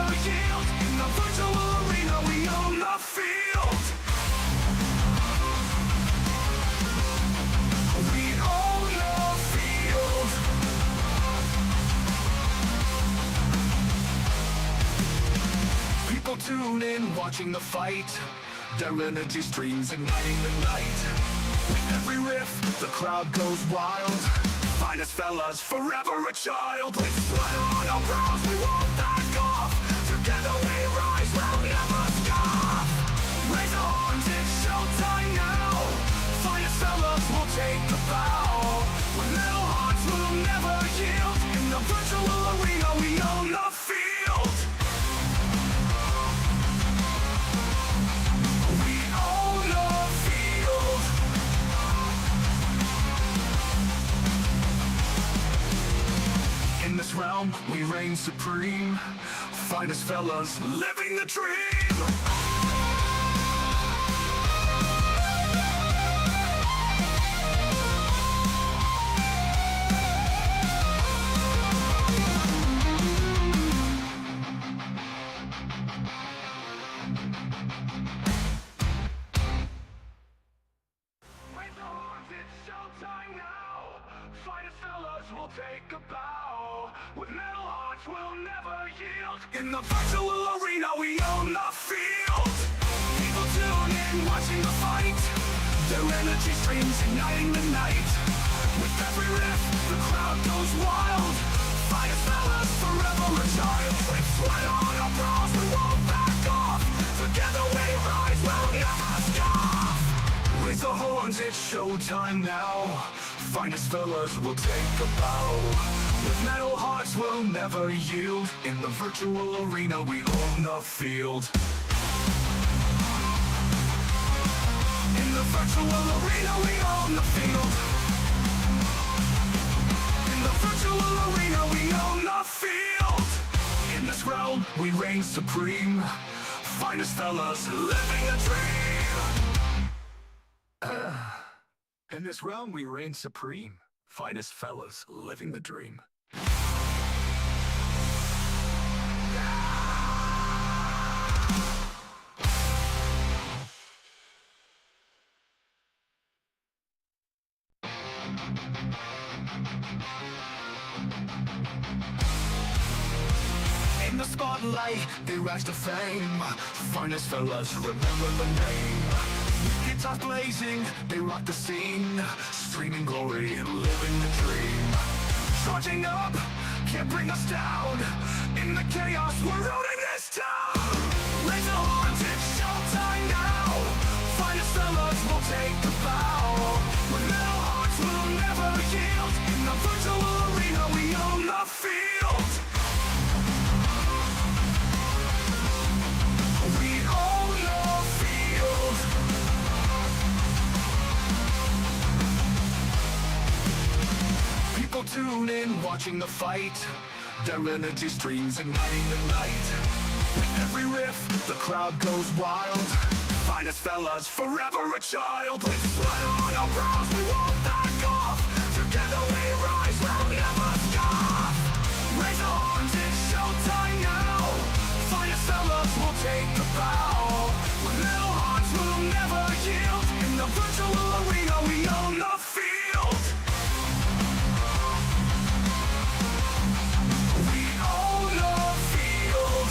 never yield. In the virtual arena we own the field. We own the field. People tune in watching the fight. Their energy streams igniting the night. With every riff, the crowd goes wild. Finest fellas, forever a child. With sweat on our brows, we won't back off. Together we rise, we'll never scoff. Raise our arms, it's showtime now. Finest fellas will take the bow. With metal hearts, we'll never yield. In the virtual arena, we own the field. We own the field. In this realm, we reign supreme. Finest fellas, living the dream. Raise the horns, it's showtime now. Finest fellas will take a bow. With metal hearts, we'll never yield. In the virtual arena, we own the field. People tune in, watching the fight. Their energy streams igniting the night. With every riff, the crowd goes wild. Finest fellas, forever a child. With sweat on our brows, we won't back off. Together we rise, we'll never scoff. Raise the horns, it's showtime now. Finest fellas will take a bow. With metal hearts, we'll never yield. In the virtual arena, we own the field. In the virtual arena, we own the field. In the virtual arena, we own the field. In this realm, we reign supreme. Finest fellas, living a dream. In this realm we reign supreme. Finest fellas, living the dream. In the spotlight, they rise to fame. Finest fellas, remember the name. Guitars blazing, they rock the scene. Streaming glory, living the dream. Charging up, can't bring us down. In the chaos, we're owning this town. Raise the horns, it's showtime now. Finest fellas will take the bow. With metal hearts, we'll never yield. In the virtual arena, we own the field. We own the field. People tune in, watching the fight. Their energy streams igniting the night. With every riff, the crowd goes wild. Finest fellas, forever a child. With sweat on our brows, we won't back off. Together we rise, we'll never scoff. Raise the horns, it's showtime now. Finest fellas will take the bow. With metal hearts, we'll never yield. In the virtual arena, we own the field. We own the field.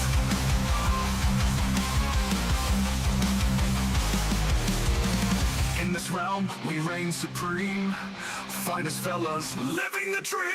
In this realm, we reign supreme. Finest fellas, living the dream.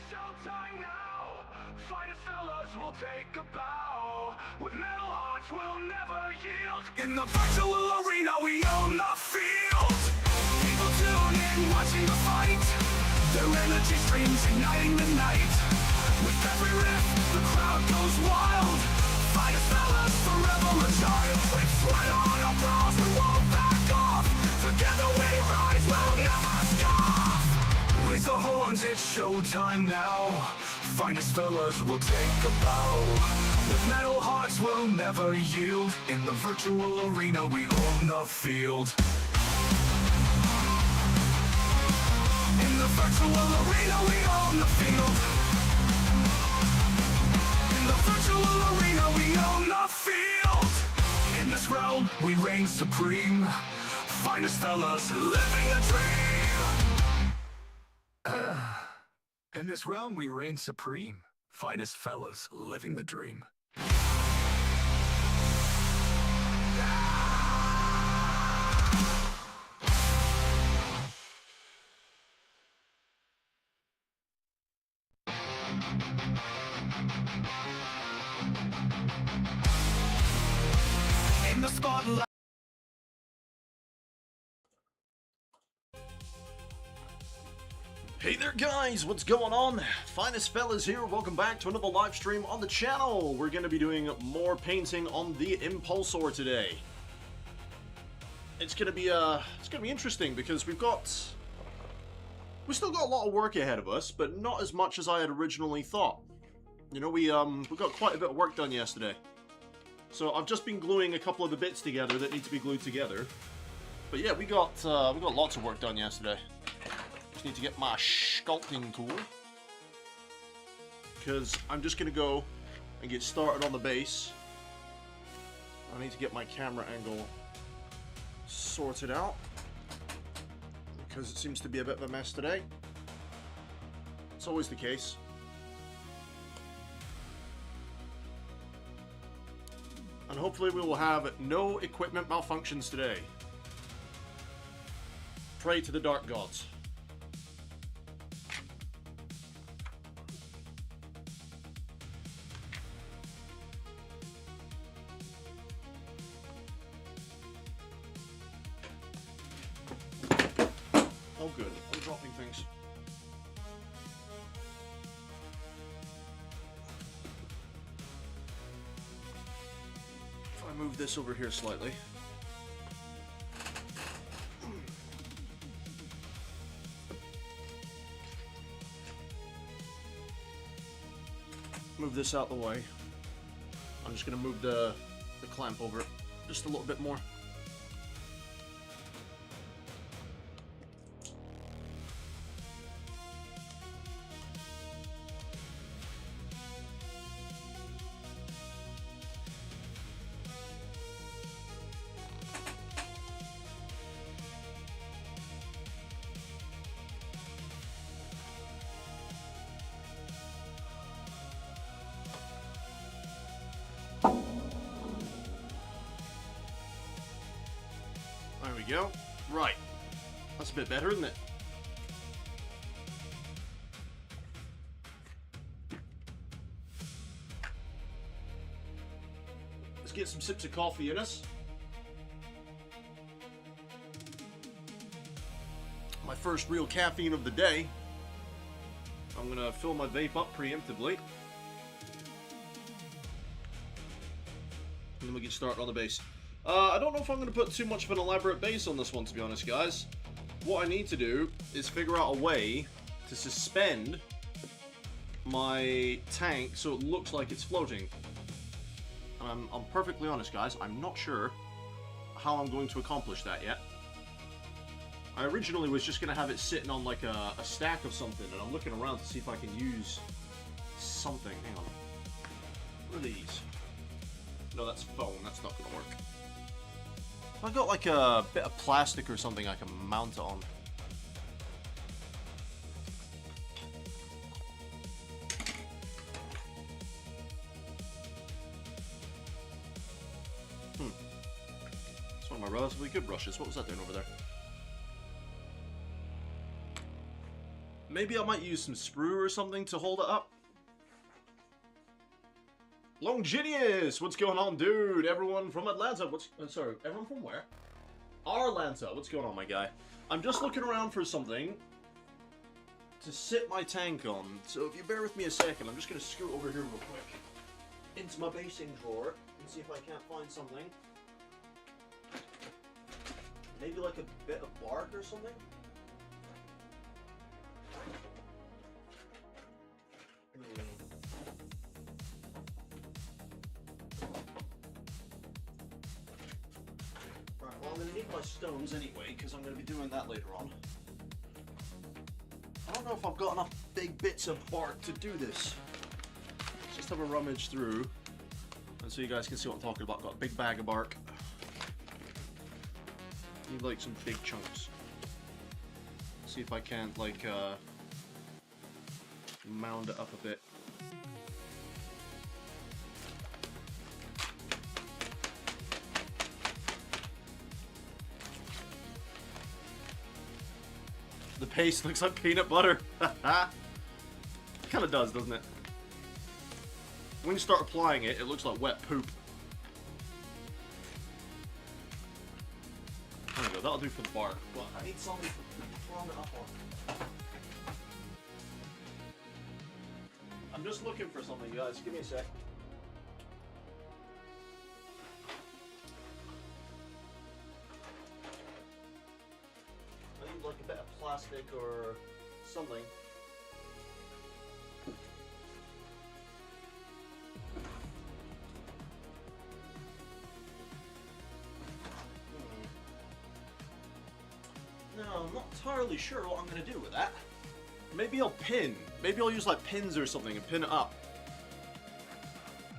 Showtime now. Finest fellas will take a bow. With metal hearts, we'll never yield. In the virtual arena, we own the field. People tune in, watching the fight. Their energy streams igniting the night. With every riff, the crowd goes wild. Finest fellas, forever a child. With sweat on our brows, we won't back off. Together we rise, we'll never scoff. Raise the horns, it's showtime now. Finest fellas will take a bow. With metal hearts we'll never yield. In the virtual arena we own the field. In the virtual arena we own the field. In the virtual arena we own the field. In this realm we reign supreme. Finest fellas living the dream. In this realm we reign supreme. Finest fellas living the dream. In the spotlight. Hey there guys, what's going on? Finest Fellas here, welcome back to another live stream on the channel. We're going to be doing more painting on the Impulsor today. It's going to be interesting because we've still got a lot of work ahead of us, but not as much as I had originally thought. You know, we got quite a bit of work done yesterday. So I've just been gluing a couple of the bits together that need to be glued together. But yeah, we got lots of work done yesterday. Just need to get my sculpting tool, because I'm just going to go and get started on the base. I need to get my camera angle sorted out, because it seems to be a bit of a mess today. It's always the case. And hopefully we will have no equipment malfunctions today. Pray to the dark gods. Oh good, I'm dropping things. If I move this over here slightly. Move this out the way. I'm just going to move the clamp over just a little bit more. There we go. Right. That's a bit better, isn't it? Let's get some sips of coffee in us. My first real caffeine of the day. I'm gonna fill my vape up preemptively. And then we get started on the base. I don't know if I'm going to put too much of an elaborate base on this one, to be honest, guys. What I need to do is figure out a way to suspend my tank so it looks like it's floating. I'm perfectly honest, guys. I'm not sure how I'm going to accomplish that yet. I originally was just going to have it sitting on like a stack of something, and I'm looking around to see if I can use something. Hang on. What are these? No, that's foam. That's not going to work. I've got like a bit of plastic or something I can mount it on. It's one of my relatively good brushes. What was that doing over there? Maybe I might use some sprue or something to hold it up. Longinius, what's going on, dude? Everyone from Atlanta, sorry, everyone from where? Arlanta, what's going on, my guy? I'm just looking around for something to sit my tank on. So if you bear with me a second, I'm just going to scoot over here real quick into my basing drawer and see if I can't find something. Maybe like a bit of bark or something? going to need my stones anyway, because I'm going to be doing that later on. I don't know if I've got enough big bits of bark to do this. Let's just have a rummage through, and so you guys can see what I'm talking about. Got a big bag of bark. Need like some big chunks. See if I can't like mound it up a bit. The paste looks like peanut butter. It kind of does, doesn't it? When you start applying it, it looks like wet poop. There we go, that'll do for the bark. But I need something to round it up on. I'm just looking for something, guys. Give me a sec. I need like a bit of plastic or something. No, I'm not entirely sure what I'm going to do with that. Maybe I'll pin. Maybe I'll use like pins or something and pin it up.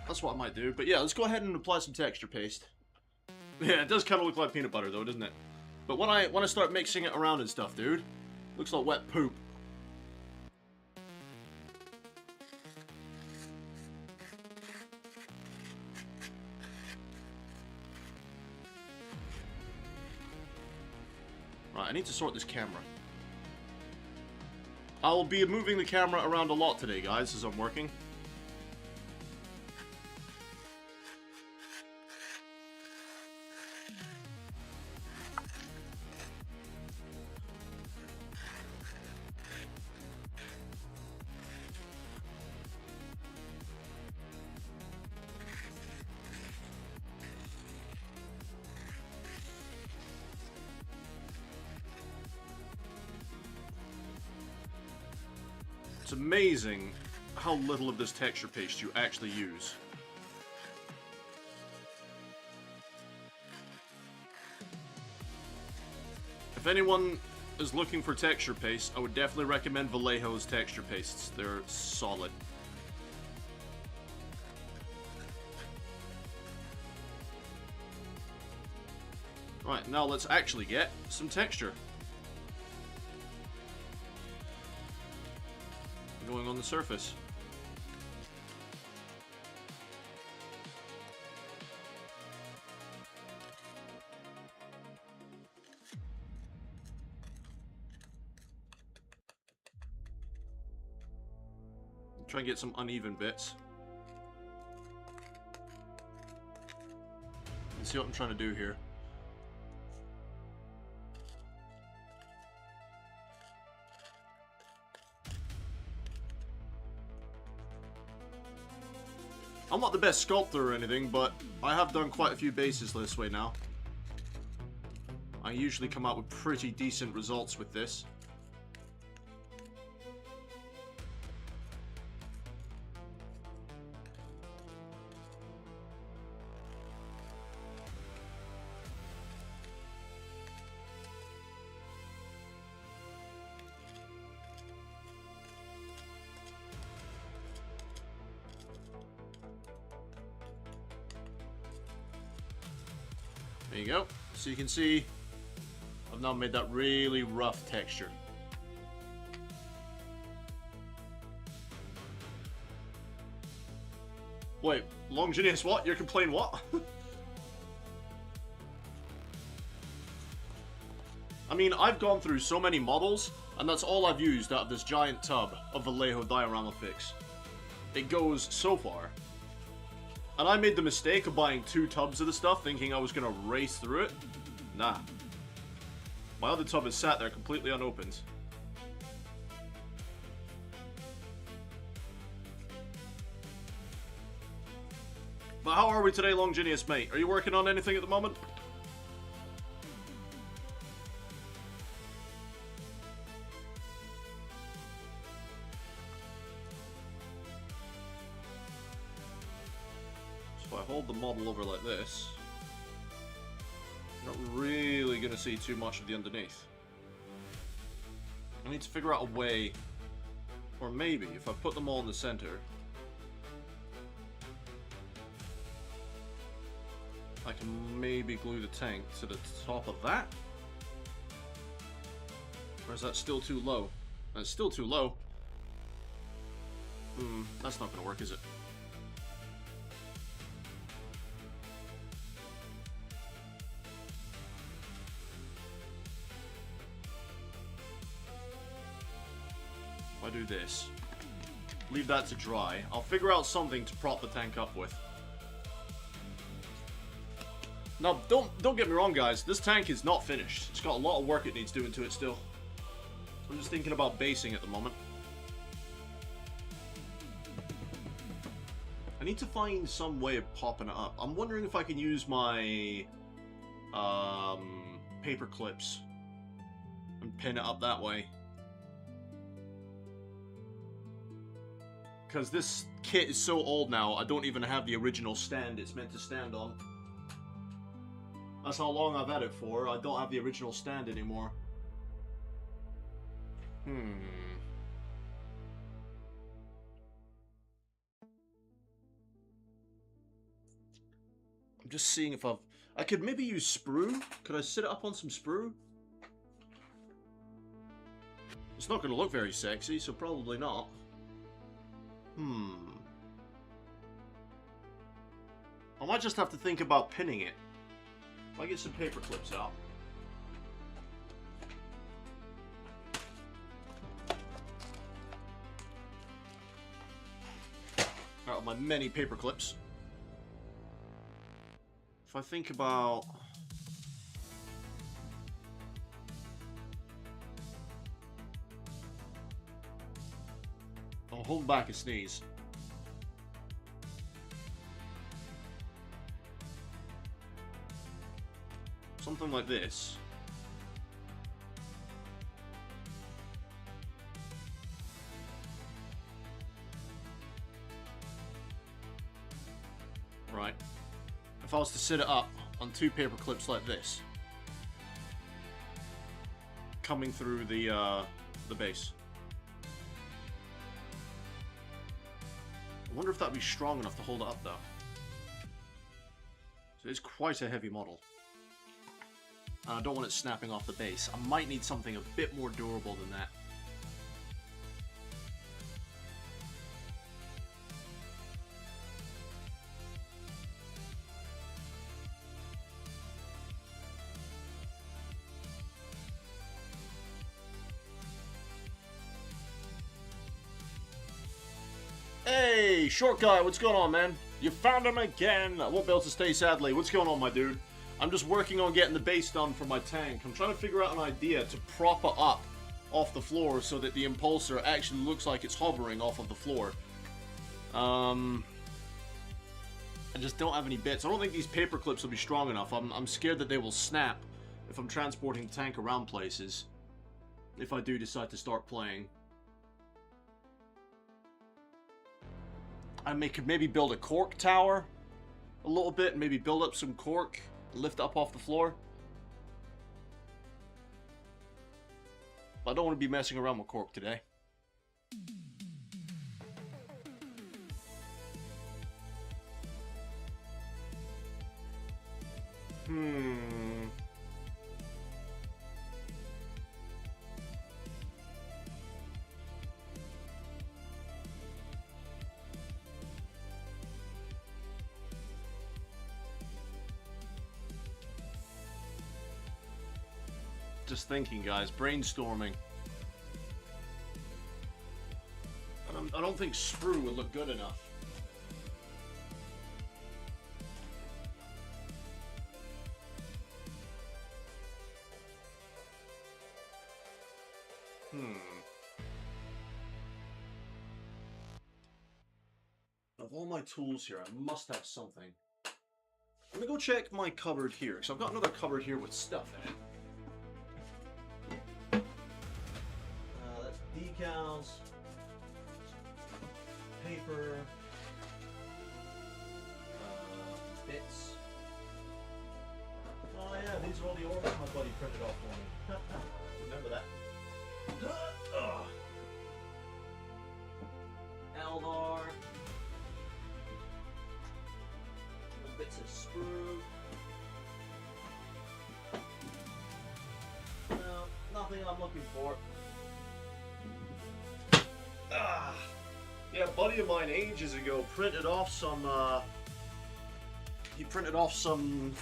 That's what I might do. But yeah, let's go ahead and apply some texture paste. Yeah, it does kind of look like peanut butter though, doesn't it? But when I start mixing it around and stuff, dude, looks like wet poop. Right, I need to sort this camera. I'll be moving the camera around a lot today, guys, as I'm working. It's amazing how little of this texture paste you actually use. If anyone is looking for texture paste, I would definitely recommend Vallejo's texture pastes. They're solid. Right, now let's actually get some texture going on the surface. Try and get some uneven bits. Let's see what I'm trying to do here. I'm not the best sculptor or anything, but I have done quite a few bases this way now. I usually come out with pretty decent results with this. There you go. So you can see I've now made that really rough texture. Wait, Longinus, what? You're complaining what? I mean, I've gone through so many models, and that's all I've used out of this giant tub of Vallejo diorama fix. It goes so far. And I made the mistake of buying 2 tubs of the stuff, thinking I was going to race through it. Nah. My other tub is sat there completely unopened. But how are we today, Longinus, mate? Are you working on anything at the moment? So if I hold the model over like this, I don't really going to see too much of the underneath. I need to figure out a way, or maybe if I put them all in the center, I can maybe glue the tank to the top of that? Or is that still too low? That's still too low. That's not going to work, is it? If I do this, leave that to dry, I'll figure out something to prop the tank up with. Now, don't get me wrong, guys. This tank is not finished. It's got a lot of work it needs doing to it still. I'm just thinking about basing at the moment. I need to find some way of popping it up. I'm wondering if I can use my paper clips and pin it up that way. Because this kit is so old now, I don't even have the original stand it's meant to stand on. That's how long I've had it for. I don't have the original stand anymore. I'm just seeing if I could maybe use sprue. Could I sit it up on some sprue? It's not going to look very sexy, so probably not. I might just have to think about pinning it. If I get some paper clips out. Out of my many paper clips. If I think about... I'll hold back a sneeze. Something like this. Right. If I was to sit it up on two paper clips like this, coming through the base. I wonder if that'd be strong enough to hold it up though. So it's quite a heavy model. And I don't want it snapping off the base. I might need something a bit more durable than that. Hey, short guy, what's going on, man? You found him again. I won't be able to stay, sadly. What's going on, my dude? I'm just working on getting the base done for my tank. I'm trying to figure out an idea to prop it up off the floor so that the impulsor actually looks like it's hovering off of the floor. I just don't have any bits. I don't think these paper clips will be strong enough. I'm scared that they will snap if I'm transporting the tank around places. If I do decide to start playing. I could maybe build a cork tower a little bit, and maybe build up some cork, lift up off the floor. But I don't want to be messing around with cork today. Just thinking, guys, brainstorming. I don't think sprue would look good enough. Of all my tools here, I must have something. Let me go check my cupboard here, because I've got another cupboard here with stuff in it. That's decals, paper, bits. Oh yeah, yeah, these are all the orcs my buddy printed off for me. Remember that. Eldar. Little bits of sprue. No, nothing I'm looking for. Yeah, a buddy of mine ages ago printed off some, he printed off some,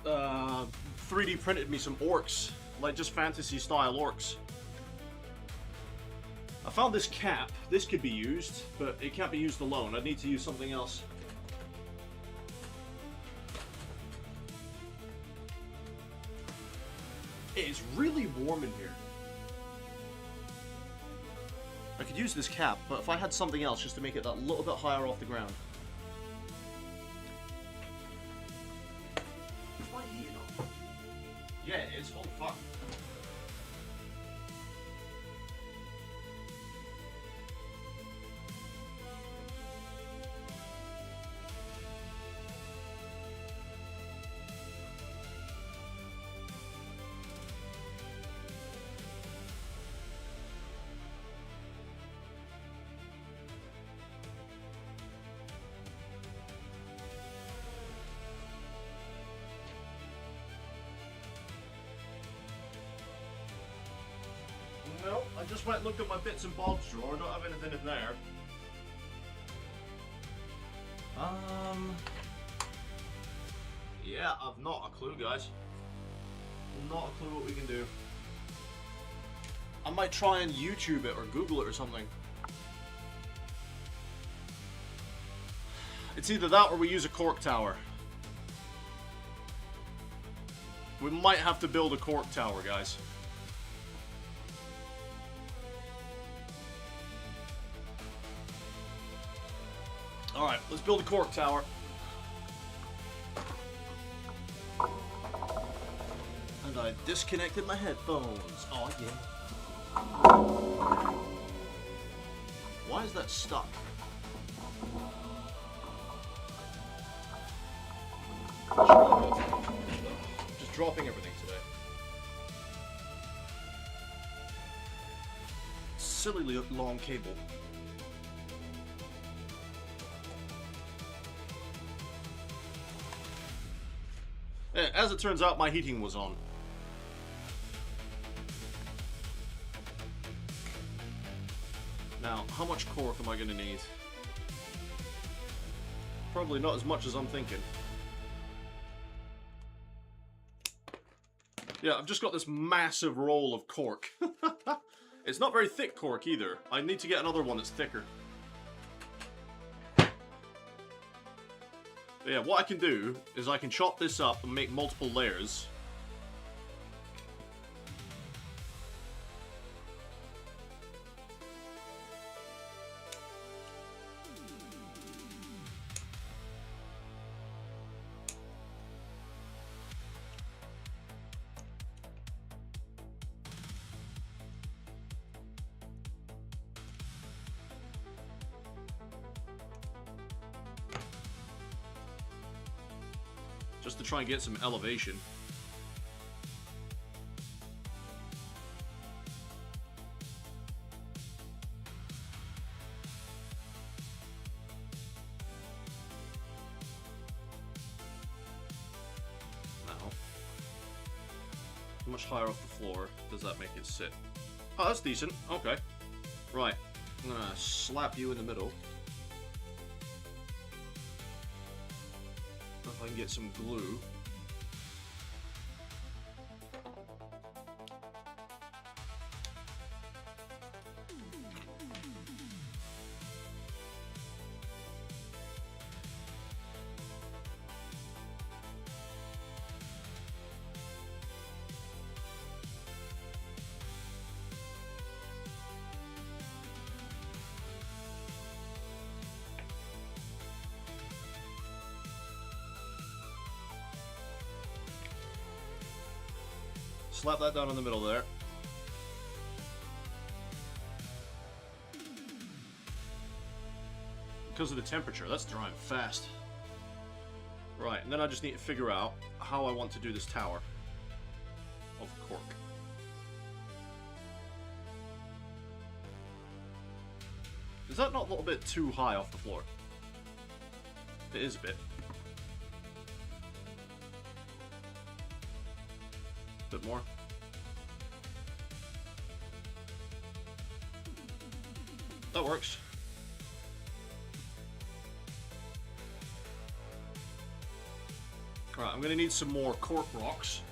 3D printed me some orcs, like just fantasy style orcs. I found this cap. This could be used, but it can't be used alone. I need to use something else. It is really warm in here. I could use this cap, but if I had something else just to make it that little bit higher off the ground. Is my heating on? Yeah, it is. Holy fuck. No, I just went and looked at my bits and bobs drawer. I don't have anything in there. Yeah, I've not a clue, guys. Not a clue what we can do. I might try and YouTube it or Google it or something. It's either that or we use a cork tower. We might have to build a cork tower, guys. Alright, let's build a cork tower. And I disconnected my headphones. Oh yeah. Why is that stuck? Just dropping everything today. Silly long cable. As it turns out, my heating was on. Now, how much cork am I going to need? Probably not as much as I'm thinking. Yeah, I've just got this massive roll of cork. It's not very thick cork either. I need to get another one that's thicker. But yeah, what I can do is I can chop this up and make multiple layers. Just to try and get some elevation. Now, how much higher off the floor does that make it sit? Oh, that's decent. Okay. Right. I'm gonna slap you in the middle. If I can get some glue. Slap that down in the middle there. Because of the temperature, that's drying fast. Right, and then I just need to figure out how I want to do this tower of cork. Is that not a little bit too high off the floor? It is a bit. Bit more. That works. Alright, I'm gonna need some more cork rocks.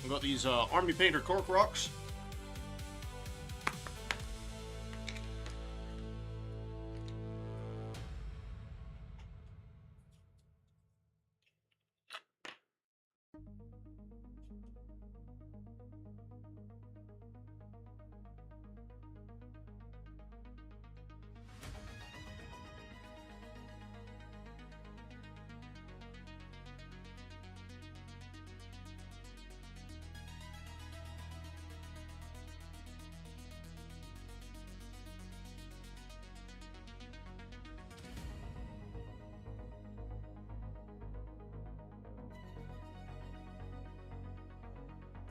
I've got these Army Painter cork rocks.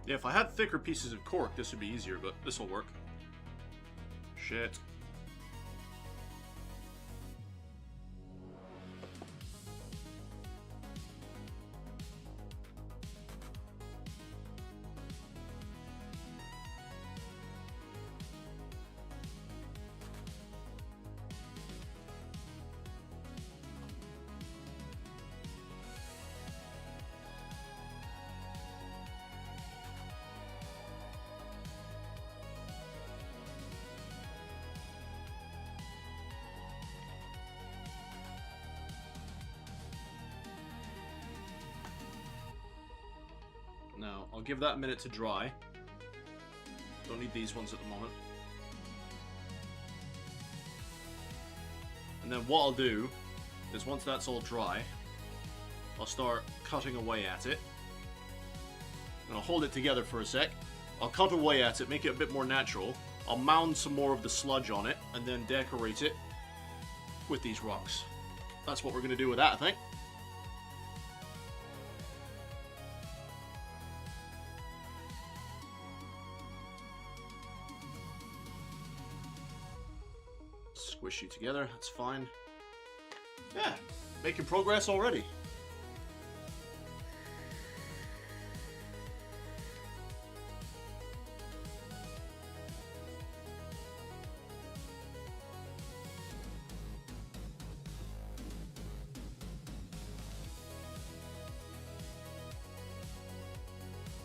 Yeah, if I had thicker pieces of cork, this would be easier, but this will work. Shit. Now, I'll give that a minute to dry. Don't need these ones at the moment. And then what I'll do is once that's all dry, I'll start cutting away at it. And I'll hold it together for a sec. I'll cut away at it, make it a bit more natural. I'll mound some more of the sludge on it, and then decorate it with these rocks. That's what we're going to do with that, I think. Squish you together, that's fine. Yeah, making progress already.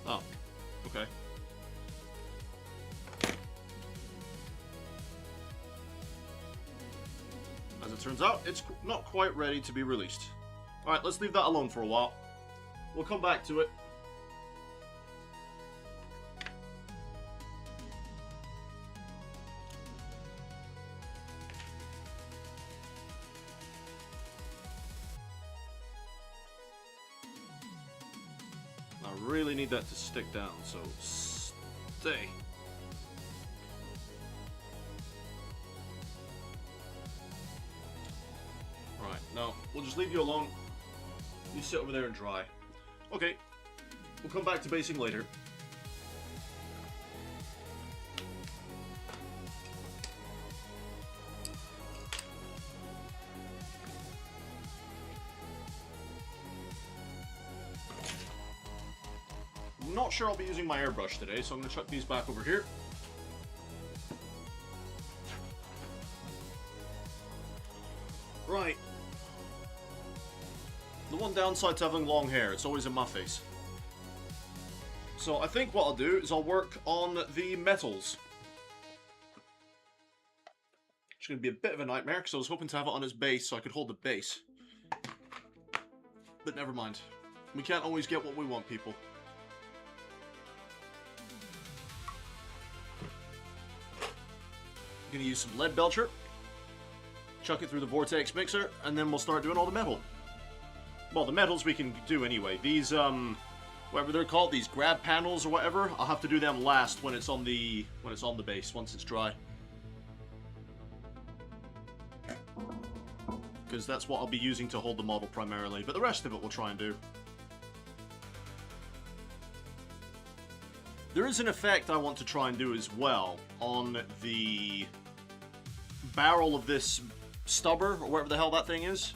Oh, okay. As it turns out, it's not quite ready to be released. Alright, let's leave that alone for a while. We'll come back to it. I really need that to stick down, so stay. Right, now, we'll just leave you alone. You sit over there and dry. Okay, we'll come back to basing later. I'm not sure I'll be using my airbrush today, so I'm going to chuck these back over here. Right. The one downside to having long hair, it's always in my face. So I think what I'll do is I'll work on the metals. It's going to be a bit of a nightmare, because I was hoping to have it on its base so I could hold the base. But never mind. We can't always get what we want, people. I'm going to use some lead belcher. chuck it through the vortex mixer, and then we'll start doing all the metal. Well, the metals we can do anyway. These, whatever they're called, these grab panels or whatever, I'll have to do them last when it's on the base, once it's dry. Because that's what I'll be using to hold the model primarily, but the rest of it we'll try and do. There is an effect I want to try and do as well on the barrel of this stubber, or whatever the hell that thing is.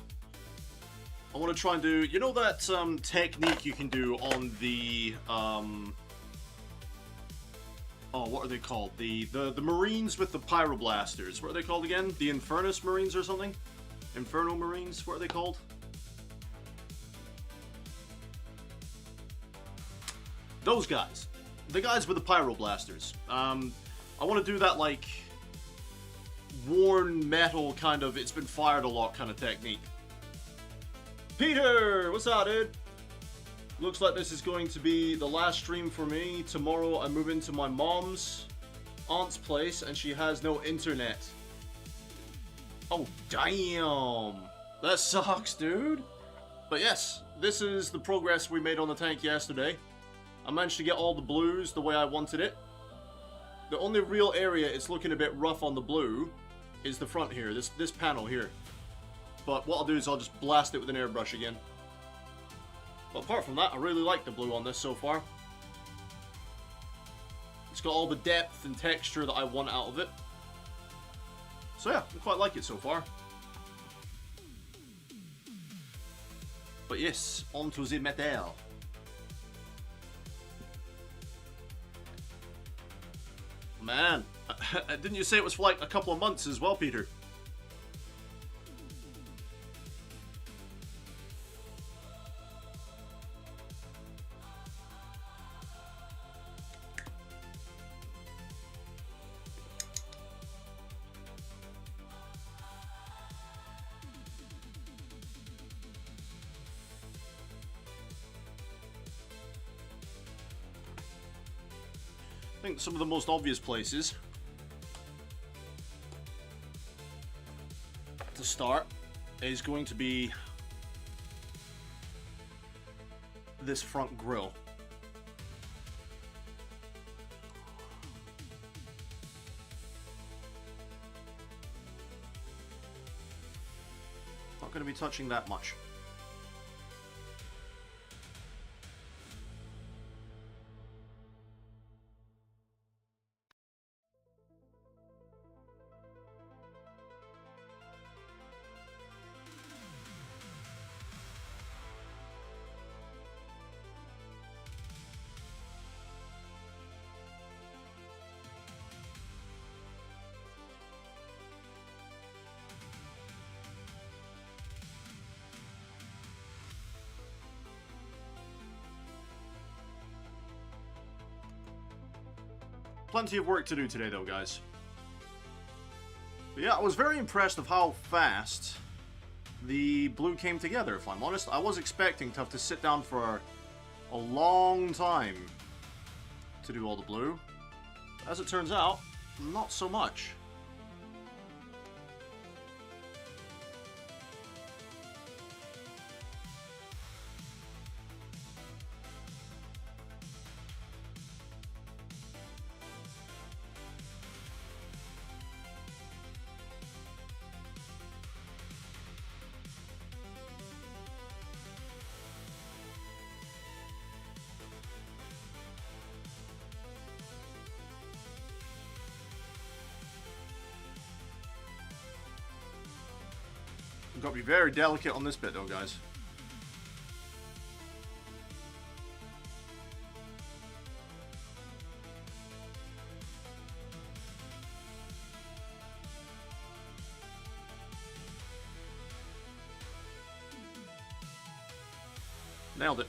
I want to try and do, you know that technique you can do on the, oh, what are they called? The Marines with the pyroblasters. What are they called again? The Infernus Marines or something? Inferno Marines? What are they called? Those guys. The guys with the pyroblasters. I want to do that, like, worn metal kind of, it's been fired a lot kind of technique. Peter! What's up, dude? Looks like this is going to be the last stream for me. Tomorrow I move into my mom's aunt's place and she has no internet. Oh, damn! That sucks, dude! But yes, this is the progress we made on the tank yesterday. I managed to get all the blues the way I wanted it. The only real area it's looking a bit rough on the blue is the front here, this panel here. But what I'll do is I'll just blast it with an airbrush again. But apart from that, I really like the blue on this so far. It's got all the depth and texture that I want out of it. So yeah, I quite like it so far. But yes, onto the metal. Man, didn't you say it was for like a couple of months as well, Peter? I think some of the most obvious places to start is going to be this front grille. Not going to be touching that much. Plenty of work to do today though, guys. But yeah, I was very impressed of how fast the blue came together, if I'm honest. I was expecting to have to sit down for a long time to do all the blue. As it turns out, not so much. I've got to be very delicate on this bit though, guys. Nailed it.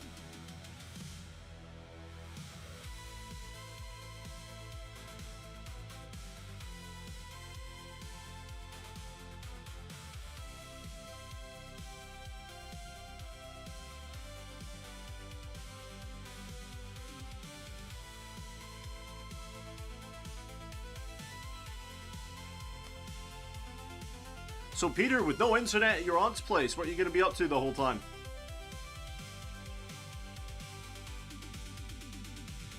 So Peter, with no internet at your aunt's place, what are you going to be up to the whole time?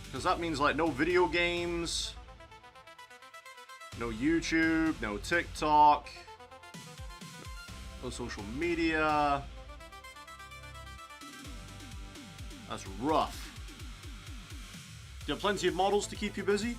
Because that means like no video games, no YouTube, no TikTok, no social media. That's rough. Do you have plenty of models to keep you busy?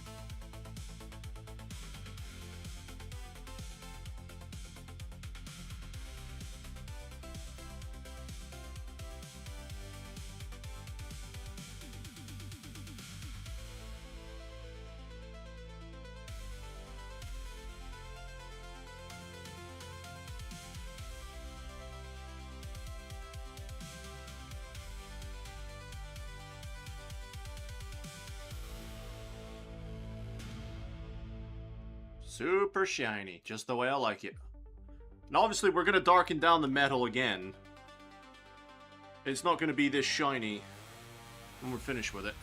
Super shiny, just the way I like it. And obviously we're going to darken down the metal again. It's not going to be this shiny when we're finished with it.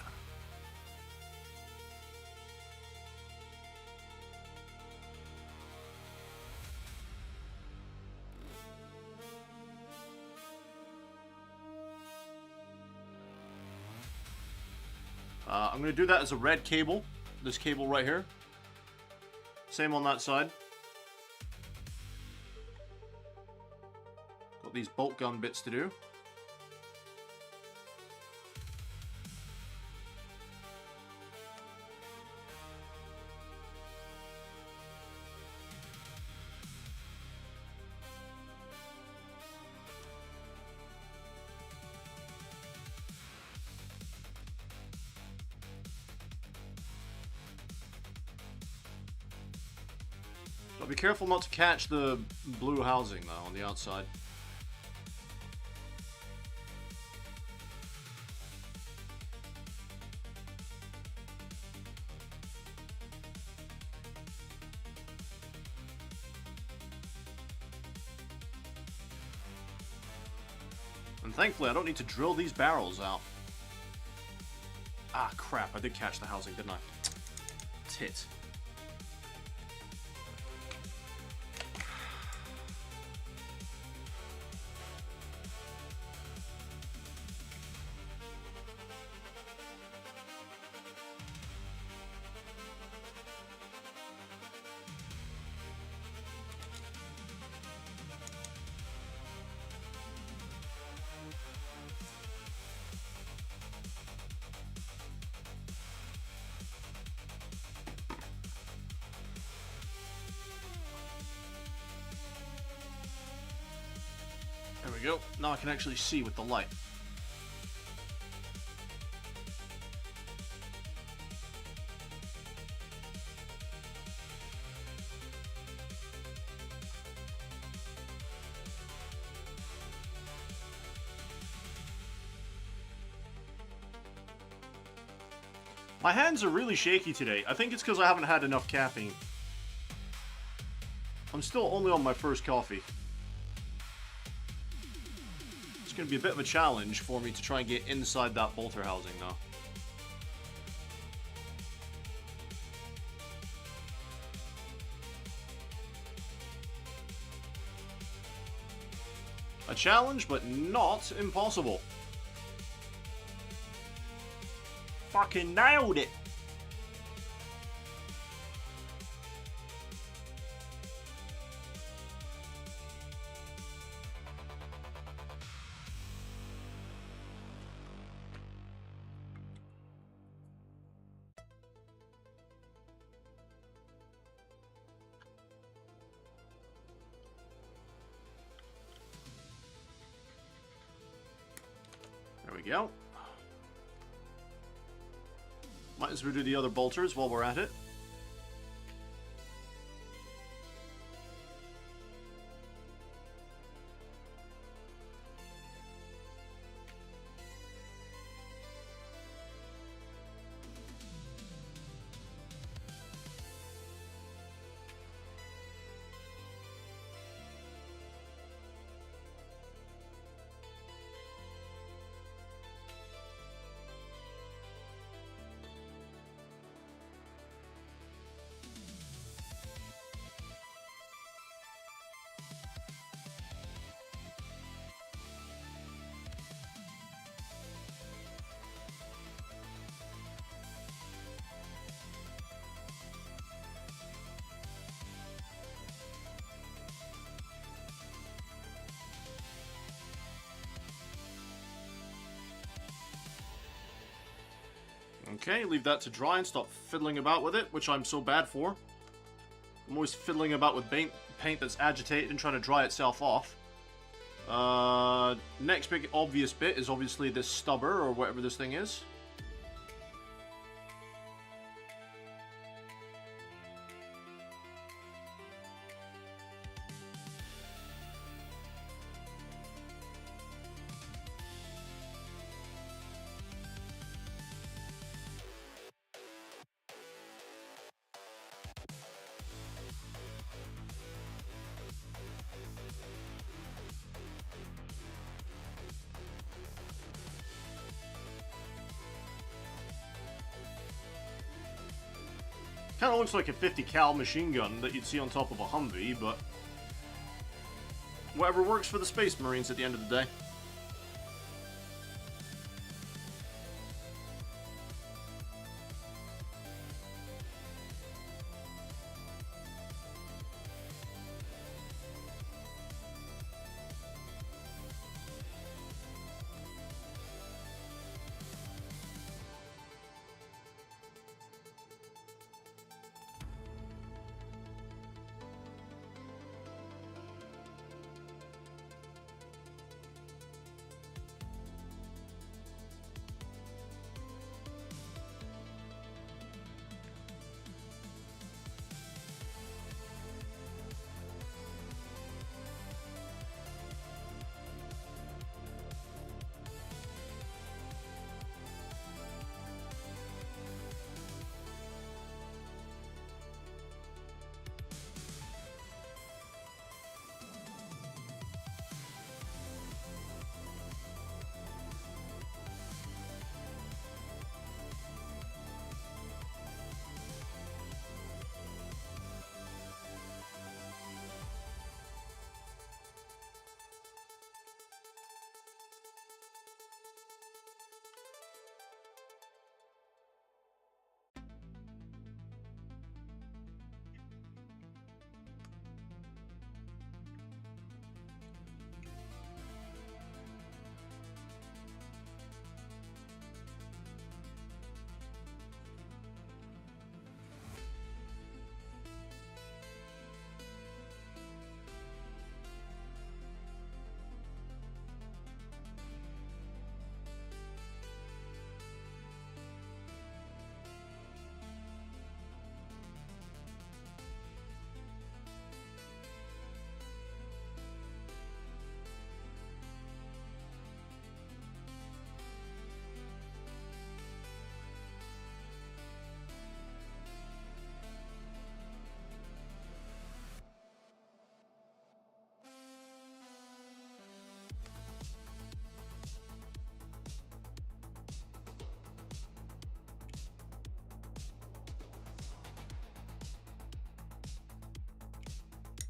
I'm going to do that as a red cable. This cable right here. Same on that side. Got these bolt gun bits to do. Be careful not to catch the blue housing, though, on the outside. And thankfully, I don't need to drill these barrels out. Ah, crap. I did catch the housing, didn't I? Tit. There we go. Now I can actually see with the light. My hands are really shaky today. I think it's because I haven't had enough caffeine. I'm still only on my first coffee. It's going to be a bit of a challenge for me to try and get inside that bolter housing now. A challenge, but not impossible. Fucking nailed it! There we go. Might as well do the other bolters while we're at it. Okay, leave that to dry and stop fiddling about with it, which I'm so bad for. I'm always fiddling about with paint that's agitated and trying to dry itself off. Next big obvious bit is obviously this stubber, or whatever this thing is. Kind of looks like a 50 cal machine gun that you'd see on top of a Humvee, but whatever works for the Space Marines at the end of the day.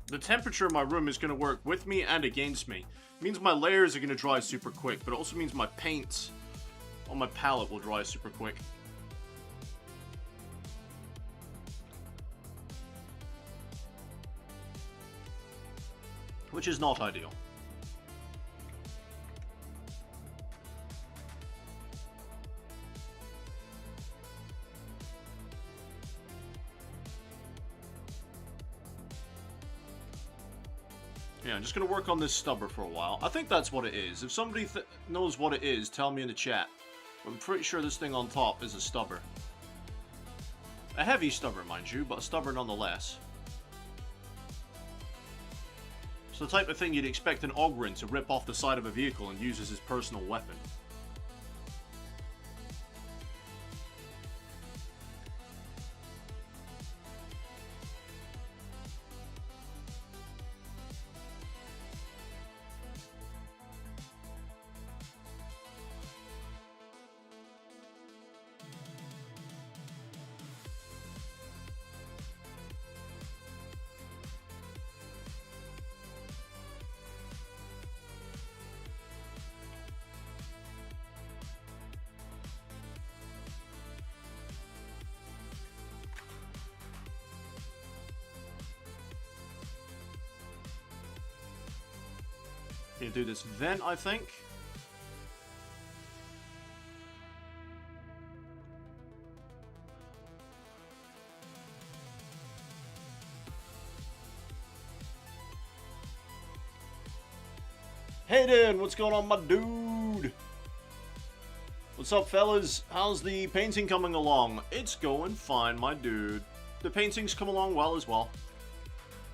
The temperature in my room is going to work with me and against me. It means my layers are going to dry super quick, but it also means my paints on my palette will dry super quick. Which is not ideal. Yeah, I'm just going to work on this stubber for a while. I think that's what it is. If somebody knows what it is, tell me in the chat. I'm pretty sure this thing on top is a stubber. A heavy stubber, mind you, but a stubber nonetheless. It's the type of thing you'd expect an Ogryn to rip off the side of a vehicle and use as his personal weapon. Gonna do this vent, I think. Hayden, what's going on, my dude? What's up, fellas? How's the painting coming along? It's going fine, my dude. The painting's come along well as well.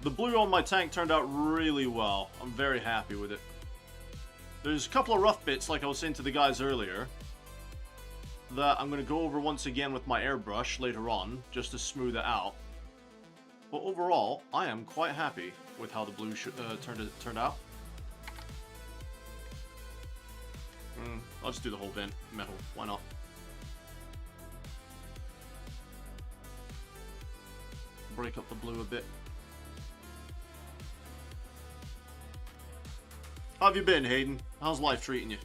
The blue on my tank turned out really well. I'm very happy with it. There's a couple of rough bits, like I was saying to the guys earlier, that I'm going to go over once again with my airbrush later on, just to smooth it out. But overall, I am quite happy with how the blue turned out. I'll just do the whole vent metal. Why not? Break up the blue a bit. How have you been, Hayden? How's life treating you?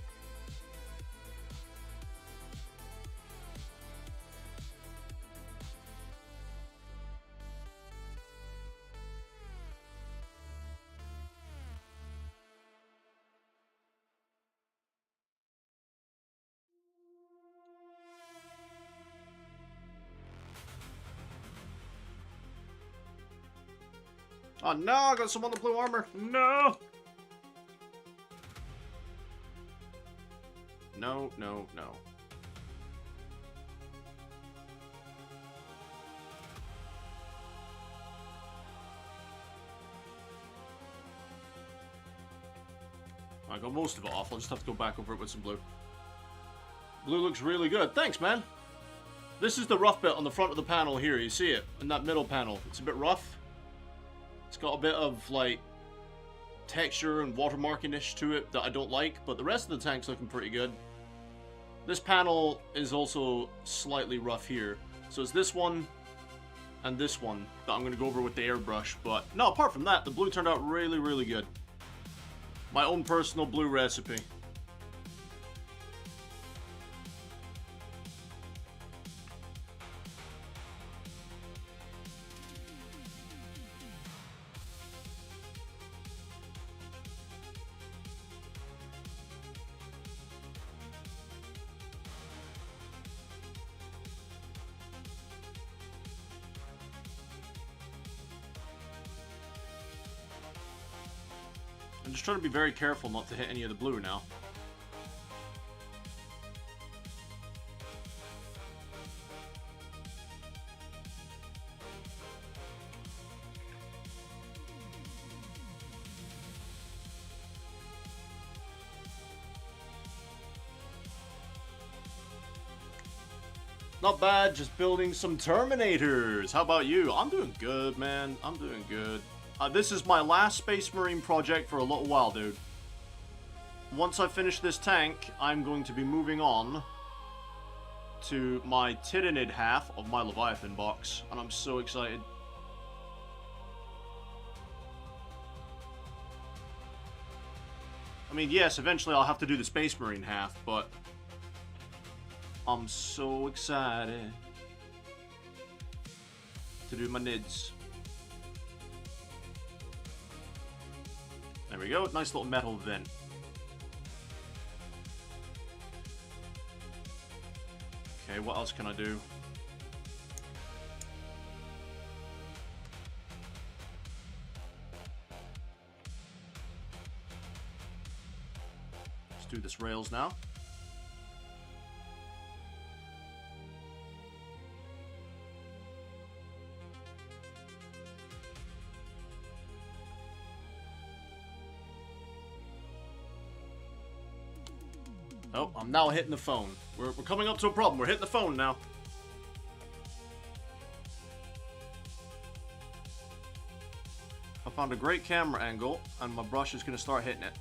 Oh no, I got some on the blue armor. No! No, no, no. I got most of it off. I'll just have to go back over it with some blue. Blue looks really good. Thanks, man. This is the rough bit on the front of the panel here. You see it? In that middle panel. It's a bit rough. It's got a bit of, like, texture and watermarkiness to it that I don't like, but the rest of the tank's looking pretty good. This panel is also slightly rough here. So it's this one and this one that I'm going to go over with the airbrush. But no, apart from that, the blue turned out really, really good. My own personal blue recipe. I'm just trying to be very careful not to hit any of the blue now. Not bad, just building some Terminators. How about you? I'm doing good, man. I'm doing good. This is my last Space Marine project for a little while, dude. Once I finish this tank, I'm going to be moving on to my Tyranid half of my Leviathan box, and I'm so excited. I mean, yes, eventually I'll have to do the Space Marine half, but I'm so excited to do my nids. There we go, nice little metal vent. Okay, what else can I do? Let's do this rails now. Oh, I'm now hitting the phone. We're coming up to a problem. We're hitting the phone now. I found a great camera angle, and my brush is going to start hitting it.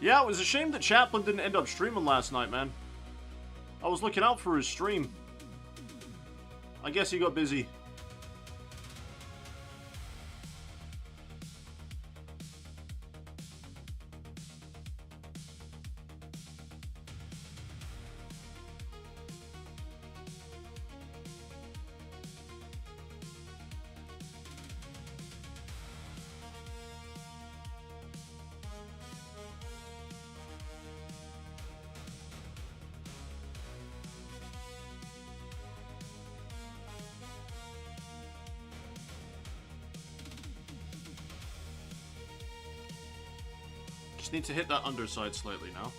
Yeah, it was a shame that Chaplin didn't end up streaming last night, man. I was looking out for his stream. I guess he got busy. Just need to hit that underside slightly now.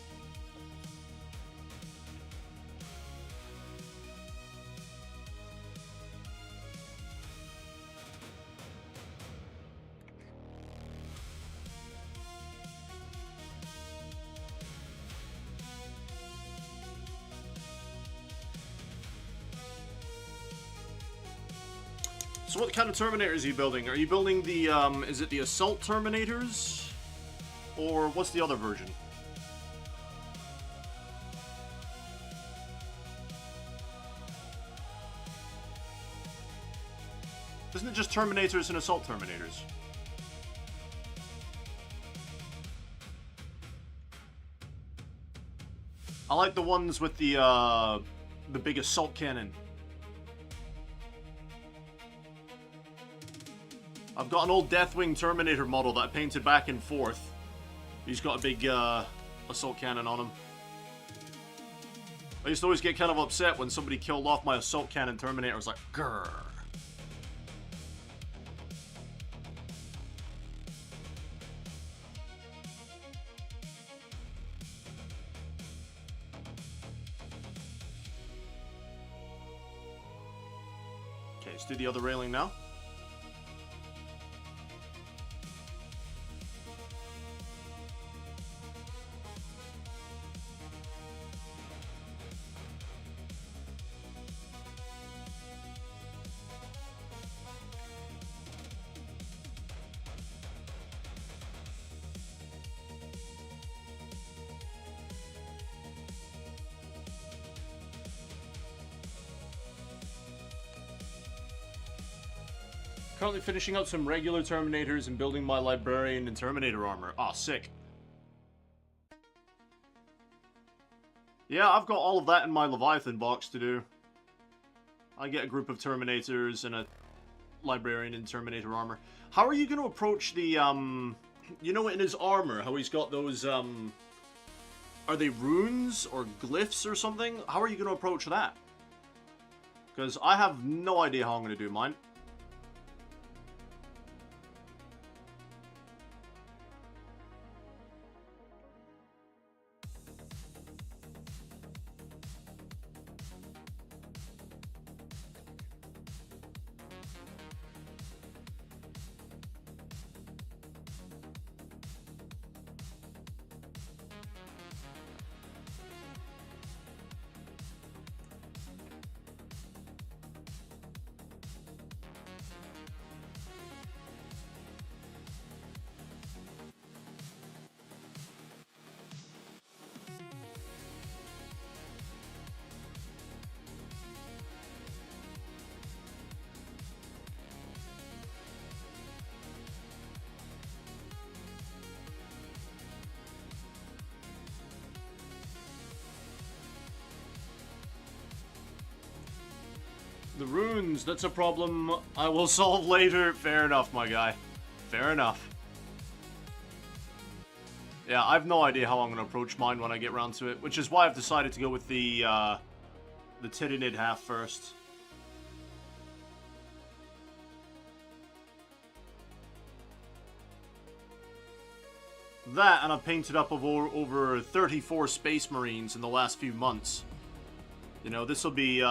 So what kind of Terminators are you building? Are you building the, is it the Assault Terminators? Or what's the other version? Isn't it just Terminators and Assault Terminators? I like the ones with the big assault cannon. I've got an old Deathwing Terminator model that I painted back and forth. He's got a big assault cannon on him. I used to always get kind of upset when somebody killed off my assault cannon Terminator. I was like, grrr. Okay, let's do the other railing now. Currently finishing up some regular Terminators and building my Librarian and Terminator armor. Ah, sick. Yeah, I've got all of that in my Leviathan box to do. I get a group of Terminators and a Librarian and Terminator armor. How are you going to approach the, you know, in his armor, how he's got those, are they runes or glyphs or something? How are you going to approach that? Because I have no idea how I'm going to do mine. The runes, that's a problem I will solve later. Fair enough, my guy. Fair enough. Yeah, I have no idea how I'm going to approach mine when I get around to it, which is why I've decided to go with the Tyrannid half first. That, and I've painted up over 34 Space Marines in the last few months. You know, this will be,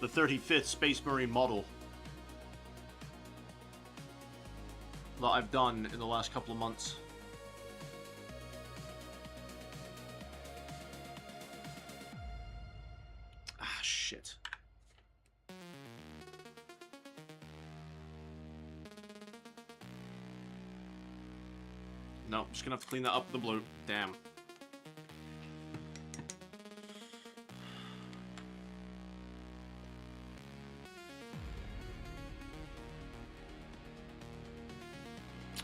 the 35th Space Marine model that I've done in the last couple of months. Ah, shit. No, I'm just gonna have to clean that up with the blue. Damn.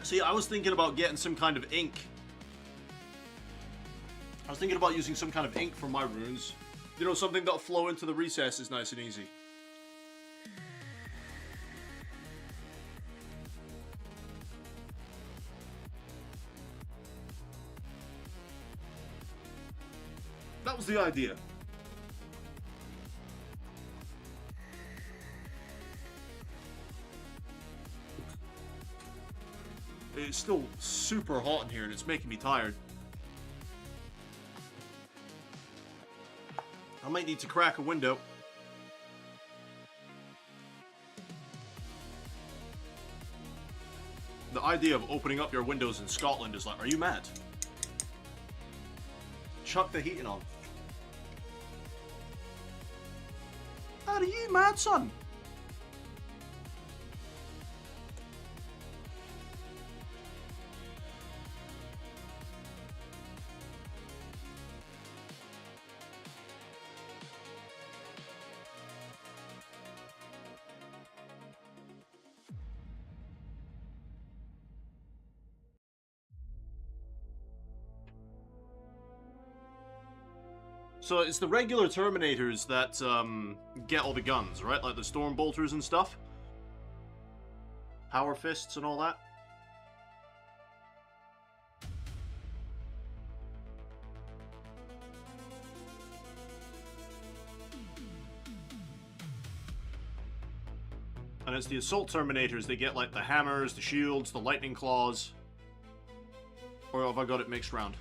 See, I was thinking about getting some kind of ink. I was thinking about using some kind of ink for my runes. You know, something that'll flow into the recesses nice and easy. That was the idea. It's still super hot in here and it's making me tired. I might need to crack a window. The idea of opening up your windows in Scotland is like, are you mad? Chuck the heating on. Are you mad, son? So it's the regular Terminators that get all the guns, right? Like the Storm Bolters and stuff. Power Fists and all that. And it's the Assault Terminators, they get like the hammers, the shields, the lightning claws. Or have I got it mixed round?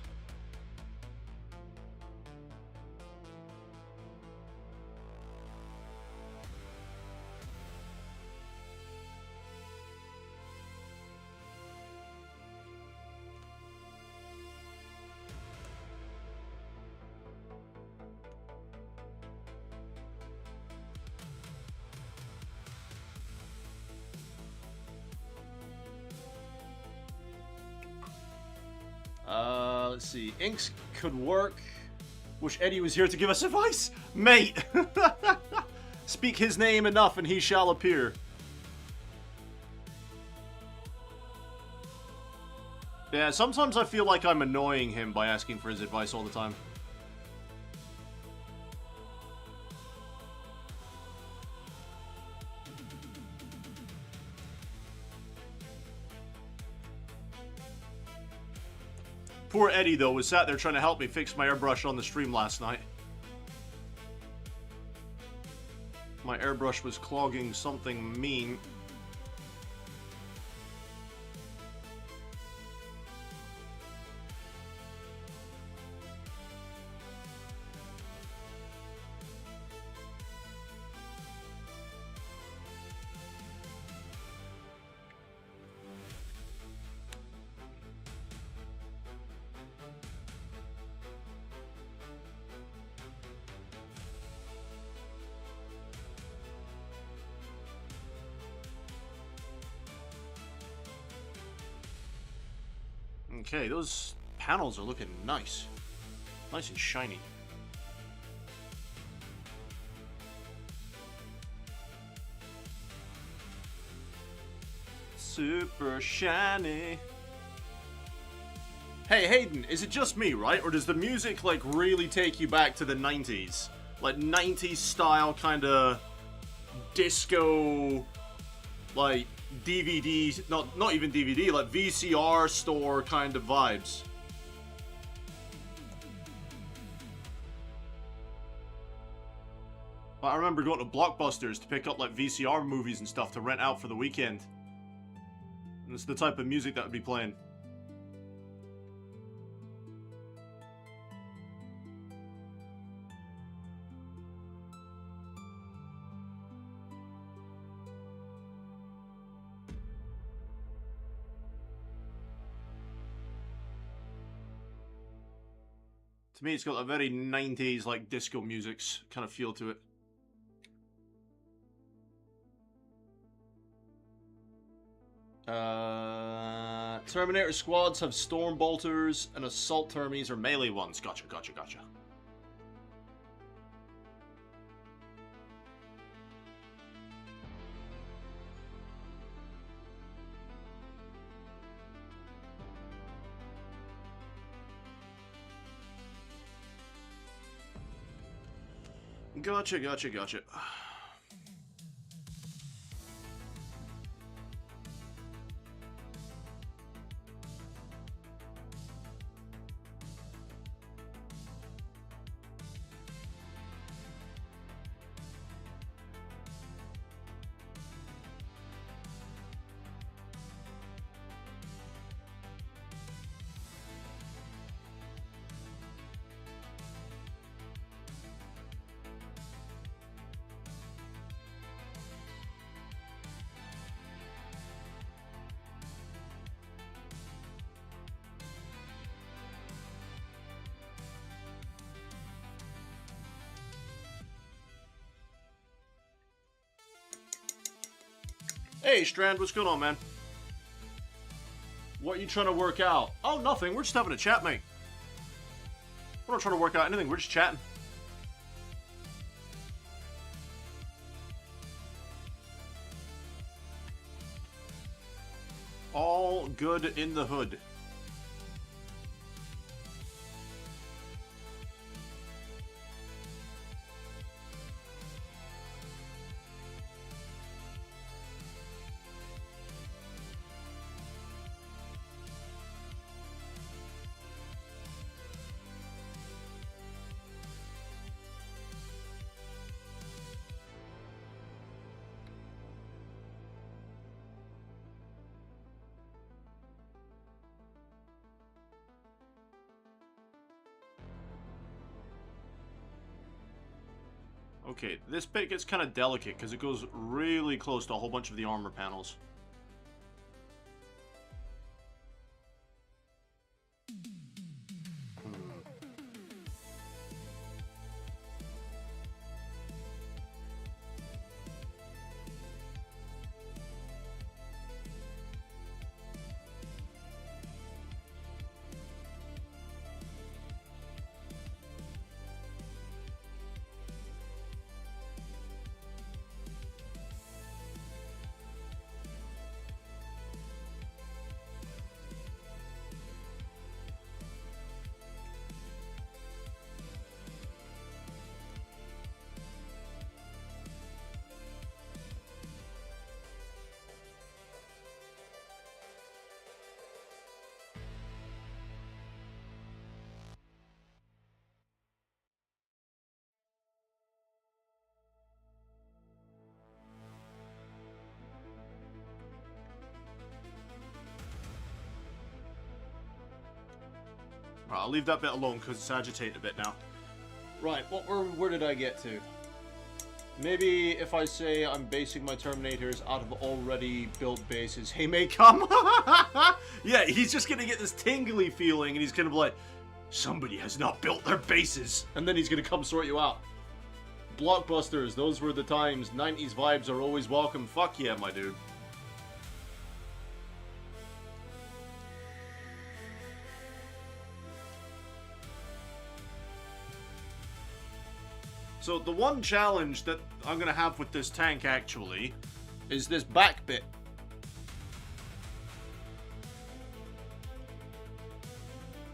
Let's see. Inks could work. Wish Eddie was here to give us advice. Mate! Speak his name enough and he shall appear. Yeah, sometimes I feel like I'm annoying him by asking for his advice all the time. Poor Eddie, though, was sat there trying to help me fix my airbrush on the stream last night. My airbrush was clogging something mean. Okay, those panels are looking nice. Nice and shiny. Super shiny. Hey Hayden, is it just me, right? Or does the music like really take you back to the 90s? Like 90s style kind of disco, like DVD, not even DVD, like VCR store kind of vibes. I remember going to Blockbusters to pick up like VCR movies and stuff to rent out for the weekend. And it's the type of music that would be playing. To me, it's got a very 90s, like, disco music kind of feel to it. Terminator squads have storm bolters, and assault termies are melee ones. Gotcha, gotcha, gotcha. Gotcha, gotcha, gotcha. Hey, Strand, what's going on, man? What are you trying to work out? Oh, nothing. We're just having a chat, mate. We're not trying to work out anything. We're just chatting. All good in the hood. Okay, this bit gets kind of delicate because it goes really close to a whole bunch of the armor panels. Right, I'll leave that bit alone because it's agitated a bit now. Right, where did I get to? Maybe if I say I'm basing my Terminators out of already built bases. Hey, mate, come! Yeah, he's just gonna get this tingly feeling and he's gonna be like, somebody has not built their bases! And then he's gonna come sort you out. Blockbusters, those were the times. 90s vibes are always welcome. Fuck yeah, my dude. So the one challenge that I'm going to have with this tank, actually, is this back bit.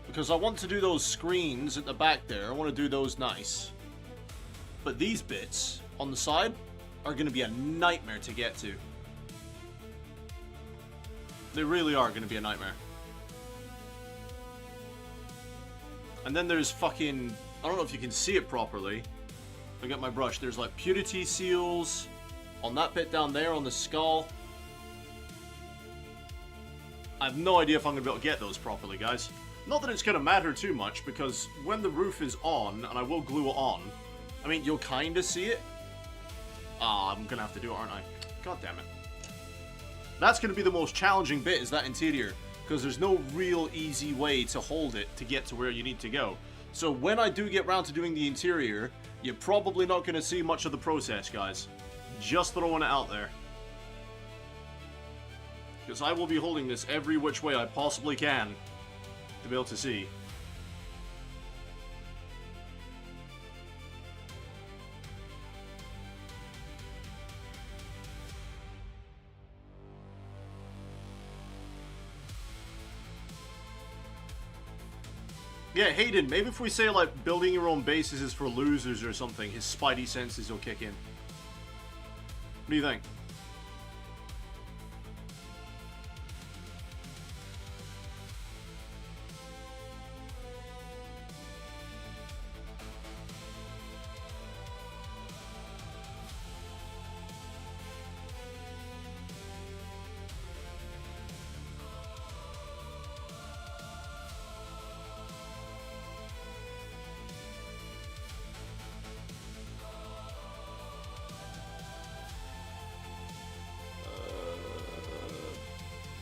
Because I want to do those screens at the back there. I want to do those nice. But these bits on the side are going to be a nightmare to get to. They really are going to be a nightmare. And then there's fucking... I don't know if you can see it properly. I got my brush. There's like purity seals on that bit down there on the skull. I have no idea if I'm going to be able to get those properly, guys. Not that it's going to matter too much, because when the roof is on, and I will glue it on, I mean, you'll kind of see it. Ah, I'm going to have to do it, aren't I? God damn it. That's going to be the most challenging bit, is that interior, because there's no real easy way to hold it to get to where you need to go. So when I do get round to doing the interior, you're probably not going to see much of the process, guys. Just throwing it out there. Because I will be holding this every which way I possibly can to be able to see. Yeah, Hayden, maybe if we say, like, building your own bases is for losers or something, his spidey senses will kick in. What do you think?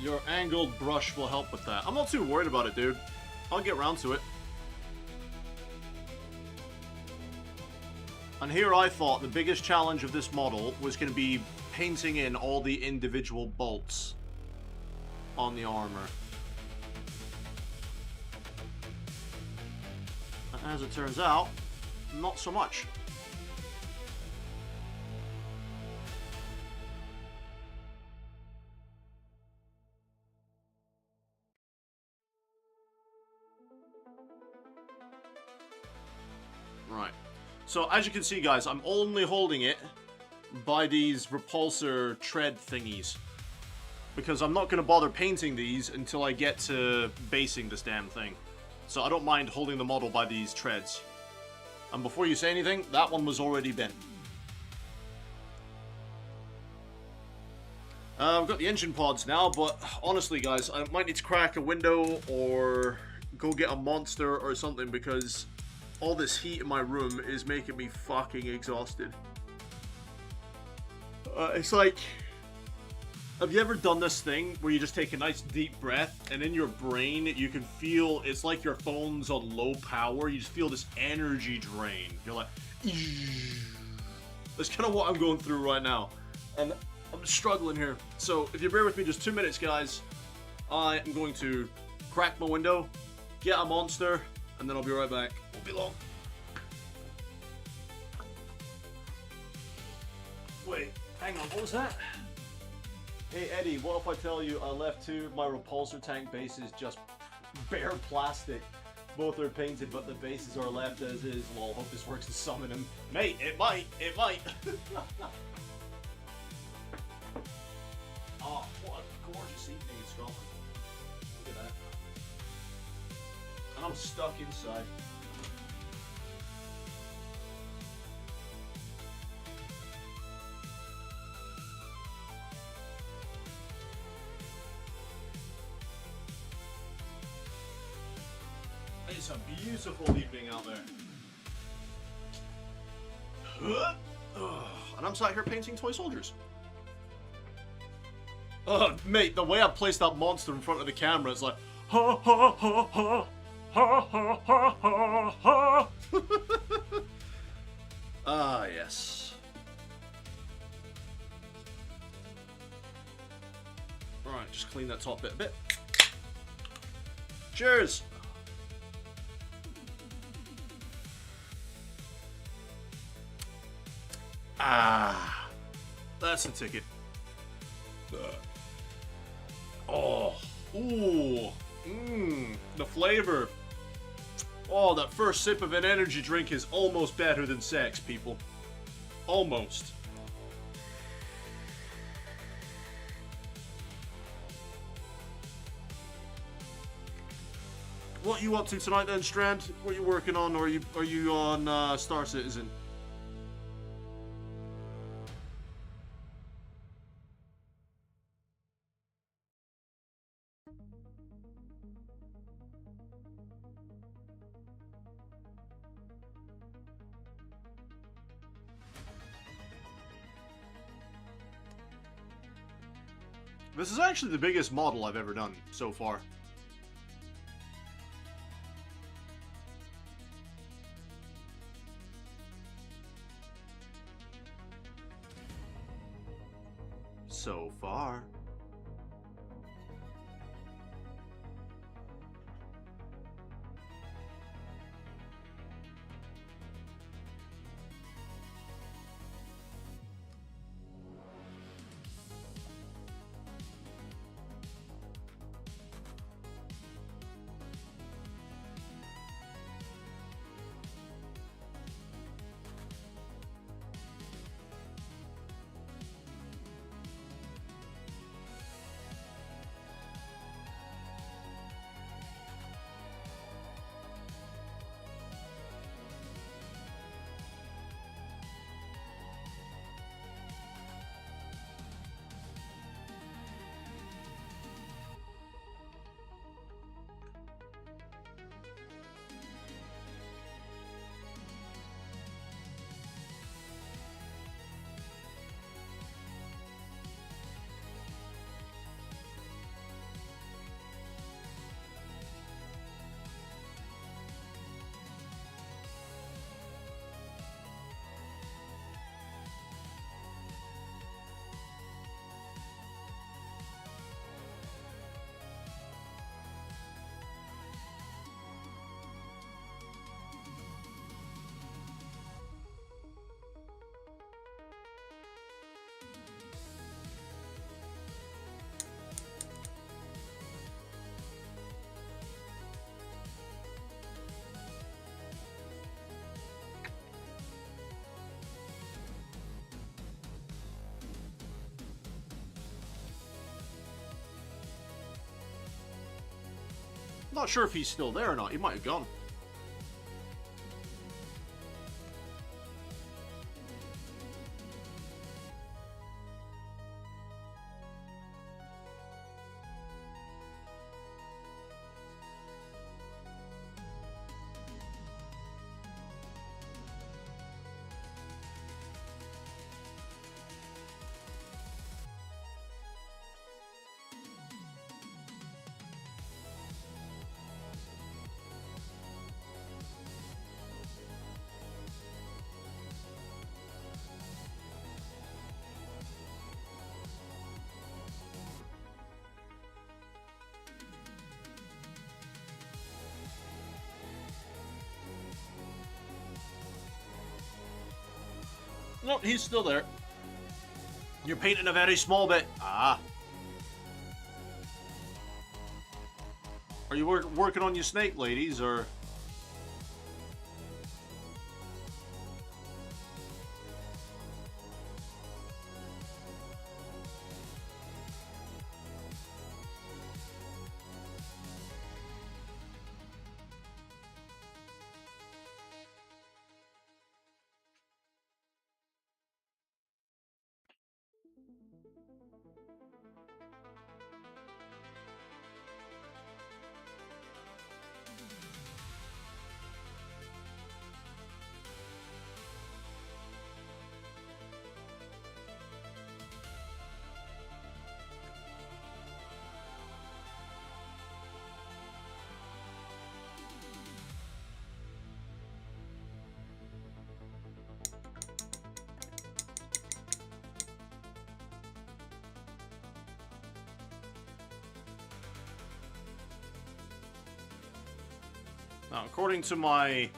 Your angled brush will help with that. I'm not too worried about it, dude. I'll get around to it. And here I thought the biggest challenge of this model was going to be painting in all the individual bolts on the armor. And as it turns out, not so much. Right. So, as you can see, guys, I'm only holding it by these repulsor tread thingies. Because I'm not going to bother painting these until I get to basing this damn thing. So I don't mind holding the model by these treads. And before you say anything, that one was already bent. I've got the engine pods now, but honestly, guys, I might need to crack a window or go get a monster or something because all this heat in my room is making me fucking exhausted. It's like, have you ever done this thing where you just take a nice deep breath and in your brain you can feel, it's like your phone's on low power, you just feel this energy drain. You're like, that's kind of what I'm going through right now. And I'm struggling here. So if you bear with me just 2 minutes, guys, I am going to crack my window, get a monster, and then I'll be right back. Won't be long. Wait, hang on, what was that? Hey Eddie, what if I tell you I left two of my repulsor tank bases just bare plastic? Both are painted, but the bases are left as is. Lol, hope this works to summon him. Mate, it might, it might. Oh, what a gorgeous evening in Scotland. Look at that. And I'm stuck inside. It's a beautiful evening out there. And I'm sat here painting toy soldiers. Mate, the way I placed that monster in front of the camera, it's like, ha ha ha ha, ha ha ha ha ha. Ah, yes. Alright, just clean that top bit a bit. Cheers! Ah, that's the ticket. Oh, ooh, the flavor. Oh, that first sip of an energy drink is almost better than sex, people. Almost. What you up to tonight then, Strand? What are you working on, or are you on Star Citizen? This is actually the biggest model I've ever done so far. So far. Not sure if he's still there or not. He might have gone. No, he's still there. You're painting a very small bit. Ah. Are you working on your snake, ladies, or... Now, according to my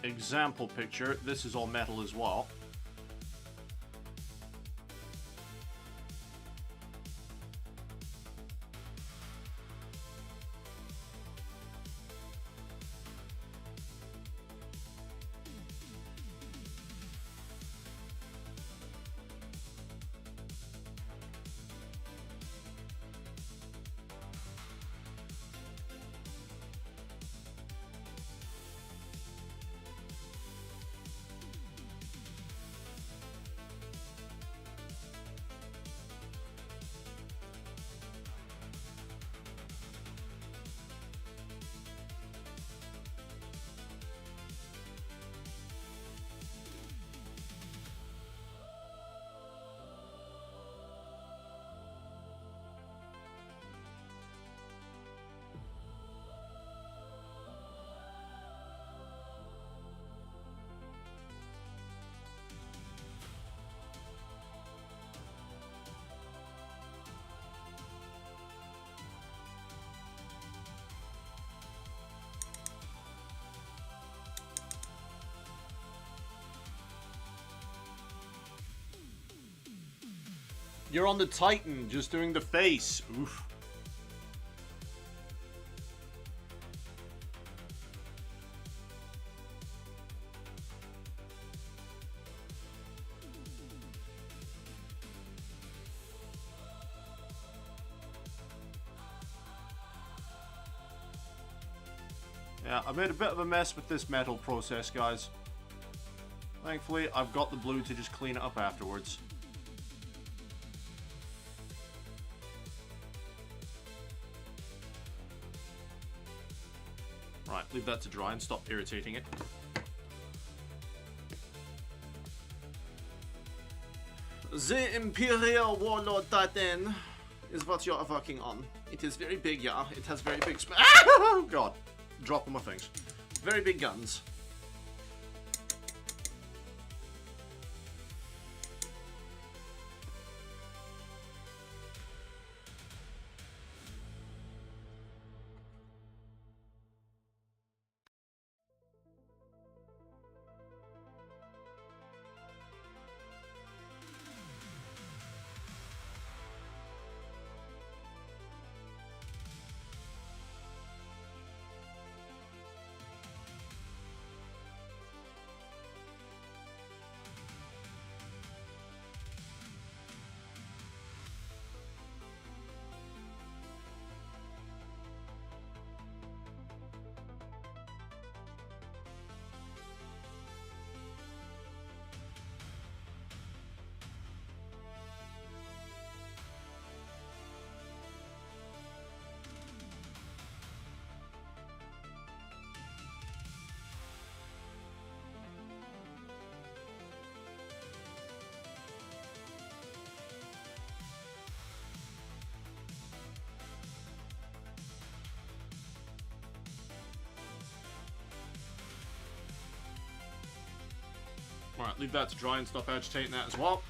example picture, this is all metal as well. You're on the Titan, just doing the face. Oof. Yeah, I made a bit of a mess with this metal process, guys. Thankfully, I've got the blue to just clean it up afterwards. Right, leave that to dry and stop irritating it. The Imperial Warlord Titan is what you're working on. It is very big, yeah. It has very big oh god. Dropping my things. Very big guns. Alright, leave that to dry and stop agitating that as well.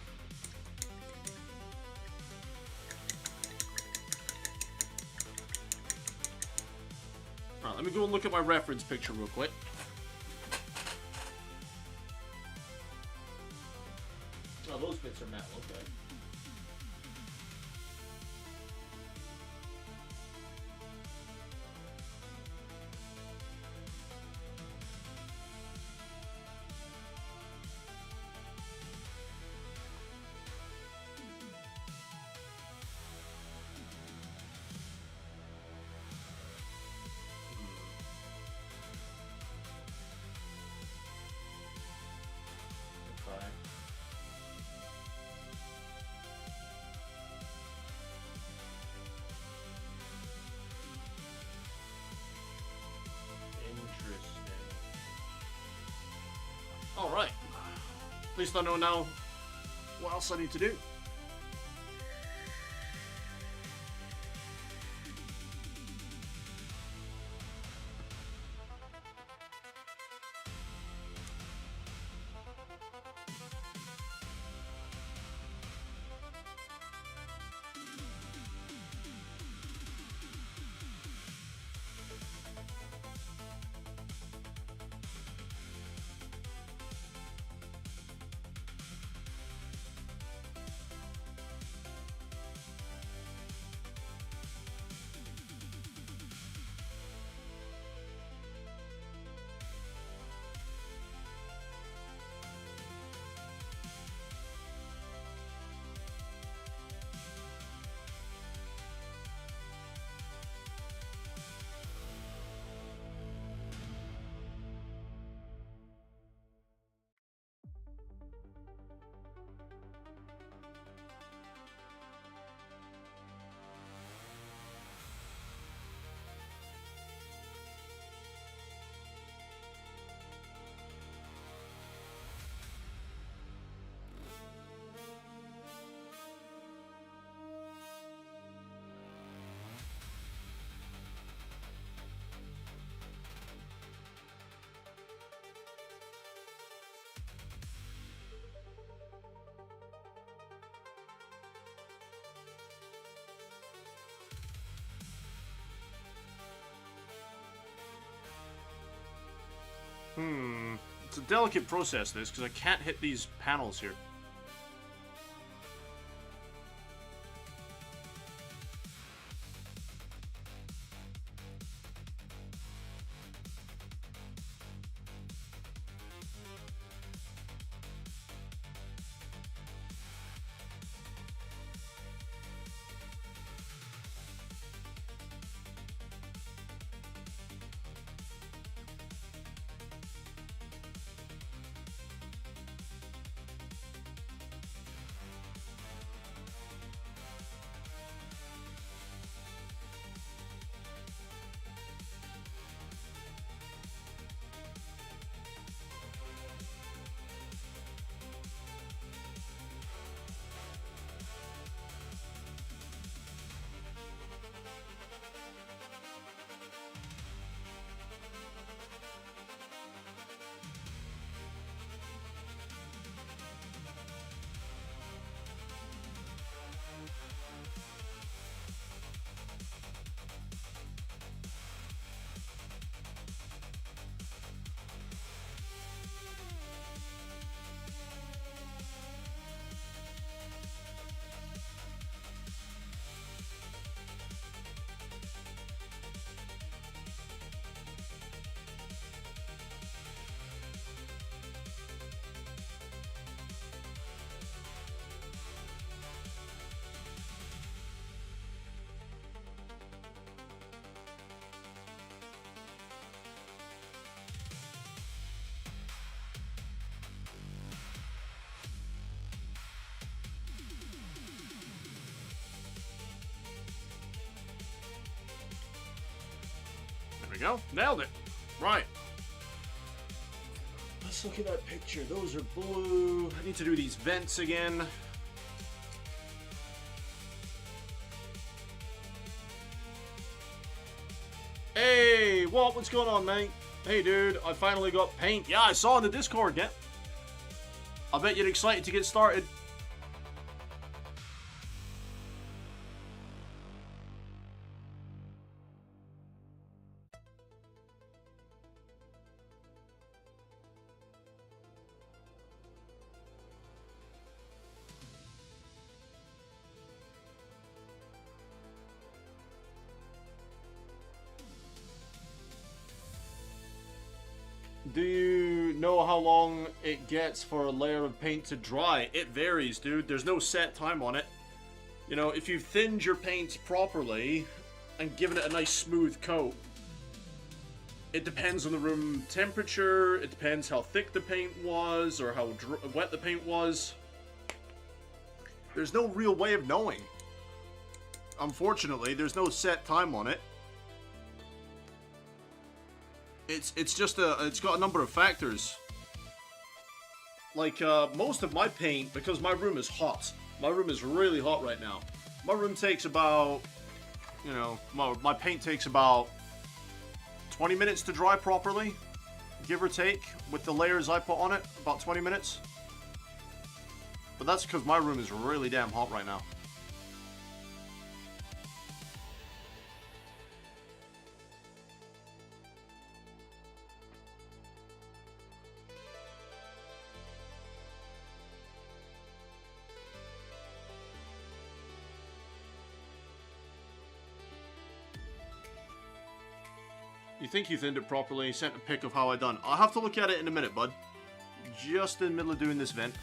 Alright, let me go and look at my reference picture real quick. Oh, those bits are metal, okay. Okay. Interesting. Alright. At least I know now what else I need to do. It's a delicate process, this, because I can't hit these panels here. We go. Nailed it. Right. Let's look at that picture. Those are blue. I need to do these vents again. Hey, Walt, what's going on, mate? Hey, dude, I finally got paint. Yeah, I saw in the Discord, yeah. I bet you're excited to get started. Do you know how long it gets for a layer of paint to dry? It varies, dude. There's no set time on it. You know, if you've thinned your paint properly and given it a nice smooth coat, it depends on the room temperature, it depends how thick the paint was, or how wet the paint was. There's no real way of knowing. Unfortunately, there's no set time on it. It's just it's got a number of factors. Like, most of my paint, because my room is hot. My room is really hot right now. My room takes about, you know, my paint takes about 20 minutes to dry properly, give or take, with the layers I put on it, about 20 minutes. But that's because my room is really damn hot right now. You think you thinned it properly, sent a pic of how I done. I'll have to look at it in a minute, bud. Just in the middle of doing this vent.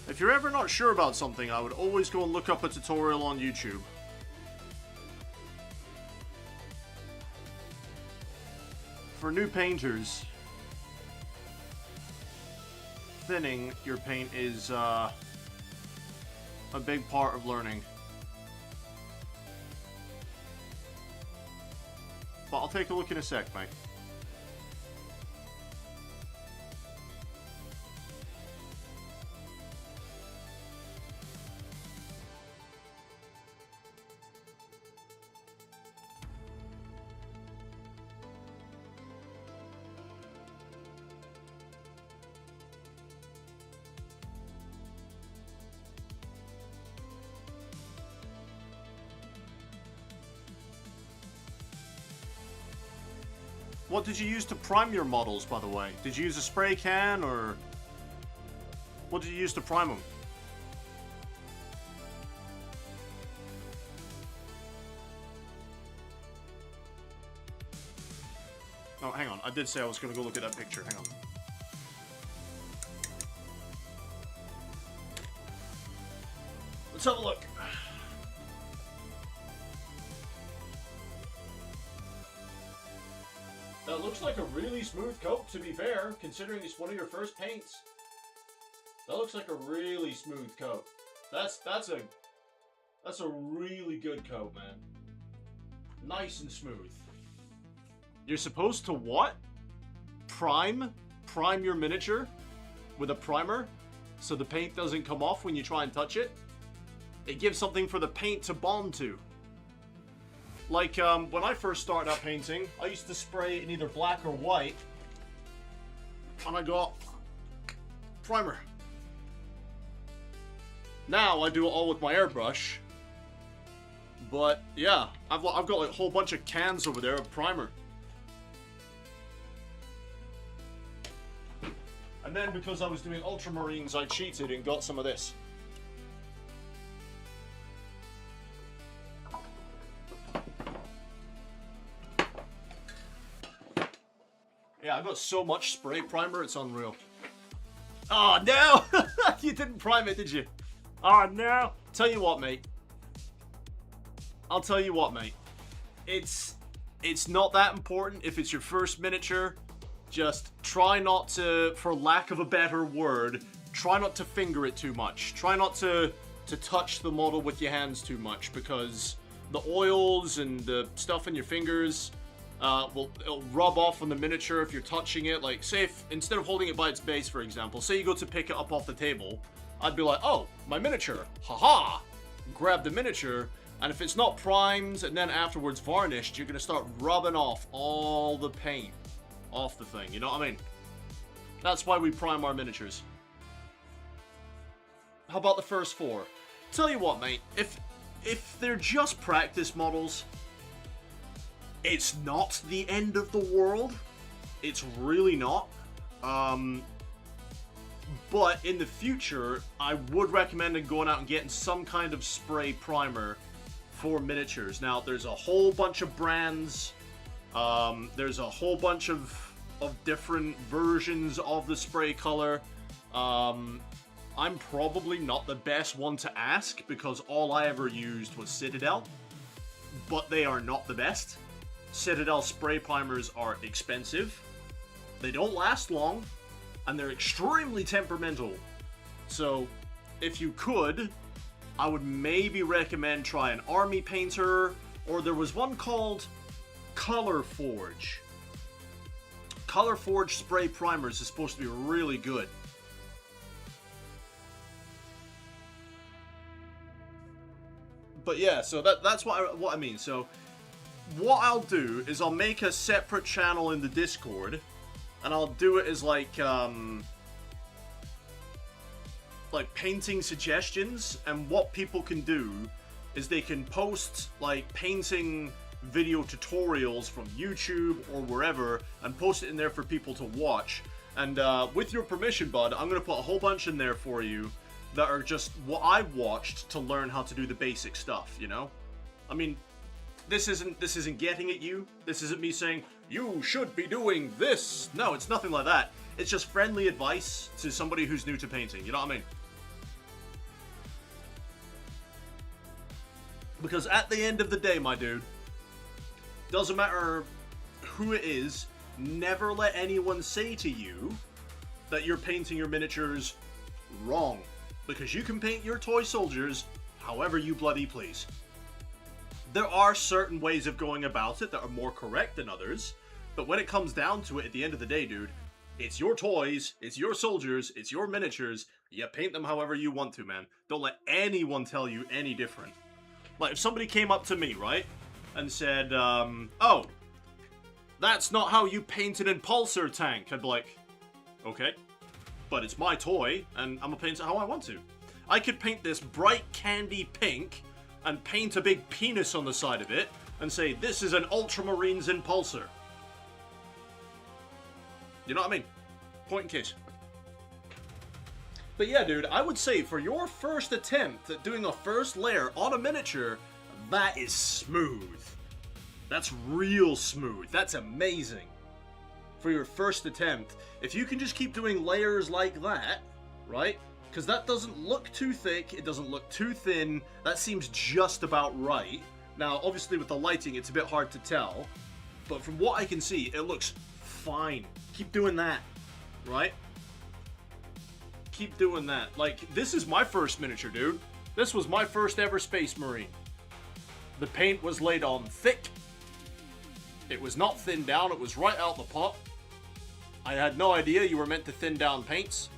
If you're ever not sure about something, I would always go and look up a tutorial on YouTube. For new painters, thinning your paint is a big part of learning. But I'll take a look in a sec, mate. What did you use to prime your models, by the way? Did you use a spray can, or what did you use to prime them? Oh, hang on. I did say I was going to go look at that picture. Hang on. Let's have a look. That looks like a really smooth coat, to be fair, considering it's one of your first paints. That looks like a really smooth coat. That's a really good coat, man. Nice and smooth. You're supposed to what? Prime your miniature with a primer so the paint doesn't come off when you try and touch it. It gives something for the paint to bond to. Like, when I first started out painting, I used to spray in either black or white, and I got primer. Now I do it all with my airbrush, but yeah, I've got like a whole bunch of cans over there of primer. And then because I was doing ultramarines, I cheated and got some of this. Yeah, I got so much spray primer, it's unreal. Oh no! You didn't prime it, did you? Oh no! Tell you what, mate. I'll tell you what, mate. It's not that important if it's your first miniature. Just try not to, for lack of a better word, try not to finger it too much. Try not to touch the model with your hands too much, because the oils and the stuff in your fingers, it'll rub off on the miniature if you're touching it. Like, say if, instead of holding it by its base, for example, say you go to pick it up off the table, I'd be like, oh, my miniature, haha, grab the miniature, and if it's not primed and then afterwards varnished, you're gonna start rubbing off all the paint off the thing, you know what I mean? That's why we prime our miniatures. How about the first 4? Tell you what, mate, if they're just practice models, it's not the end of the world. It's really not. But in the future, I would recommend going out and getting some kind of spray primer for miniatures. Now, there's a whole bunch of brands. There's a whole bunch of different versions of the spray color. I'm probably not the best one to ask because all I ever used was Citadel, but they are not the best. Citadel spray primers are expensive, they don't last long, and they're extremely temperamental. So, if you could, I would maybe recommend try an Army Painter, or there was one called Color Forge. Color Forge spray primers is supposed to be really good. But yeah, so that's what I mean. So what I'll do is I'll make a separate channel in the Discord, and I'll do it as like painting suggestions. And what people can do is they can post like painting video tutorials from YouTube or wherever and post it in there for people to watch. And with your permission, bud, I'm gonna put a whole bunch in there for you that are just what I watched to learn how to do the basic stuff, you know? I mean, this isn't getting at you. This isn't me saying, you should be doing this. No, it's nothing like that. It's just friendly advice to somebody who's new to painting, you know what I mean? Because at the end of the day, my dude, doesn't matter who it is, never let anyone say to you that you're painting your miniatures wrong. Because you can paint your toy soldiers however you bloody please. There are certain ways of going about it that are more correct than others, but when it comes down to it, at the end of the day, dude, it's your toys, it's your soldiers, it's your miniatures, you paint them however you want to, man. Don't let anyone tell you any different. Like, if somebody came up to me, right, and said, oh, that's not how you paint an Impulsor tank, I'd be like, okay. But it's my toy, and I'm gonna paint it how I want to. I could paint this bright candy pink, and paint a big penis on the side of it, and say, this is an Ultramarines Impulsor. You know what I mean? Point in case. But yeah, dude, I would say for your first attempt at doing a first layer on a miniature, that is smooth. That's real smooth. That's amazing. For your first attempt, if you can just keep doing layers like that, right? Because that doesn't look too thick, it doesn't look too thin, that seems just about right. Now, obviously with the lighting, it's a bit hard to tell, but from what I can see, it looks fine. Keep doing that, right? Keep doing that. Like, this is my first miniature, dude. This was my first ever Space Marine. The paint was laid on thick. It was not thinned down, it was right out the pot. I had no idea you were meant to thin down paints.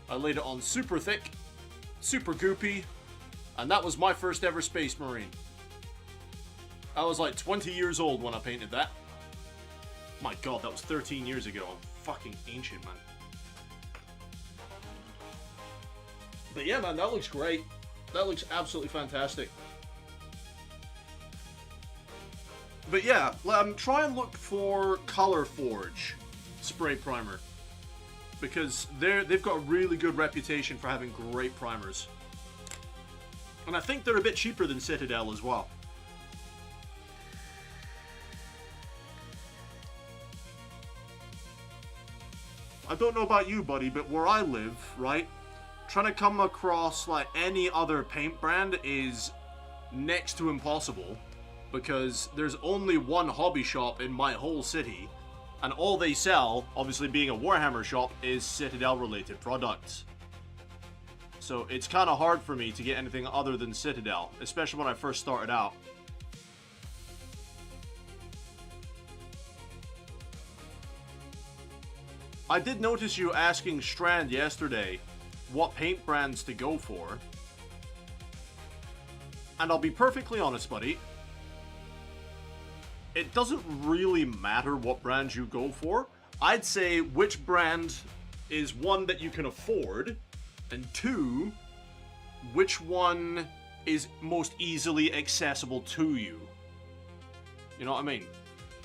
I laid it on super thick, super goopy, and that was my first ever Space Marine. I was like 20 years old when I painted that. My god, that was 13 years ago. I'm fucking ancient, man. But yeah, man, that looks great. That looks absolutely fantastic. But yeah, try and look for Color Forge spray primer, because they've got a really good reputation for having great primers, and I think they're a bit cheaper than Citadel as well. I don't know about you, buddy, but where I live, right, trying to come across like any other paint brand is next to impossible, because there's only one hobby shop in my whole city, and all they sell, obviously being a Warhammer shop, is Citadel related products. So it's kind of hard for me to get anything other than Citadel, especially when I first started out. I did notice you asking Strand yesterday what paint brands to go for. And I'll be perfectly honest, buddy. It doesn't really matter what brand you go for. I'd say which brand is one that you can afford, and two, which one is most easily accessible to you. You know what I mean?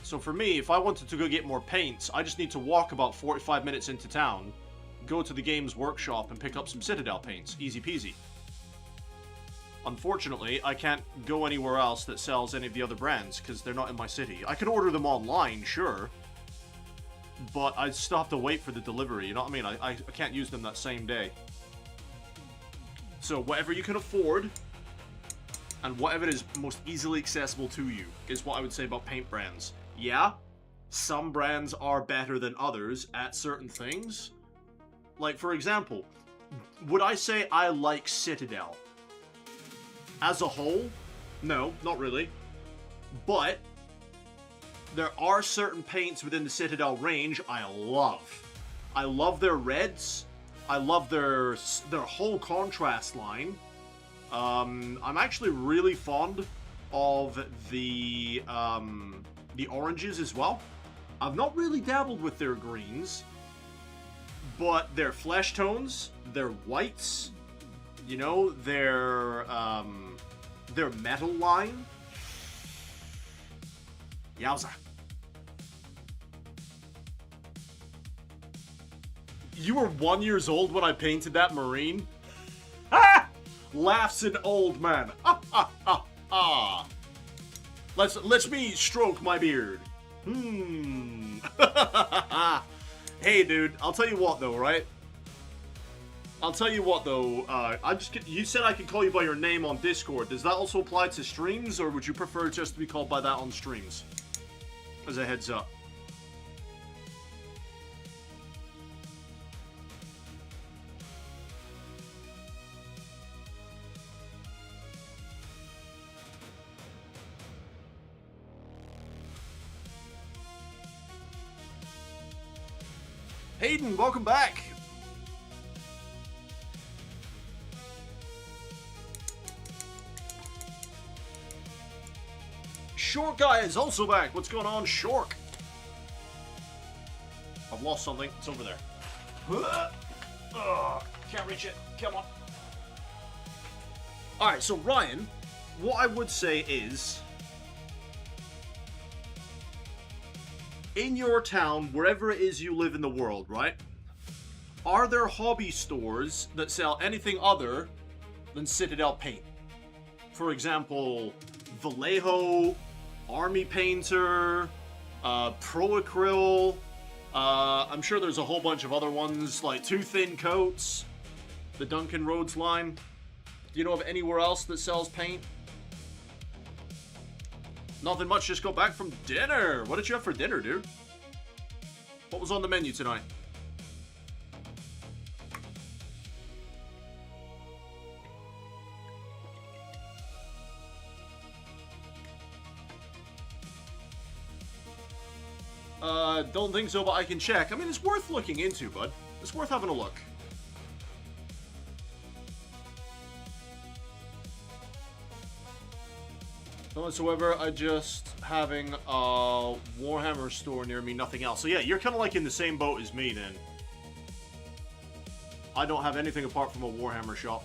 So for me, if I wanted to go get more paints, I just need to walk about 45 minutes into town, go to the Games Workshop and pick up some Citadel paints. Easy peasy. Unfortunately, I can't go anywhere else that sells any of the other brands, because they're not in my city. I can order them online, sure, but I still have to wait for the delivery, you know what I mean? I can't use them that same day. So whatever you can afford, and whatever is most easily accessible to you, is what I would say about paint brands. Yeah, some brands are better than others at certain things. Like, for example, would I say I like Citadel? As a whole, no, not really. But there are certain paints within the Citadel range I love. I love their reds. I love their whole contrast line. I'm actually really fond of the oranges as well. I've not really dabbled with their greens, but their flesh tones, their whites, you know, their metal line. Yowza. You were 1 year old when I painted that Marine? Ah! Laughs an old man. Ah, ah, ah, ah. Let's me stroke my beard. Hey, dude, I'll tell you what, though, right? I'll tell you what, though, you said I could call you by your name on Discord. Does that also apply to streams, or would you prefer just to be called by that on streams? As a heads up. Hayden, welcome back! Short Guy is also back. What's going on, Shork? I've lost something. It's over there. Can't reach it. Come on. Alright, so Ryan, what I would say is, in your town, wherever it is you live in the world, right? Are there hobby stores that sell anything other than Citadel paint? For example, Vallejo, Army Painter, Pro Acryl. I'm sure there's a whole bunch of other ones, like Too Thin Coats, the Duncan Rhodes line. Do you know of anywhere else that sells paint? Nothing much, just got back from dinner. What did you have for dinner, dude? What was on the menu tonight? Don't think so, but I can check. I mean, it's worth looking into, bud. It's worth having a look. None whatsoever. I just having a Warhammer store near me, nothing else. So yeah, you're kind of like in the same boat as me then. I don't have anything apart from a Warhammer shop.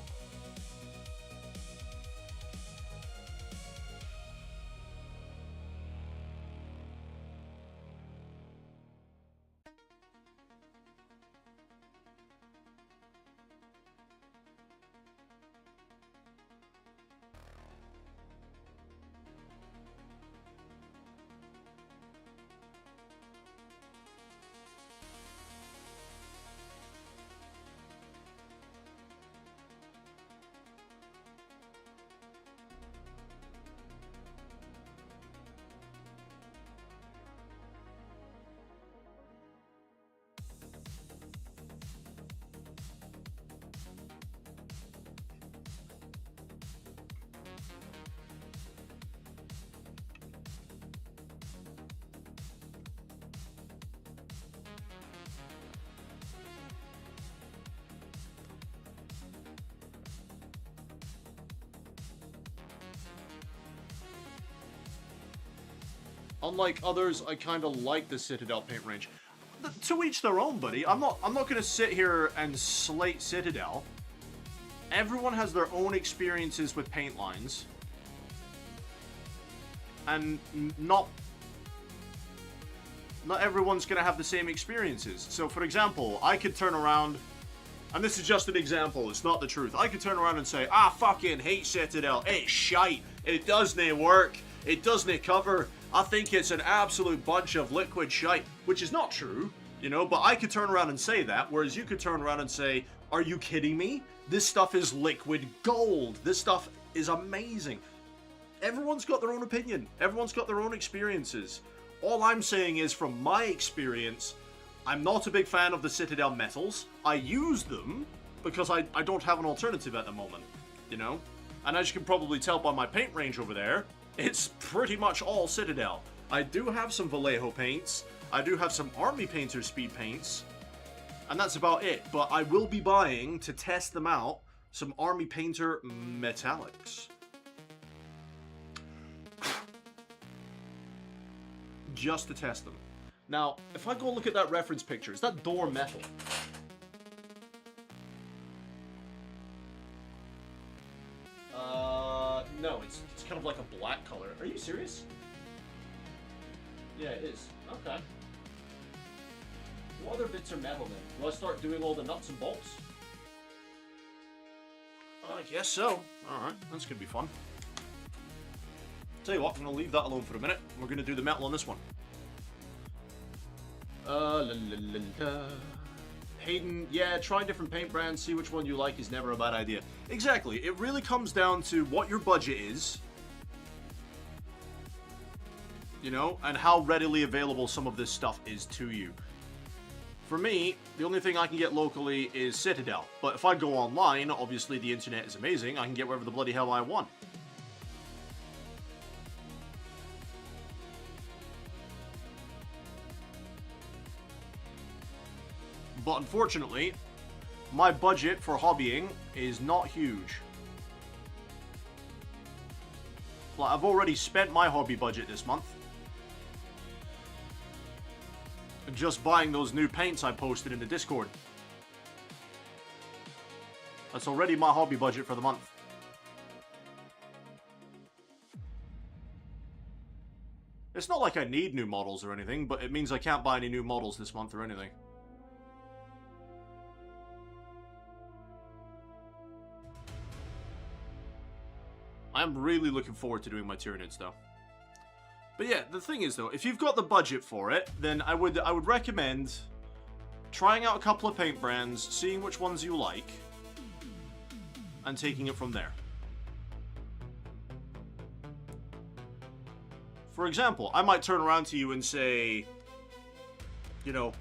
Unlike others, I kind of like the Citadel paint range. To each their own, buddy. I'm not going to sit here and slate Citadel. Everyone has their own experiences with paint lines. And not everyone's going to have the same experiences. So, for example, I could turn around, and this is just an example, it's not the truth. I could turn around and say, I fucking hate Citadel. It's shite. It doesn't work. It doesn't cover. I think it's an absolute bunch of liquid shite. Which is not true, you know, but I could turn around and say that, whereas you could turn around and say, are you kidding me? This stuff is liquid gold. This stuff is amazing. Everyone's got their own opinion. Everyone's got their own experiences. All I'm saying is, from my experience, I'm not a big fan of the Citadel metals. I use them because I don't have an alternative at the moment, you know? And as you can probably tell by my paint range over there, it's pretty much all Citadel. I do have some Vallejo paints. I do have some Army Painter speed paints. And that's about it. But I will be buying, to test them out, some Army Painter metallics. Just to test them. Now, if I go look at that reference picture, is that door metal? No, it's kind of like a black color. Are you serious? Yeah, it is. Okay. What other bits are metal then? Do I start doing all the nuts and bolts? I guess so. Alright, that's gonna be fun. Tell you what, I'm gonna leave that alone for a minute. We're gonna do the metal on this one. Hayden, yeah, try different paint brands, see which one you like is never a bad idea. Exactly, it really comes down to what your budget is, you know, and how readily available some of this stuff is to you. For me, the only thing I can get locally is Citadel, but if I go online, obviously the internet is amazing, I can get wherever the bloody hell I want. But unfortunately, my budget for hobbying is not huge. Like, I've already spent my hobby budget this month. Just buying those new paints I posted in the Discord. That's already my hobby budget for the month. It's not like I need new models or anything, but it means I can't buy any new models this month or anything. I'm really looking forward to doing my Tyranids, though. But yeah, the thing is, though, if you've got the budget for it, then I would recommend trying out a couple of paint brands, seeing which ones you like, and taking it from there. For example, I might turn around to you and say, you know,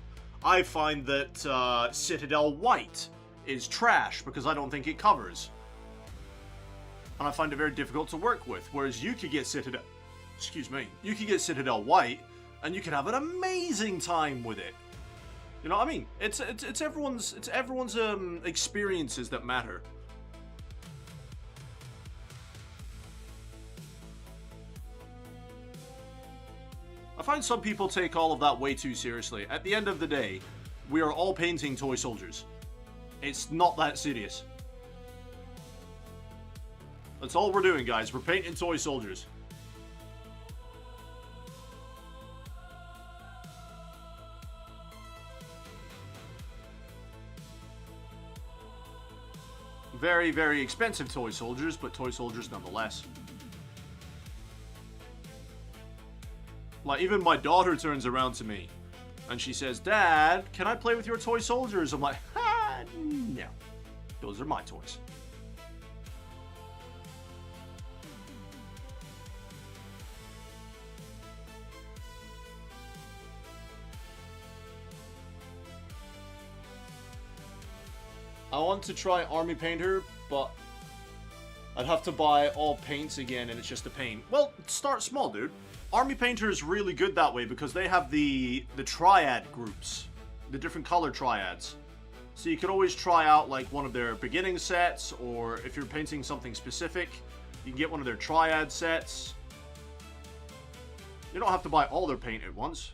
I find that Citadel White is trash because I don't think it covers. And I find it very difficult to work with. Whereas you could get Citadel, you could get Citadel White, and you can have an amazing time with it. You know what I mean? It's everyone's experiences that matter. I find some people take all of that way too seriously. At the end of the day, we are all painting toy soldiers. It's not that serious. That's all we're doing, guys. We're painting toy soldiers. Very, very expensive toy soldiers, but toy soldiers nonetheless. Like, even my daughter turns around to me and she says, "Dad, can I play with your toy soldiers?" I'm like, no. Those are my toys. I want to try Army Painter, but I'd have to buy all paints again, and it's just a pain. Well, start small, dude. Army Painter is really good that way because they have the triad groups, the different color triads. So you could always try out like one of their beginning sets, or if you're painting something specific, you can get one of their triad sets. You don't have to buy all their paint at once.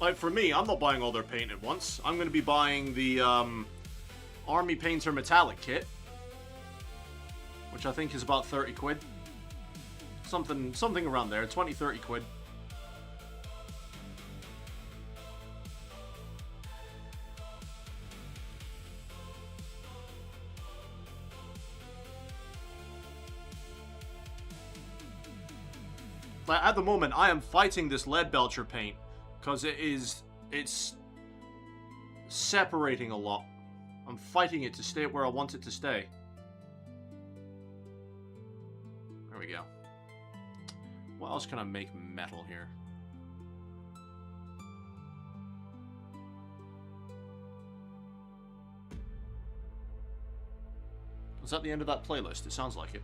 Like, for me, I'm not buying all their paint at once. I'm going to be buying the Army Painter Metallic Kit, which I think is about 30 quid. Something around there, 20, 30 quid. Like, at the moment, I am fighting this lead belcher paint because it's separating a lot. I'm fighting it to stay where I want it to stay. There we go. What else can I make metal here? Is that the end of that playlist? It sounds like it.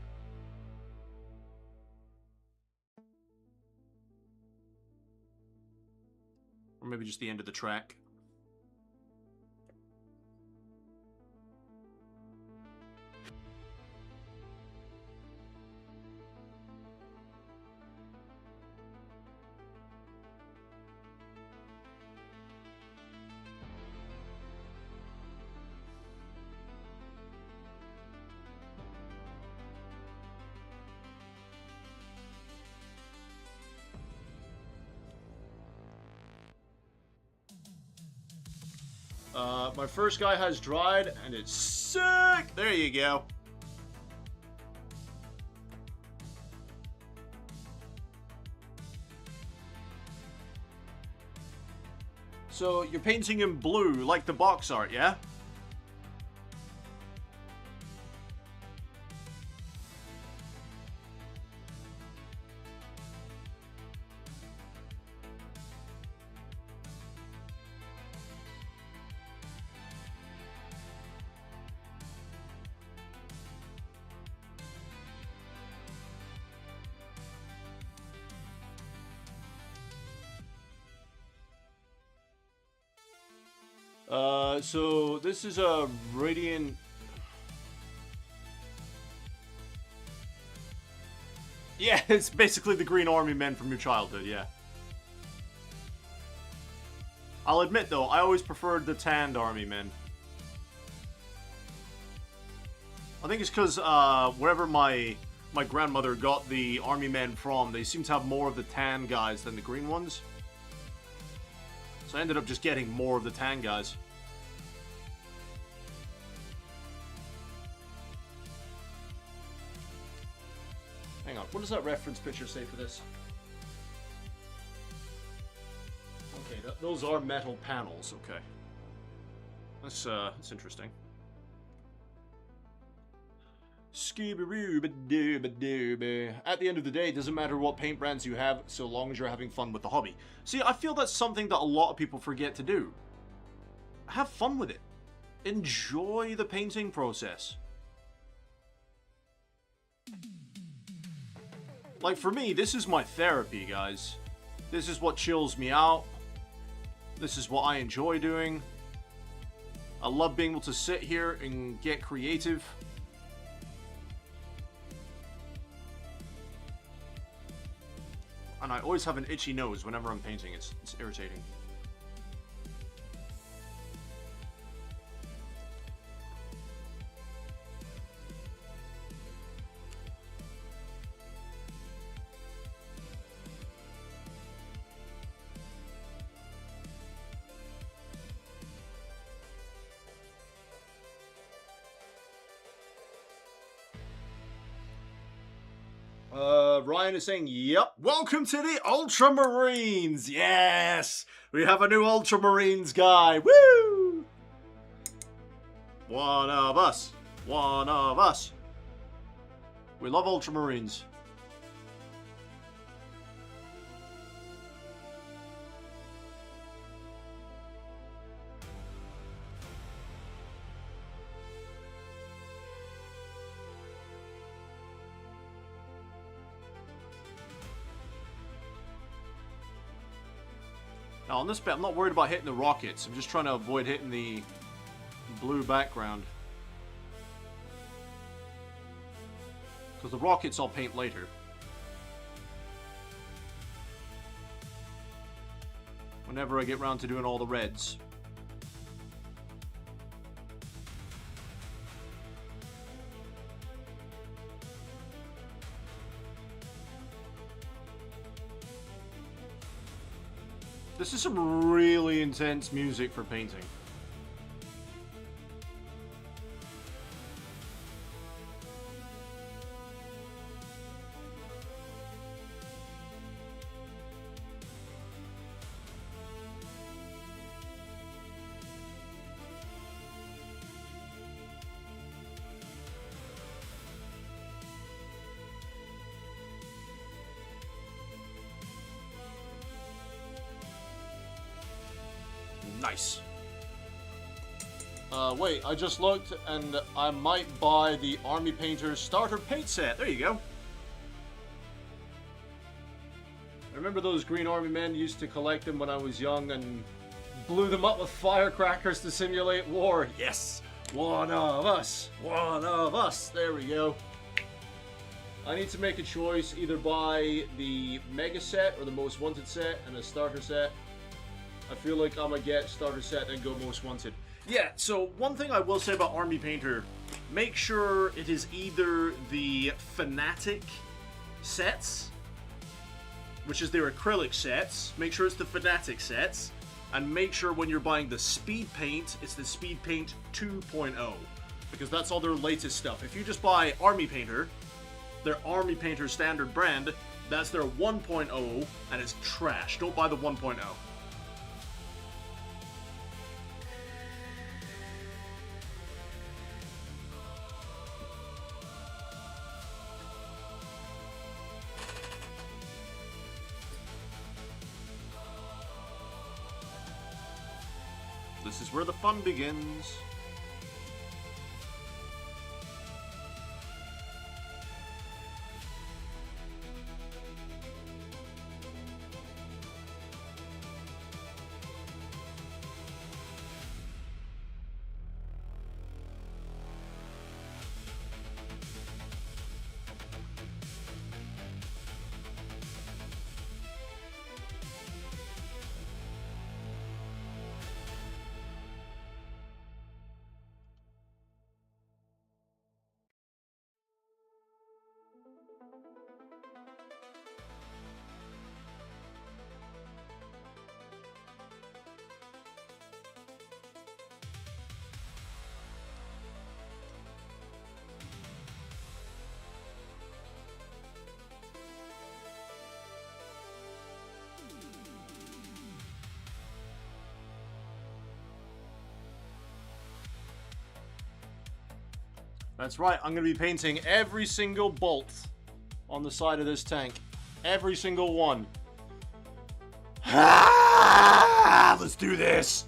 Or maybe just the end of the track. My first guy has dried, and it's sick! There you go. So, you're painting in blue, like the box art, yeah? So this is a Radiant... Yeah, it's basically the Green Army Men from your childhood, yeah. I'll admit, though, I always preferred the tanned Army Men. I think it's because, wherever my grandmother got the Army Men from, they seem to have more of the tan guys than the green ones. So I ended up just getting more of the tan guys. Hang on, what does that reference picture say for this? Okay, those are metal panels, okay. That's interesting. Scooby-Roo-ba-doo-ba-doo-ba. At the end of the day, it doesn't matter what paint brands you have, so long as you're having fun with the hobby. See, I feel that's something that a lot of people forget to do. Have fun with it. Enjoy the painting process. Like, for me, this is my therapy, guys. This is what chills me out. This is what I enjoy doing. I love being able to sit here and get creative. And I always have an itchy nose whenever I'm painting. It's irritating. Ryan is saying, yep, welcome to the Ultramarines. Yes, we have a new Ultramarines guy. Woo! One of us. One of us. We love Ultramarines. Now on this bit, I'm not worried about hitting the rockets. I'm just trying to avoid hitting the blue background. Because the rockets I'll paint later. Whenever I get round to doing all the reds. This is some really intense music for painting. Nice. Wait, I just looked and I might buy the Army Painter starter paint set. There you go. I remember those green army men used to collect them when I was young and blew them up with firecrackers to simulate war. Yes! One of us! One of us! There we go. I need to make a choice, either buy the Mega set or the Most Wanted set and a starter set. I feel like I'm gonna get starter set and go Most Wanted. Yeah, so one thing I will say about Army Painter, make sure it is either the Fanatic sets, which is their acrylic sets, make sure it's the Fanatic sets, and make sure when you're buying the Speed Paint, it's the Speed Paint 2.0, because that's all their latest stuff. If you just buy Army Painter, their Army Painter standard brand, that's their 1.0, and it's trash. Don't buy the 1.0. This is where the fun begins. That's right, I'm going to be painting every single bolt on the side of this tank. Every single one. Let's do this!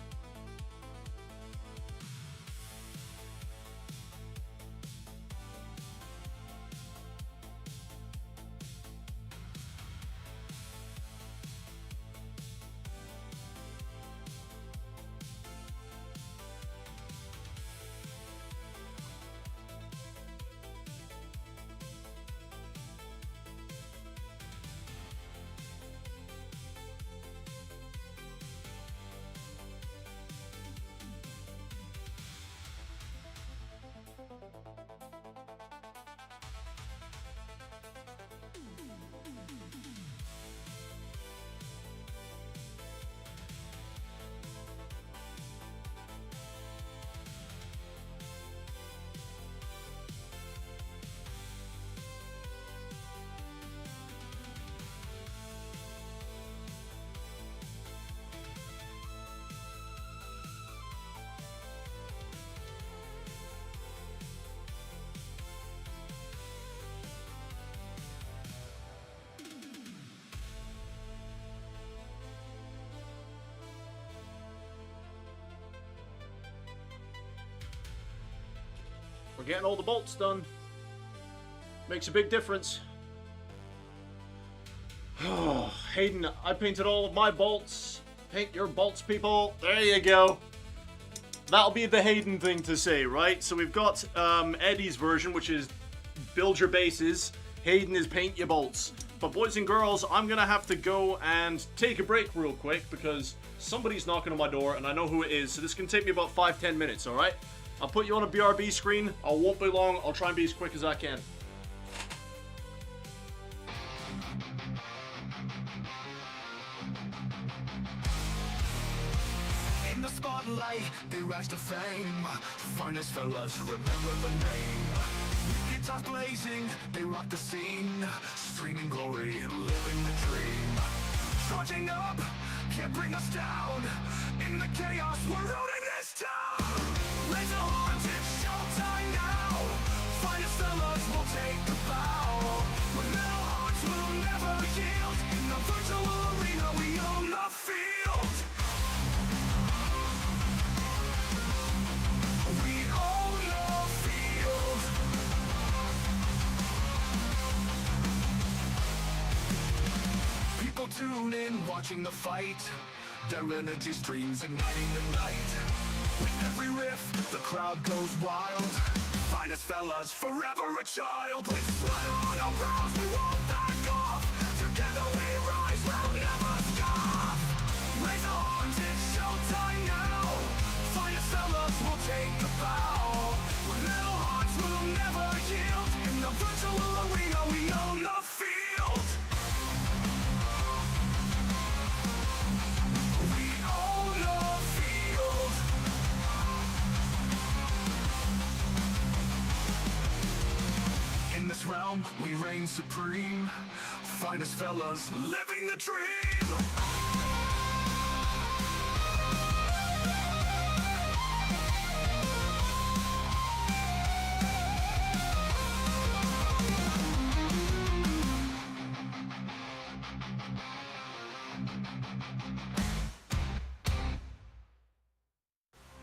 We're getting all the bolts done. Makes a big difference. Oh, Hayden, I painted all of my bolts. Paint your bolts, people. There you go. That'll be the Hayden thing to say, right? So we've got Eddie's version, which is build your bases. Hayden is paint your bolts. But boys and girls, I'm gonna have to go and take a break real quick because somebody's knocking on my door and I know who it is. So this can take me about 5-10 minutes, alright? I'll put you on a BRB screen. I won't be long. I'll try and be as quick as I can. In the spotlight, they rise to fame. Finest fellas, remember the name. Guitars blazing, they rock the scene. Streaming glory and living the dream. Charging up, can't bring us down. In the chaos, we're ruling this town. Laser horns, it's showtime now. Finest fellas will take the bow. When metal hearts will never yield. In the virtual arena, we own the field. We own the field. People tune in, watching the fight. Their energy streams igniting the night. With every riff, the crowd goes wild. Finest fellas, forever a child. With sweat on our brows, we won't back off. Together we rise, we'll never stop. Raise the horns, it's showtime now. Finest fellas will take the bow. When metal hearts will never yield. In the virtual arena, we own the field. We own the field. In this realm, we reign supreme. Finest fellas, living the dream.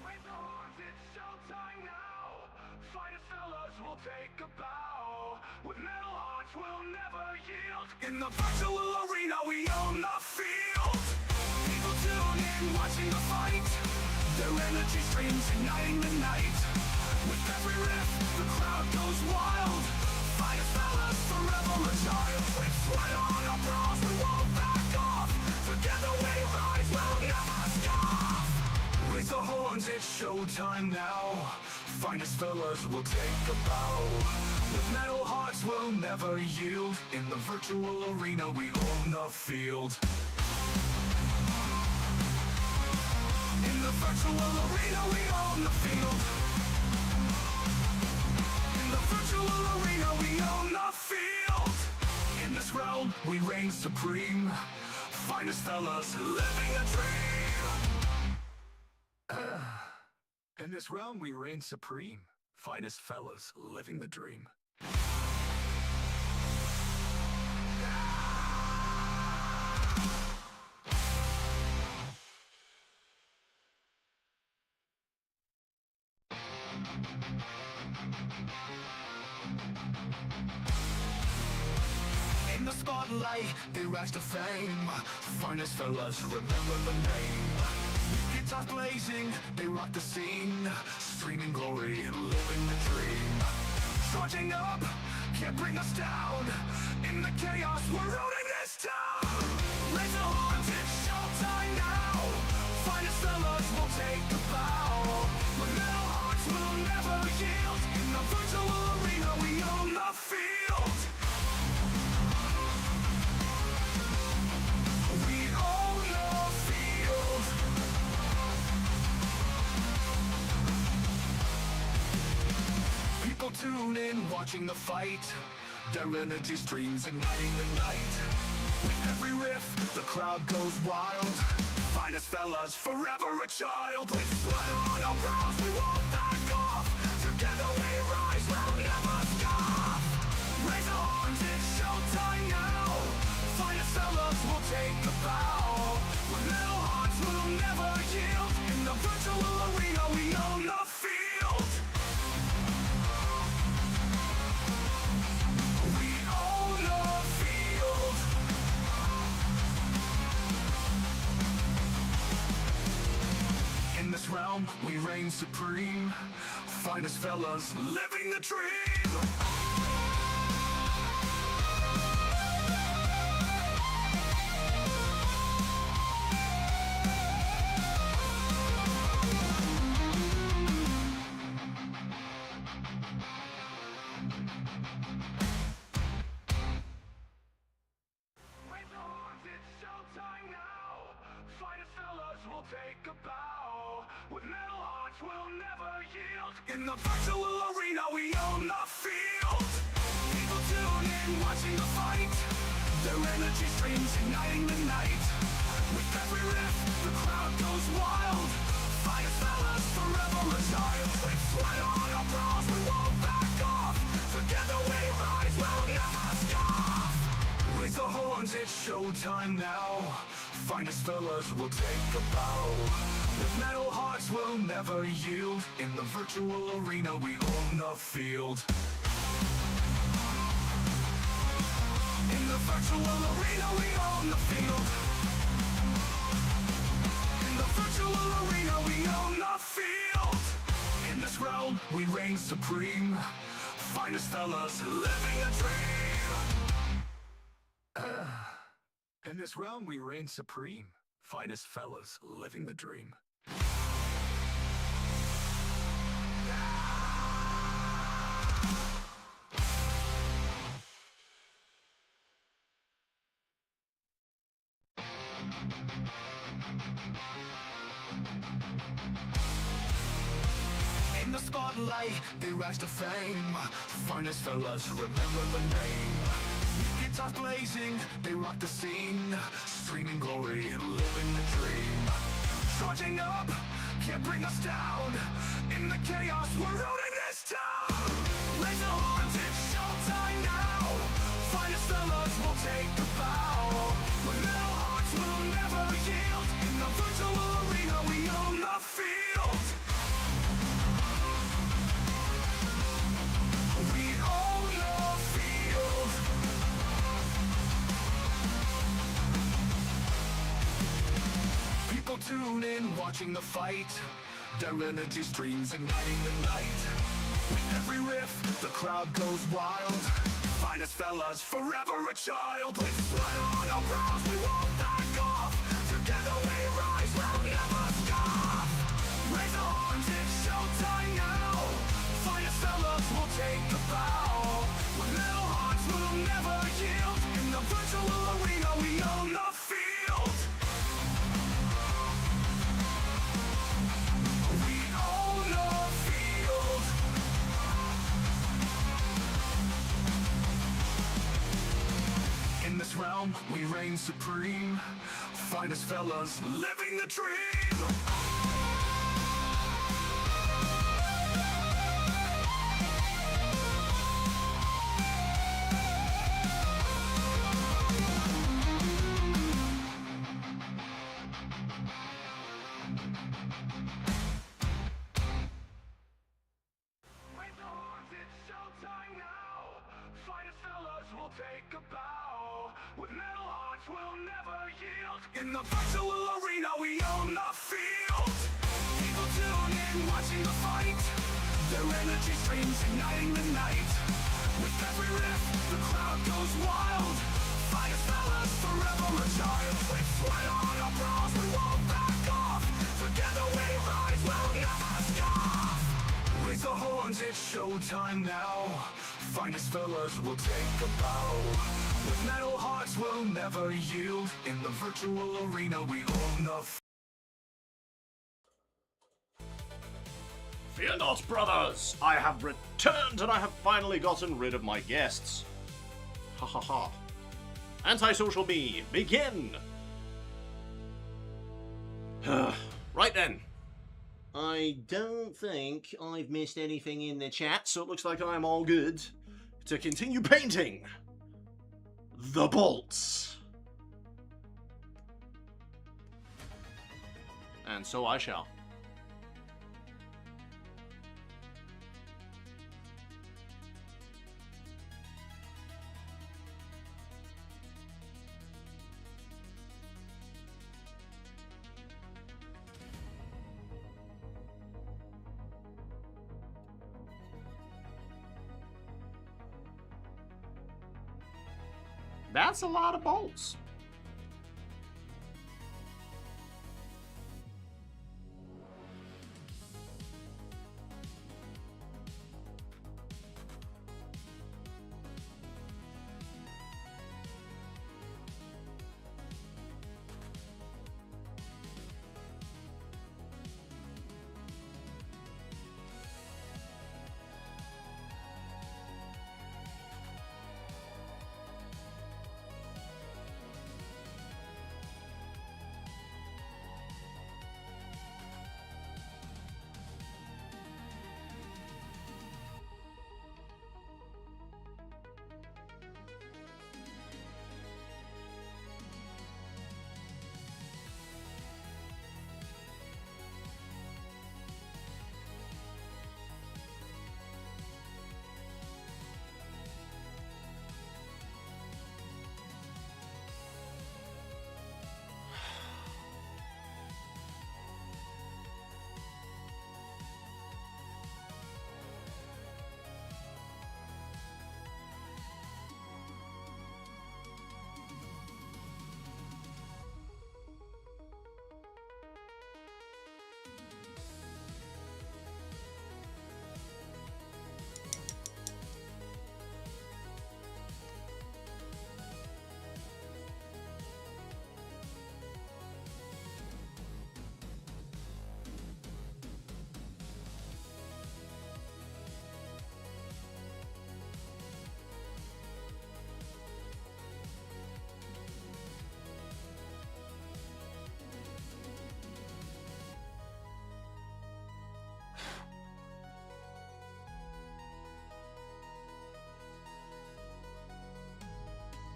Raise the horns, it's showtime now. Finest fellas will take a bow. With metal hearts, we'll never yield. In the virtual arena, we own the field. People tune in, watching the fight. Their energy streams igniting the night. With every riff, the crowd goes wild. Finest fellas, forever a child. With sweat on our brows, we won't back off. Together we rise, we'll never stop. Raise the horns, it's showtime now. Finest fellas will take a bow. With metal hearts, we'll never yield. In the virtual arena, we own the field. In the virtual arena, we own the field. In the virtual arena, we own the field. In this realm, we reign supreme. Finest fellas living a dream. In this realm, we reign supreme. Finest fellas living the dream. In the spotlight, they rise to fame. Finest fellas, remember the name. Guitars blazing, they rock the scene. Streaming glory and living the dream. Charging up, can't bring us down. In the chaos, we're ruling this town. Raise the horns, it's showtime now. Finest fellas will take the bow. When metal hearts will never yield. In the virtual arena, we own the field. We own the field. People tune in, watching the fight. Their energy streams igniting the night. With every riff, the crowd goes wild. Finest fellas, forever a child. With sweat on our brows, we won't back off. Together we rise, we'll never stop. Raise the horns, it's showtime now. Finest fellas will take the bow. With metal hearts, we'll never yield. In the virtual arena, we own the field. We own the field. In this realm, we reign supreme. Finest fellas living the dream. will never yield. In the virtual arena, we own the field. People tune in, watching the fight. Their energy streams igniting the night. With every riff, the crowd goes wild. Fight us, fellas, forever a child. With sweat on our brows, we won't back off. Together we rise, we'll never scoff. Raise the horns, it's showtime now. Finest fellas will take a bow. With metal hearts, we'll never yield. In the virtual arena, we own the field. In the virtual arena, we own the field. In the virtual arena, we own the field. In this realm, we reign supreme. Finest fellas living a dream. In this realm, we reign supreme. Finest fellas living the dream. In the spotlight, they rise to fame. Finest fellas, remember the name. Guitars blazing, they rock the scene. Streaming glory, living the dream. Charging up, can't bring us down. In the chaos, we're ruling this town. Raise the horns, it's showtime now. Finest fellas will take the bow. But metal hearts will never yield. In the virtual arena, we own the field. We own the field. People tune in, watching the fight. Their energy streams igniting the night. With every riff, the crowd goes wild. Finest fellas, forever a child. With sweat on our brows, we won't back off. Together we rise, we'll never scoff. Raise the horns, it's showtime now. Finest fellas will take the bow. With metal hearts, we'll never yield. In the virtual arena, we own the field. We own the field. In this realm, we reign supreme. Finest fellas living the dream. Raise the horns, it's showtime now. Finest fellas will take a bow. With metal hearts, we'll never yield. In the virtual arena, we own the field. People tune in, watching the fight. Their energy streams igniting the night. With every riff, the crowd goes wild. Finest fellas, forever a child. With sweat on our brows, we won't back off. Together we rise, we'll never scoff. Raise the horns, it's showtime now. Finest fellas will take a bow. With metal hearts, we'll never yield. In the virtual arena, we own the Fear not, brothers! I have returned and I have finally gotten rid of my guests. Ha ha ha. Antisocial me, begin! Right then. I don't think I've missed anything in the chat, so it looks like I'm all good to continue painting the bolts. And so I shall. That's a lot of bolts.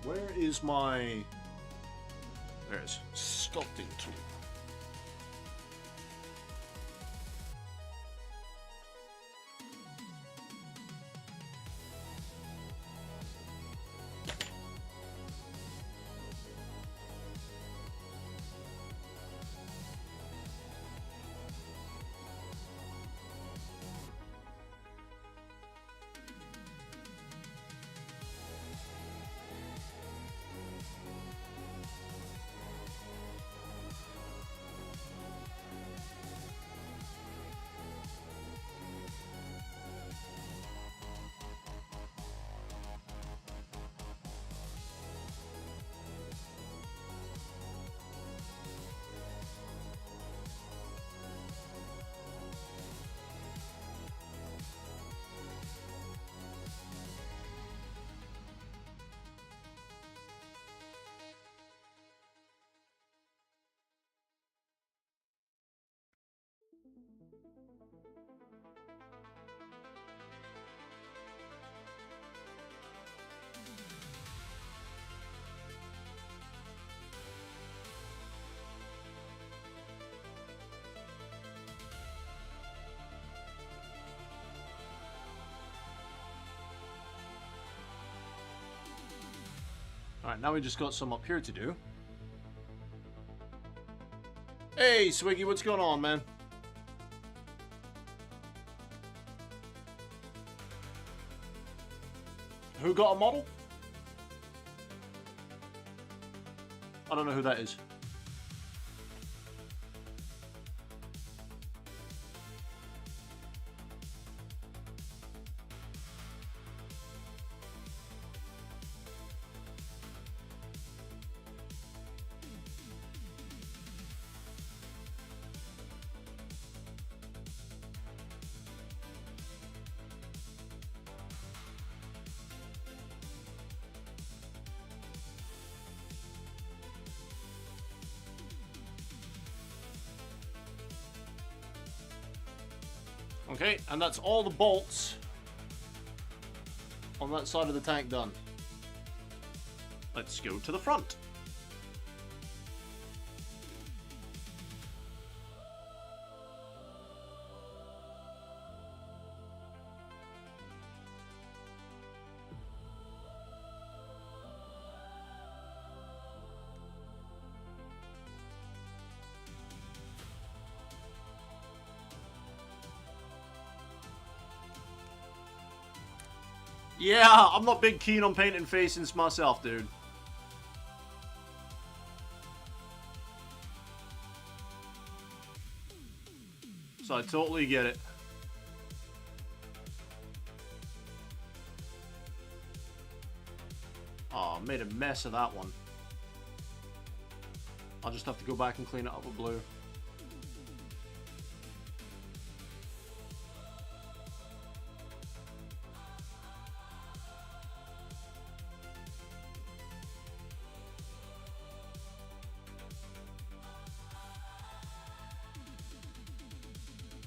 Where is my... There it is. Sculpting tool. Alright, now we just got some up here to do. Hey, Swiggy, what's going on, man? Who got a model? I don't know who that is. Okay, and that's all the bolts on that side of the tank done. Let's go to the front. Yeah, I'm not big keen on painting facings myself, dude. So I totally get it. Oh, I made a mess of that one. I'll just have to go back and clean it up with blue.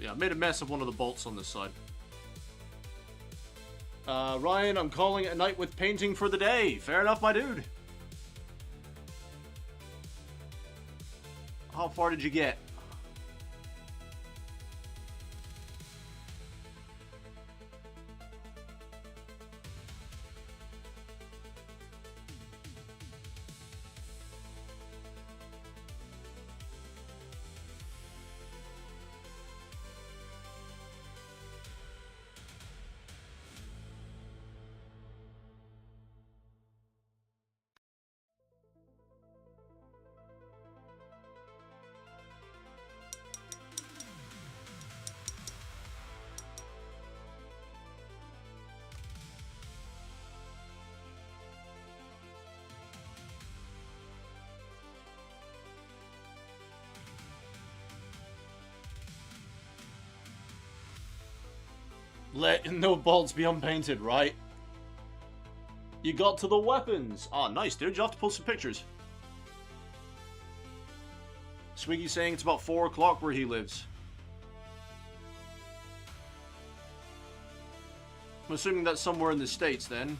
Yeah, I made a mess of one of the bolts on this side. Ryan, I'm calling it a night with painting for the day. Fair enough, my dude. How far did you get? Let no bolts be unpainted, right? You got to the weapons. Oh, nice, dude. You'll have to post some pictures. Swiggy's saying it's about 4 o'clock where he lives. I'm assuming that's somewhere in the States, then.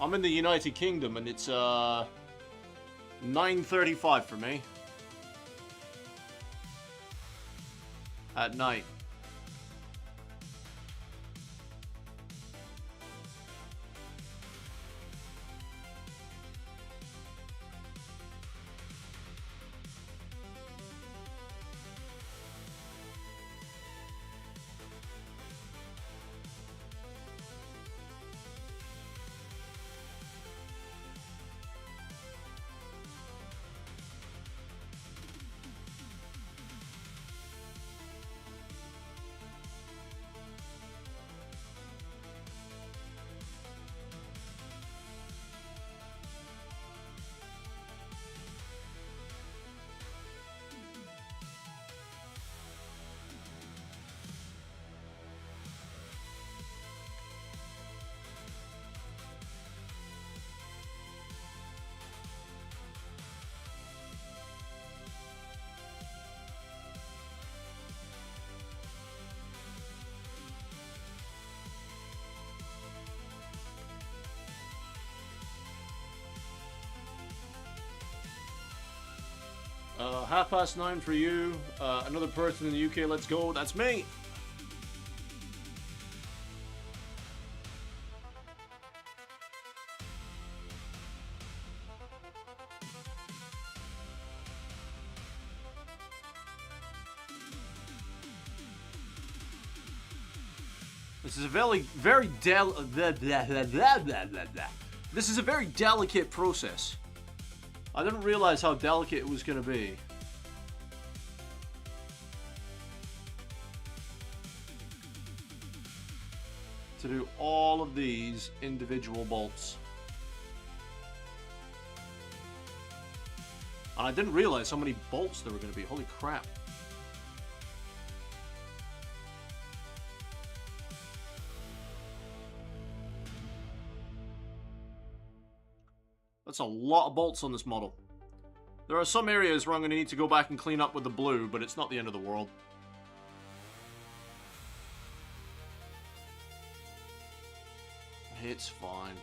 I'm in the United Kingdom, and it's 9:35 for me. At night. (9:30) for you. Another person in the UK, let's go. That's me. This is a very This is a very delicate process. I didn't realize how delicate it was going to be. To do all of these individual bolts. And I didn't realize how many bolts there were going to be. Holy crap. That's a lot of bolts on this model. There are some areas where I'm going to need to go back and clean up with the blue, but it's not the end of the world. It's fine.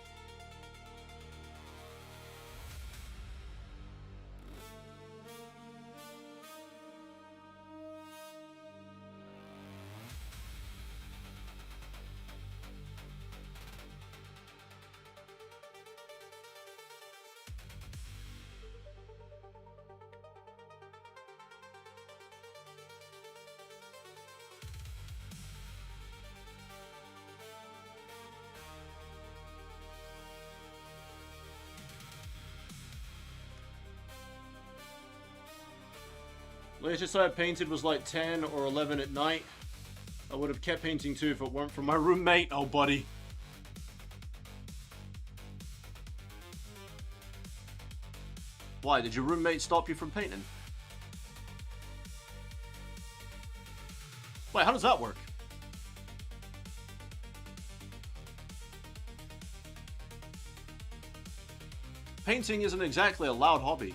Latest I painted was like 10 or 11 at night. I would have kept painting too if it weren't for my roommate. Oh, buddy. Why? Did your roommate stop you from painting? Wait, how does that work? Painting isn't exactly a loud hobby.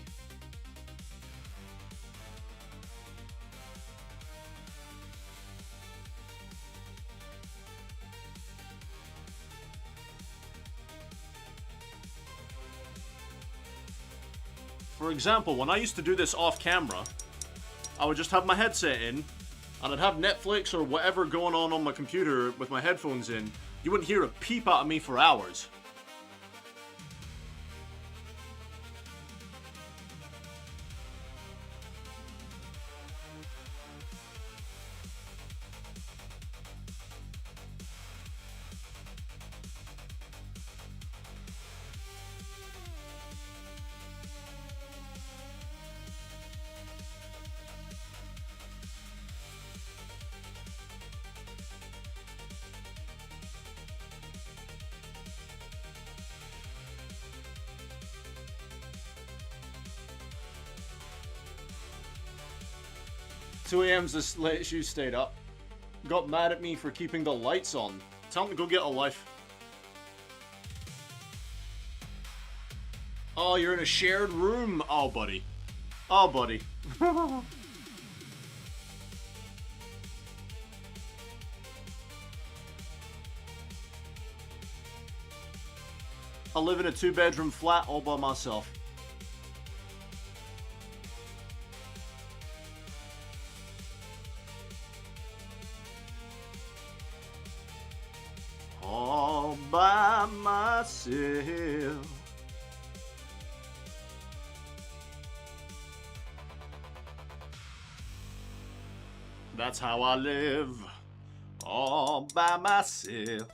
For example, when I used to do this off camera, I would just have my headset in, and I'd have Netflix or whatever going on my computer with my headphones in. You wouldn't hear a peep out of me for hours. Two a.m.'s this late you stayed up. Got mad at me for keeping the lights on. Tell him to go get a life. Oh, you're in a shared room. Oh, buddy. Oh, buddy. I live in a 2-bedroom flat all by myself. All by myself. That's how I live, all by myself.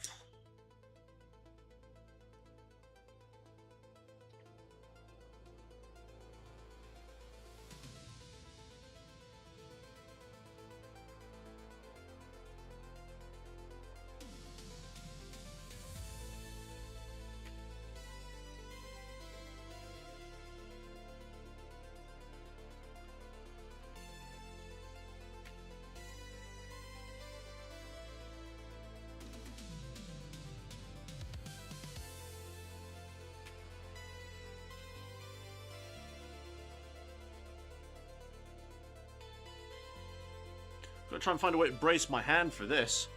Gotta try and find a way to brace my hand for this.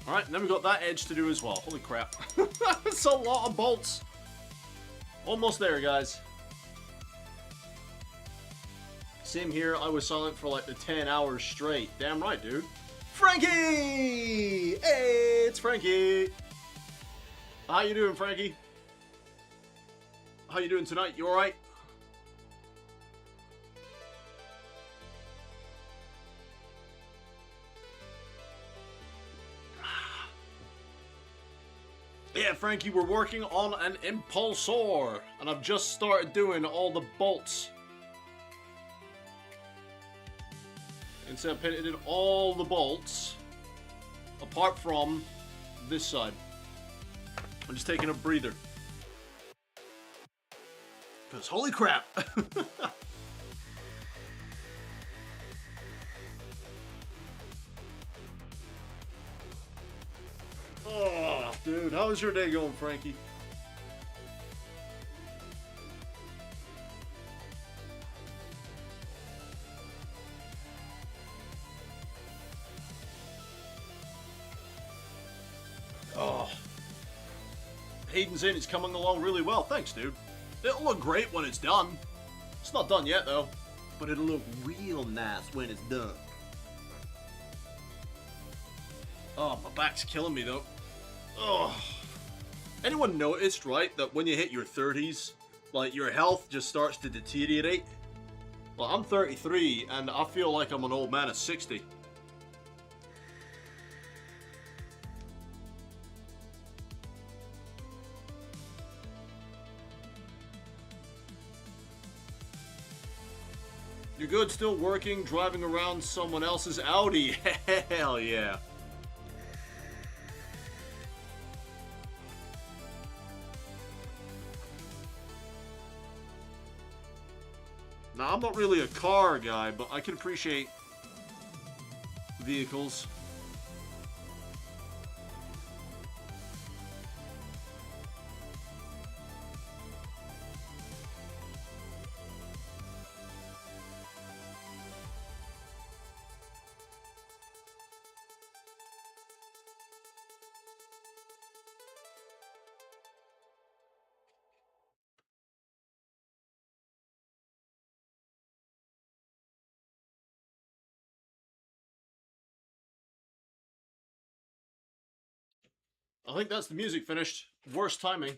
Alright, then we've got that edge to do as well. Holy crap. That's a lot of bolts. Almost there, guys. Same here, I was silent for like the 10 hours straight. Damn right, dude. Frankie! Hey, it's Frankie! How you doing, Frankie? How you doing tonight? You alright? Yeah, Frankie, we're working on an Impulsor, and I've just started doing all the bolts. And so I painted in all the bolts, apart from this side. I'm just taking a breather. Because holy crap! Oh, dude, how was your day going, Frankie? Oh. Hayden's in, it's coming along really well. Thanks, dude. It'll look great when it's done. It's not done yet, though. But it'll look real nice when it's done. Oh, my back's killing me, though. Oh. Anyone noticed, right, that when you hit your 30s, like, your health just starts to deteriorate? Well, I'm 33, and I feel like I'm an old man at 60. You're good, still working, driving around someone else's Audi. Hell yeah. Now, I'm not really a car guy, but I can appreciate vehicles. I think that's the music finished. Worst timing.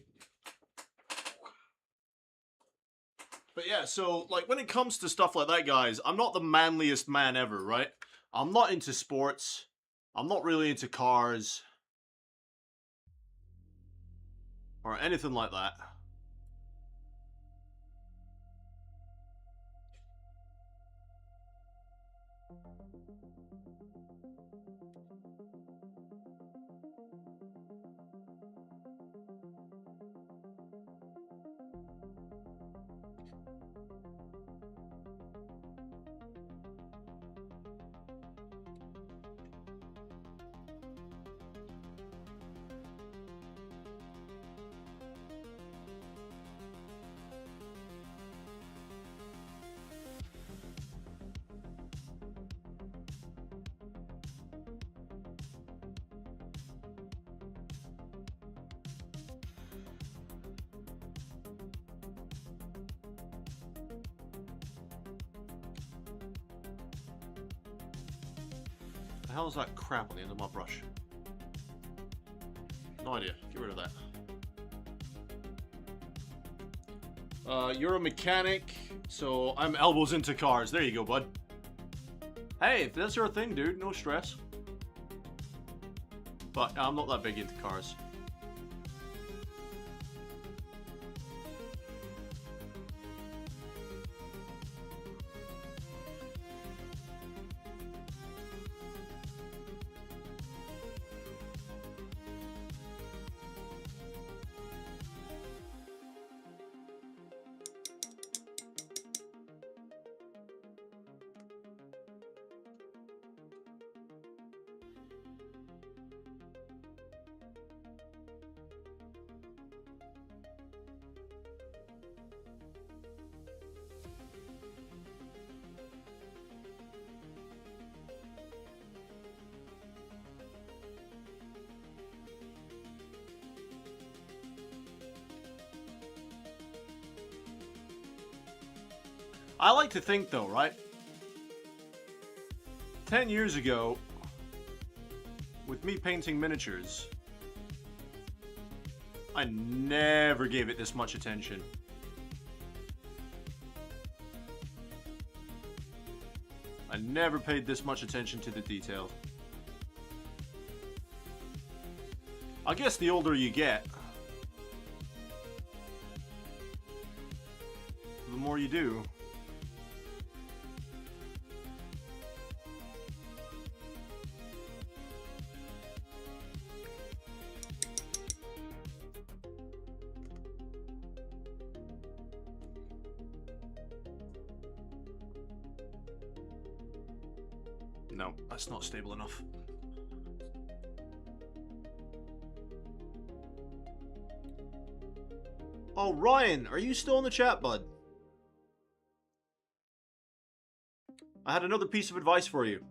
But yeah, so, like, when it comes to stuff like that, guys, I'm not the manliest man ever, right? I'm not into sports. I'm not really into cars. Or anything like that. hell is that crap on the end of my brush? No idea. Get rid of that. You're a mechanic, so I'm elbows into cars. There you go, bud. Hey, if that's your thing, dude, no stress. But I'm not that big into cars. I like to think though, right? 10 years ago, with me painting miniatures, I never gave it this much attention. I never paid this much attention to the detail. I guess the older you get, the more you do. No, that's not stable enough. Oh, Ryan, are you still in the chat, bud? I had another piece of advice for you.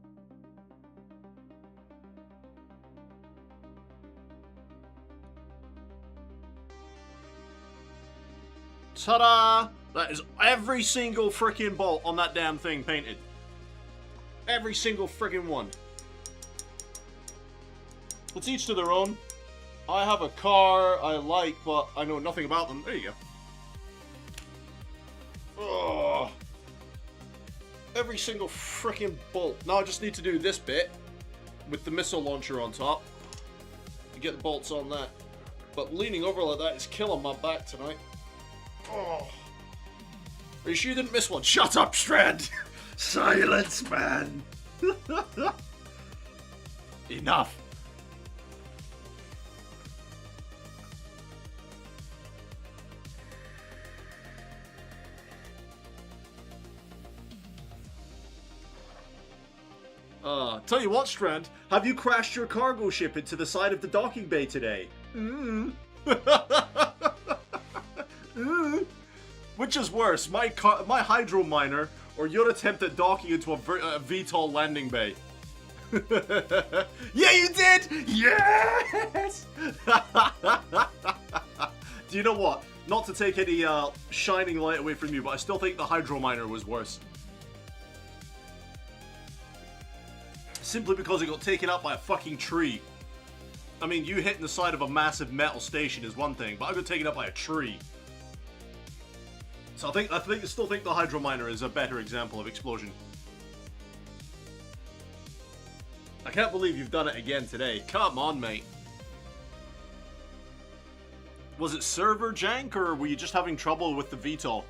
Ta-da! That is every single freaking bolt on that damn thing painted. Every single freaking one. It's each to their own. I have a car I like, but I know nothing about them. There you go. Oh. Every single freaking bolt. Now I just need to do this bit with the missile launcher on top and get the bolts on that. But leaning over like that is killing my back tonight. Oh. Are you sure you didn't miss one? Shut up, Strand! Silence, man! Enough. Tell you what, Strand, have you crashed your cargo ship into the side of the docking bay today? Which is worse, my hydro miner or your attempt at docking into a VTOL landing bay? Yeah, you did! Yes! Do you know what? Not to take any shining light away from you, but I still think the hydro miner was worse. Simply because it got taken out by a fucking tree. I mean, you hitting the side of a massive metal station is one thing, but I got taken out by a tree. So I still think the hydro miner is a better example of explosion. I can't believe you've done it again today. Come on, mate. Was it server jank, or were you just having trouble with the VTOL?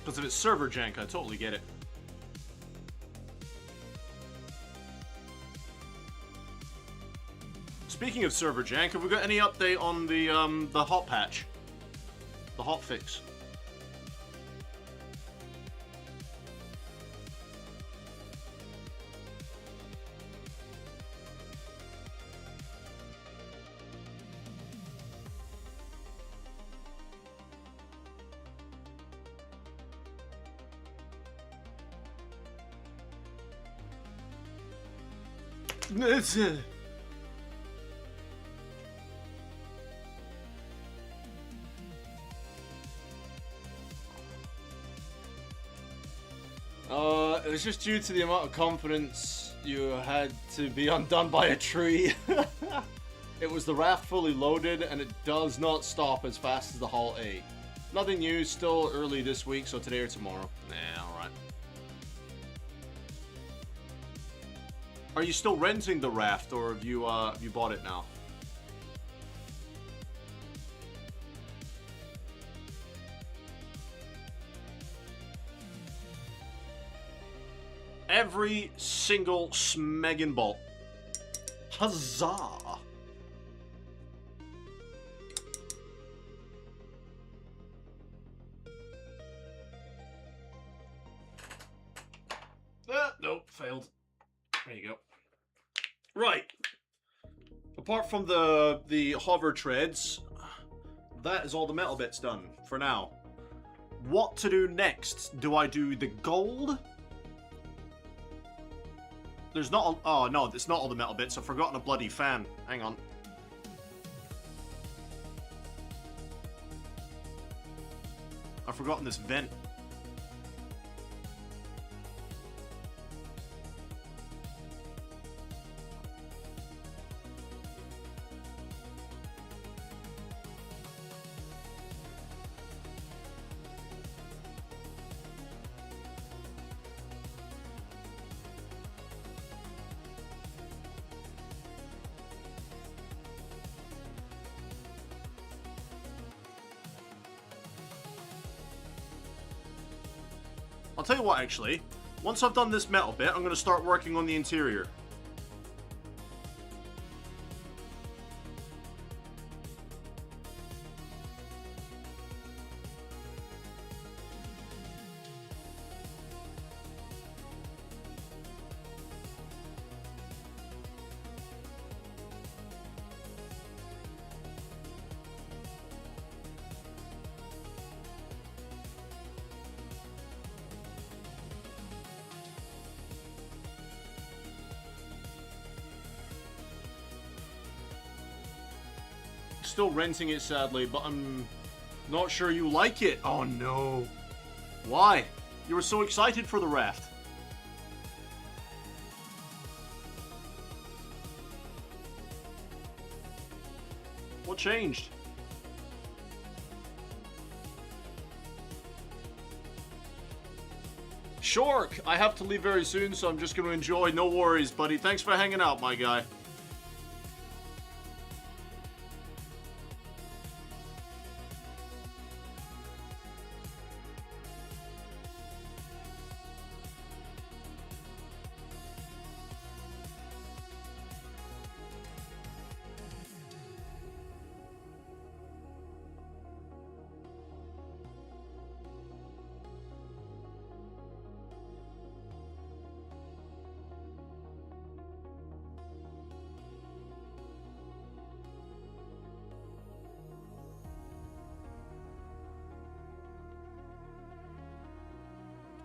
Because if it's server jank, I totally get it. Speaking of server jank, have we got any update on the hot patch? The hot fix? It was just due to the amount of confidence you had to be undone by a tree. It was the raft fully loaded, and it does not stop as fast as the Hull A. Nothing new, still early this week, so today or tomorrow. Nah, alright. Are you still renting the raft, or have you bought it now? Every single smeggin' bolt. Huzzah! Nope, failed. There you go. Right. Apart from the hover treads, that is all the metal bits done for now. What to do next? Do I do the gold? There's not oh no, it's not all the metal bits. I've forgotten a bloody fan. Hang on. I've forgotten this vent. I'll tell you what, actually. Once I've done this metal bit, I'm going to start working on the interior. Still renting it, sadly, but I'm not sure you like it. Oh no. Why? You were so excited for the raft. What changed? Shork, I have to leave very soon, so I'm just going to enjoy. No worries, buddy. Thanks for hanging out, my guy.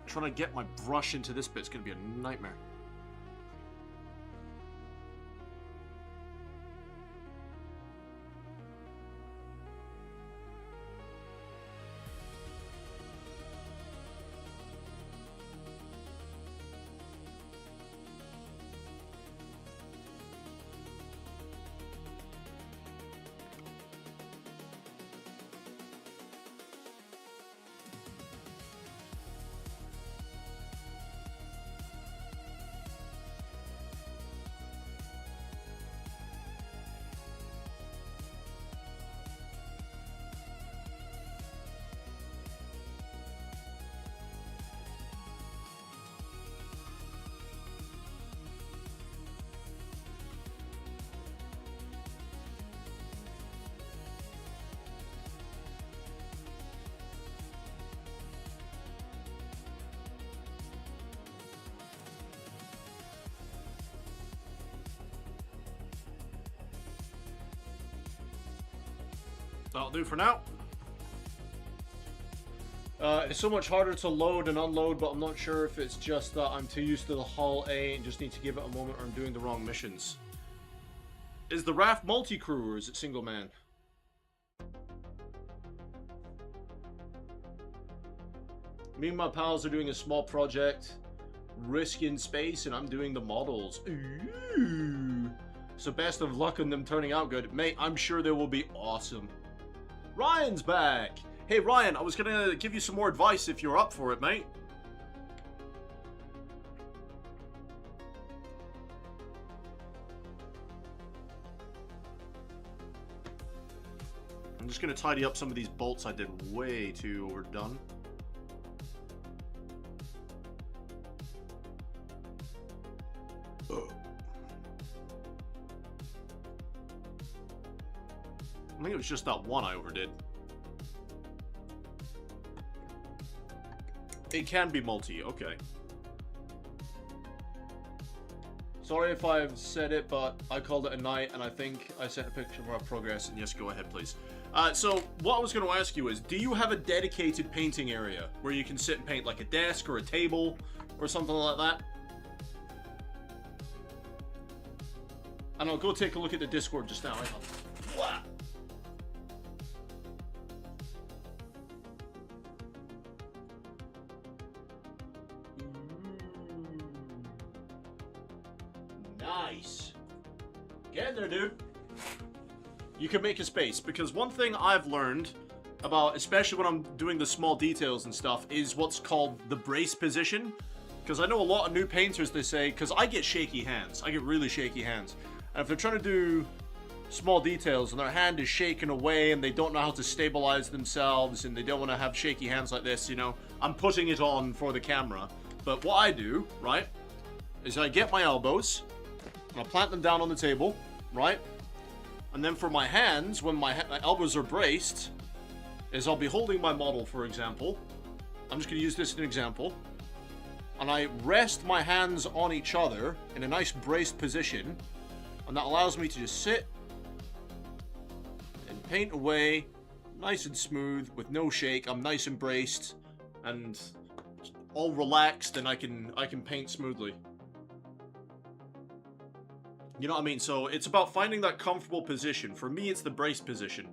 Trying to get my brush into this bit's gonna be a nightmare. That'll do for now. It's so much harder to load and unload, but I'm not sure if it's just that I'm too used to the Hull A and just need to give it a moment, or I'm doing the wrong missions. Is the raft multi-crew or is it single man? Me and my pals are doing a small project, Risk in Space, and I'm doing the models. Ooh. So best of luck on them turning out good. Mate, I'm sure they will be awesome. Ryan's back! Hey Ryan, I was gonna give you some more advice if you're up for it, mate. I'm just gonna tidy up some of these bolts I did way too overdone. I think it was just that one I overdid. It can be multi, okay. Sorry if I've said it, but I called it a night, and I think I sent a picture of our progress, and yes, go ahead, please. So, what I was going to ask you is, do you have a dedicated painting area where you can sit and paint, like a desk or a table or something like that? And I'll go take a look at the Discord just now. Wow. Nice. Get in there, dude. You can make a space, because one thing I've learned about, especially when I'm doing the small details and stuff, is what's called the brace position. Because I know a lot of new painters, they say, because I get shaky hands. I get really shaky hands. And if they're trying to do small details and their hand is shaking away and they don't know how to stabilize themselves and they don't want to have shaky hands like this, you know, I'm putting it on for the camera. But what I do, right, is I get my elbows and I'll plant them down on the table, right? And then for my hands, when my elbows are braced, is I'll be holding my model, for example. I'm just going to use this as an example. And I rest my hands on each other in a nice braced position. And that allows me to just sit and paint away nice and smooth with no shake. I'm nice and braced and all relaxed, and I can paint smoothly. You know what I mean? So it's about finding that comfortable position. For me, it's the brace position.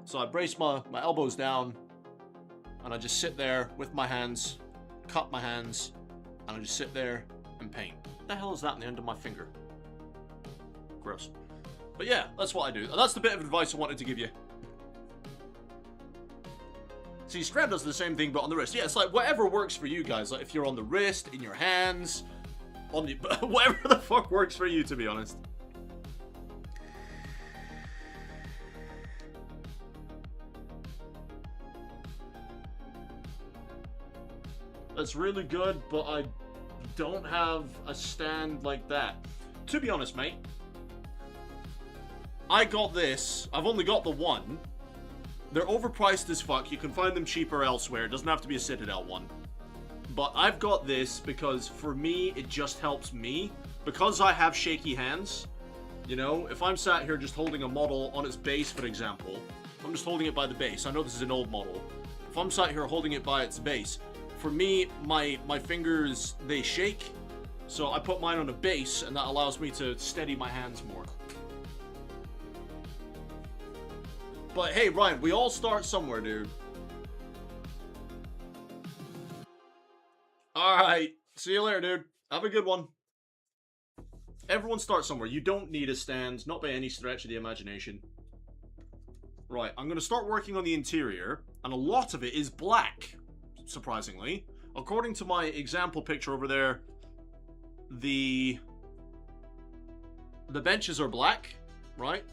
So I brace my elbows down and I just sit there with my hands, cup my hands, and I just sit there and paint. What the hell is that on the end of my finger? Gross. But yeah, that's what I do. And that's the bit of advice I wanted to give you. See, Strand does the same thing, but on the wrist. Yeah, it's like whatever works for you guys. Like if you're on the wrist, in your hands, on the... whatever the fuck works for you, to be honest. That's really good, but I don't have a stand like that. To be honest, mate, I got this. I've only got the one. They're overpriced as fuck. You can find them cheaper elsewhere. It doesn't have to be a Citadel one. But I've got this because, for me, it just helps me. Because I have shaky hands, you know, if I'm sat here just holding a model on its base, for example, I'm just holding it by the base. I know this is an old model. If I'm sat here holding it by its base, for me, my fingers, they shake. So I put mine on a base, and that allows me to steady my hands more. But hey, Ryan, we all start somewhere, dude. Alright, see you later, dude. Have a good one. Everyone starts somewhere. You don't need a stand, not by any stretch of the imagination. Right, I'm going to start working on the interior, and a lot of it is black, surprisingly. According to my example picture over there, the benches are black, right?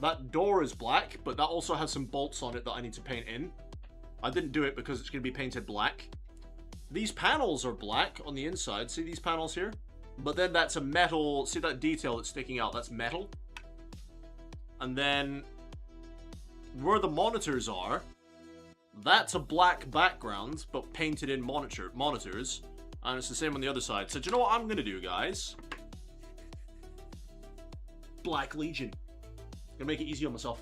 That door is black, but that also has some bolts on it that I need to paint in. I didn't do it because it's going to be painted black. These panels are black on the inside. See these panels here? But then that's a metal... See that detail that's sticking out? That's metal. And then where the monitors are, that's a black background, but painted in monitors. And it's the same on the other side. So do you know what I'm going to do, guys? Black Legion. Gonna make it easy on myself.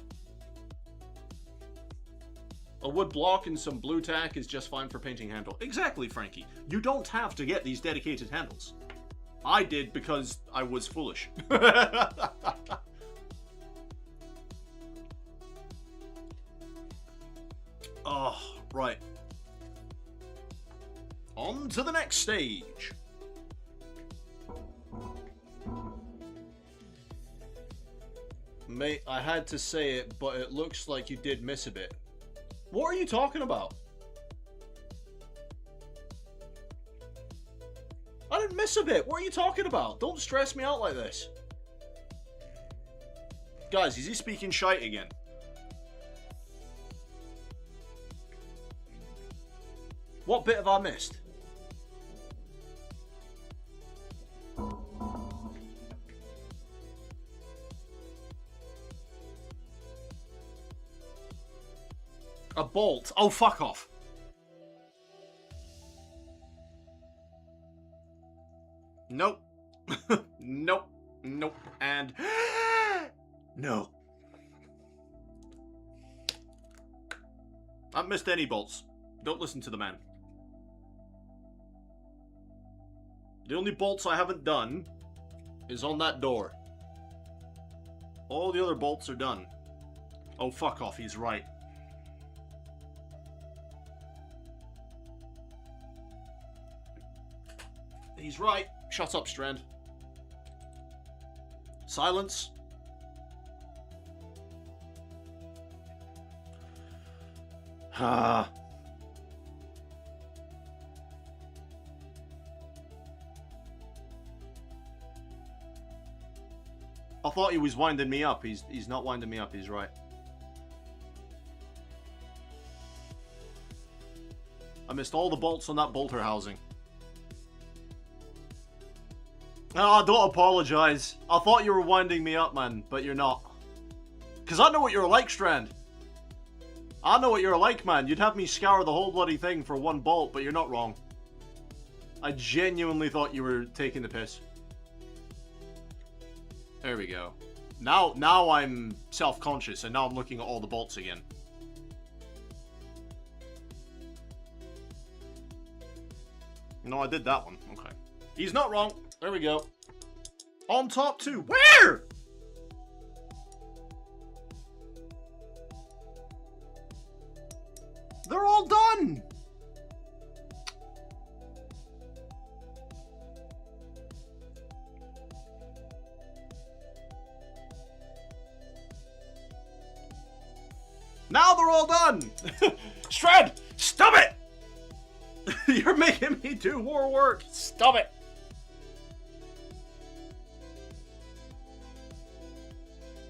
A wood block and some blue tack is just fine for painting handle. Exactly, Frankie. You don't have to get these dedicated handles. I did because I was foolish. Oh, right. On to the next stage. Mate, I had to say it, but it looks like you did miss a bit. What are you talking about? I didn't miss a bit. What are you talking about? Don't stress me out like this. Guys, is he speaking shite again? What bit have I missed? A bolt. Oh, fuck off. Nope. Nope. Nope. And... no. I've missed any bolts. Don't listen to the man. The only bolts I haven't done is on that door. All the other bolts are done. Oh, fuck off. He's right. He's right. Shut up, Strand. Silence. Ah. I thought he was winding me up. He's not winding me up. He's right. I missed all the bolts on that bolter housing. Oh, don't apologize. I thought you were winding me up, man, but you're not. Because I know what you're like, Strand. I know what you're like, man. You'd have me scour the whole bloody thing for one bolt, but you're not wrong. I genuinely thought you were taking the piss. There we go. Now I'm self-conscious, and now I'm looking at all the bolts again. No, I did that one. Okay. He's not wrong. There we go. On top two. Where? They're all done. Now they're all done. Strand, stop it. You're making me do more work. Stop it.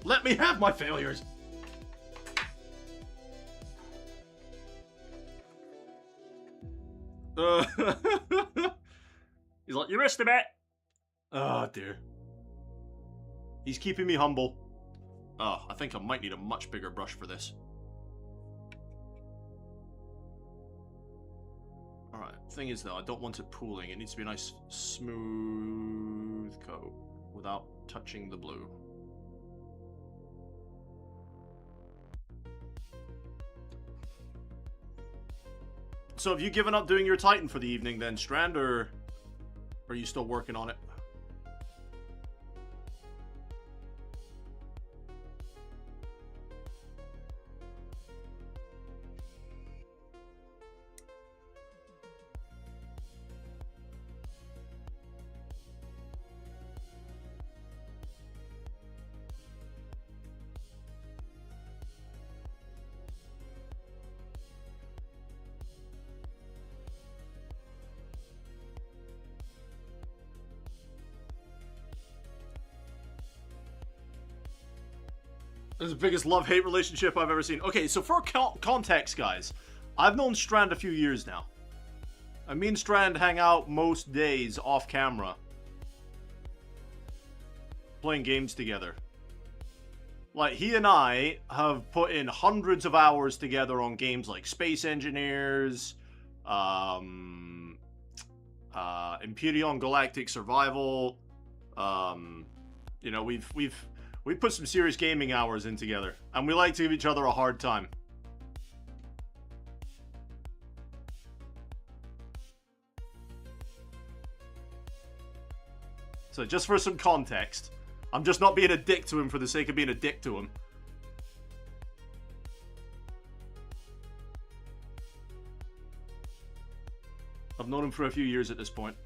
Let me have my failures. He's like, you missed a bit. Oh, dear. He's keeping me humble. Oh, I think I might need a much bigger brush for this. Alright, thing is though, I don't want it pooling. It needs to be a nice, smooth coat without touching the blue. So have you given up doing your Titan for the evening then, Strand, or are you still working on it? This is the biggest love-hate relationship I've ever seen. Okay, so for context, guys, I've known Strand a few years now. And me and Strand hang out most days off camera. Playing games together. Like, he and I have put in hundreds of hours together on games like Space Engineers, Imperion Galactic Survival. You know, we've put some serious gaming hours in together, and we like to give each other a hard time. So just for some context, I'm just not being a dick to him for the sake of being a dick to him. I've known him for a few years at this point.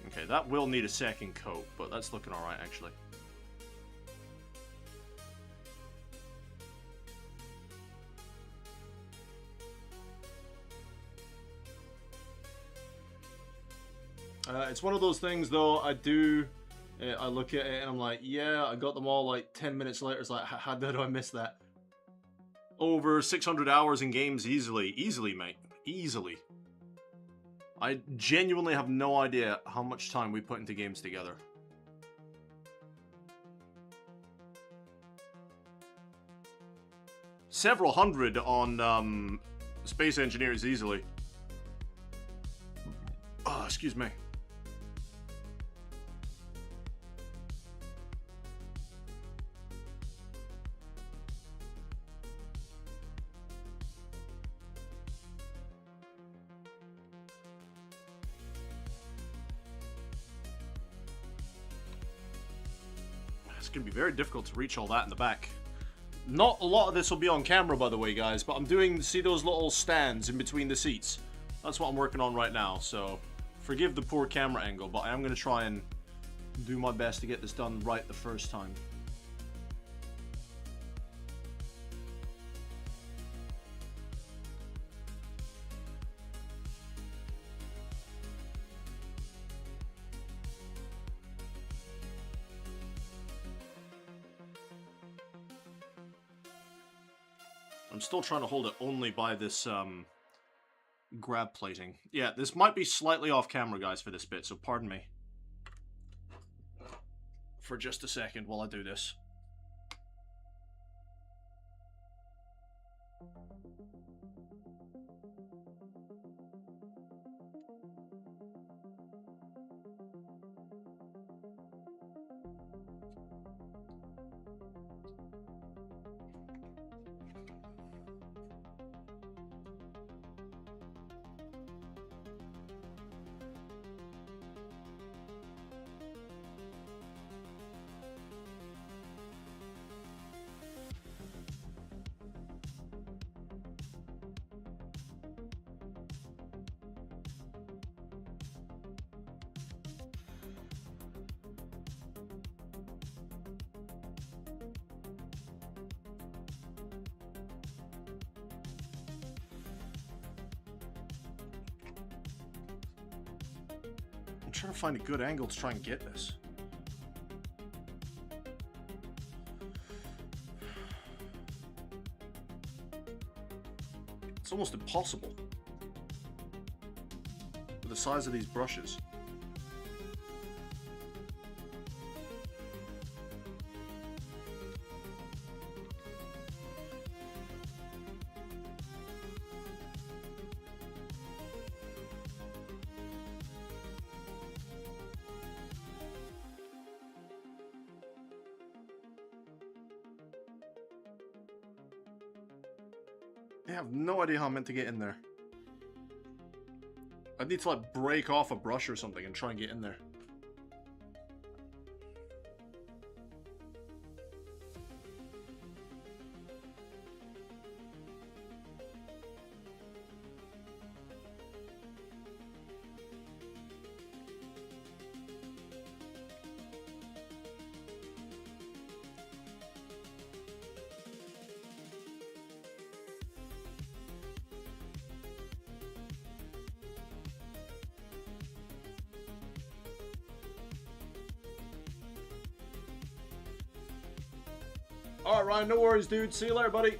Okay, that will need a second coat, but that's looking alright actually. It's one of those things though, I look at it and I'm like, yeah, I got them all like 10 minutes later, it's like, how did I miss that? Over 600 hours in games easily. Easily, mate. Easily. I genuinely have no idea how much time we put into games together. Several hundred on Space Engineers easily. Oh, excuse me. It's going to be very difficult to reach all that in the back. Not a lot of this will be on camera, by the way, guys, but I'm doing, see those little stands in between the seats? That's what I'm working on right now, so forgive the poor camera angle, but I am going to try and do my best to get this done right the first time. I'm still trying to hold it only by this grab plating. Yeah, this might be slightly off camera, guys, for this bit, so pardon me for just a second while I do this. I'm trying to find a good angle to try and get this. It's almost impossible with the size of these brushes. I have no idea how I'm meant to get in there. I need to like break off a brush or something and try and get in there. Alright, Ryan, no worries, dude. See you later, buddy.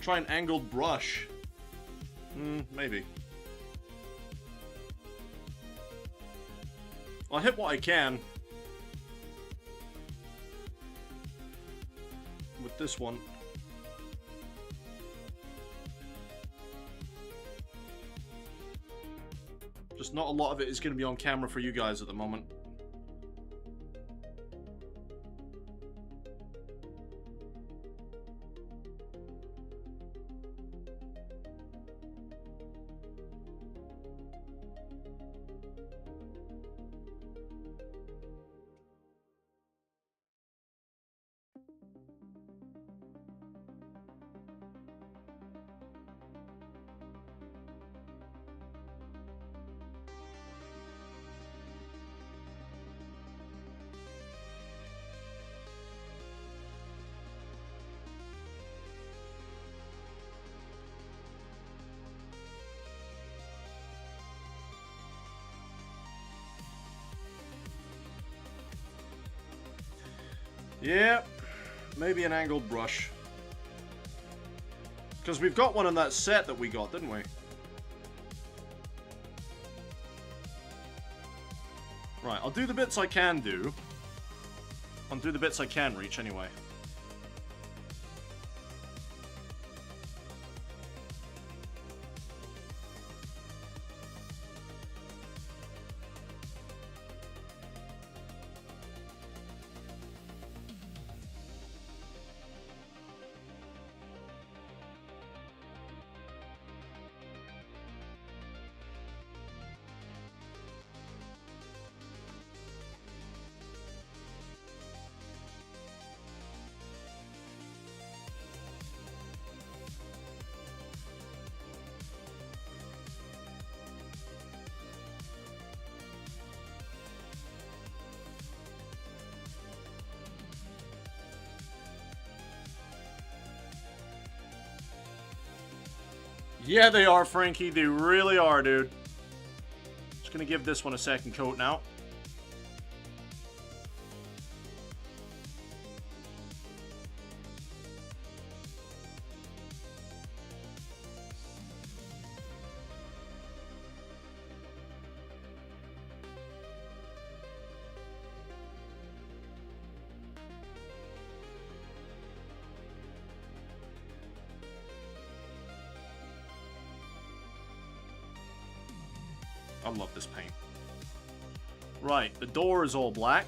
Try an angled brush. Maybe. I'll hit what I can with this one. Just not a lot of it is going to be on camera for you guys at the moment. Yeah, maybe an angled brush. Because we've got one in that set that we got, didn't we? Right, I'll do the bits I can do. I'll do the bits I can reach anyway. Yeah, they are, Frankie. They really are, dude. Just gonna give this one a second coat now. I love this paint. Right, the door is all black.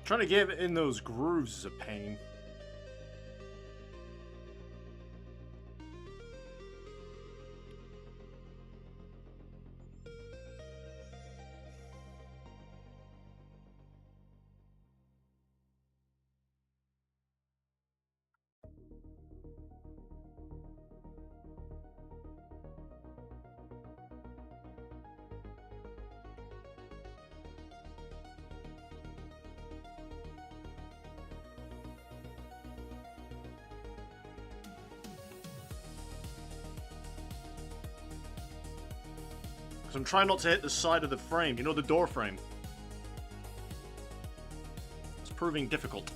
Trying to get in those grooves is a pain. So I'm trying not to hit the side of the frame, you know, the door frame. It's proving difficult.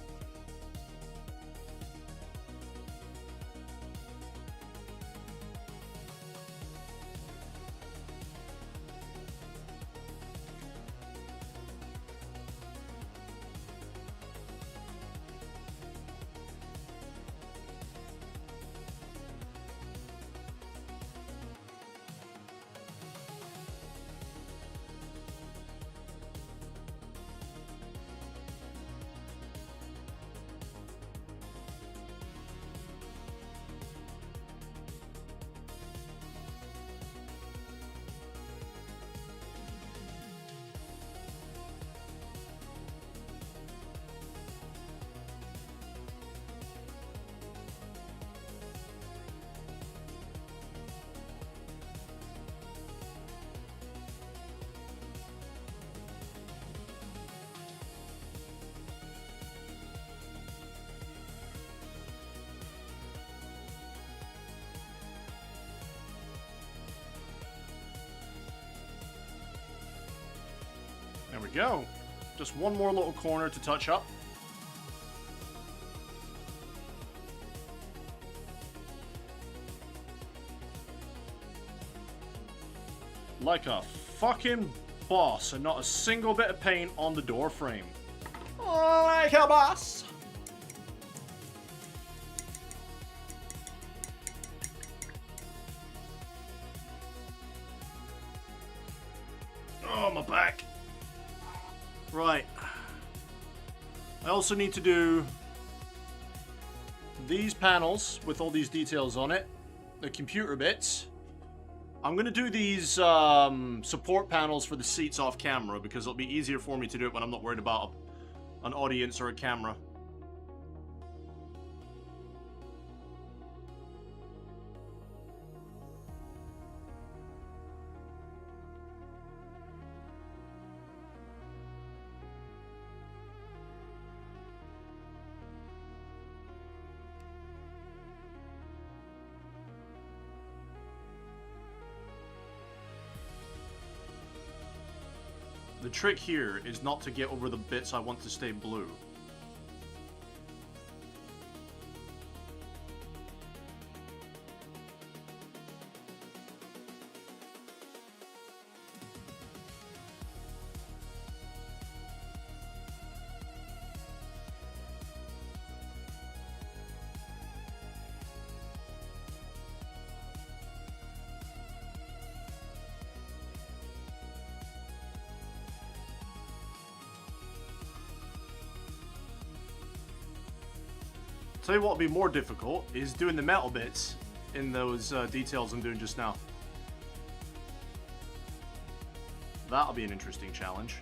There we go. Just one more little corner to touch up. Like a fucking boss, and not a single bit of paint on the door frame. Like a boss! Oh, my back. Right. I also need to do these panels with all these details on it. The computer bits. I'm going to do these support panels for the seats off camera because it'll be easier for me to do it when I'm not worried about an audience or a camera. The trick here is not to get over the bits I want to stay blue. Tell you what would be more difficult is doing the metal bits in those details I'm doing just now. That'll be an interesting challenge.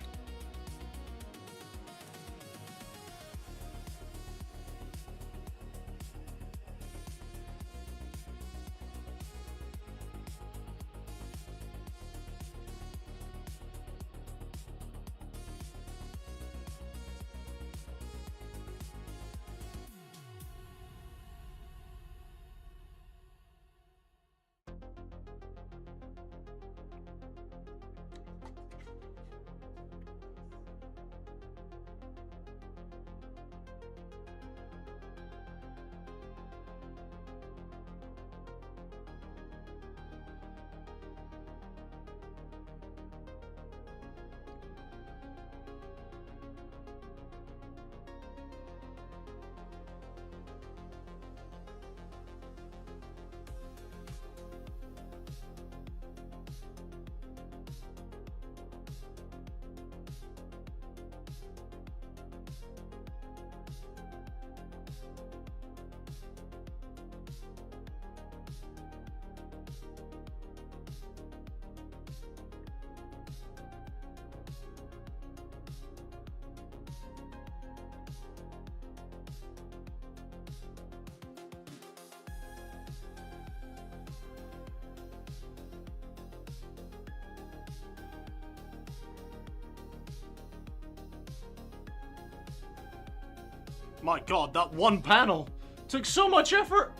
My god, that one panel took so much effort!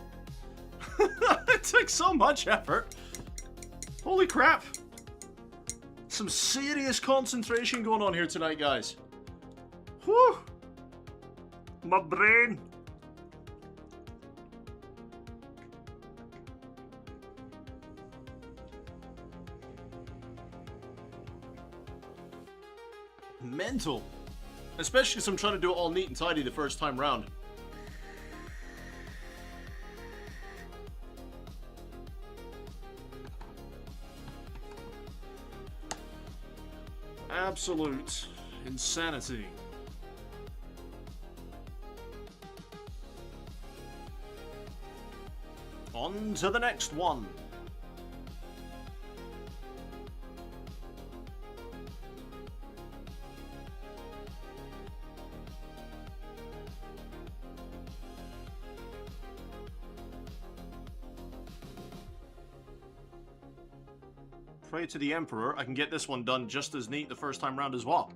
It took so much effort! Holy crap! Some serious concentration going on here tonight, guys. Whew! My brain! Mental. Especially because I'm trying to do it all neat and tidy the first time round. Absolute insanity. On to the next one. Pray to the Emperor, I can get this one done just as neat the first time round as well.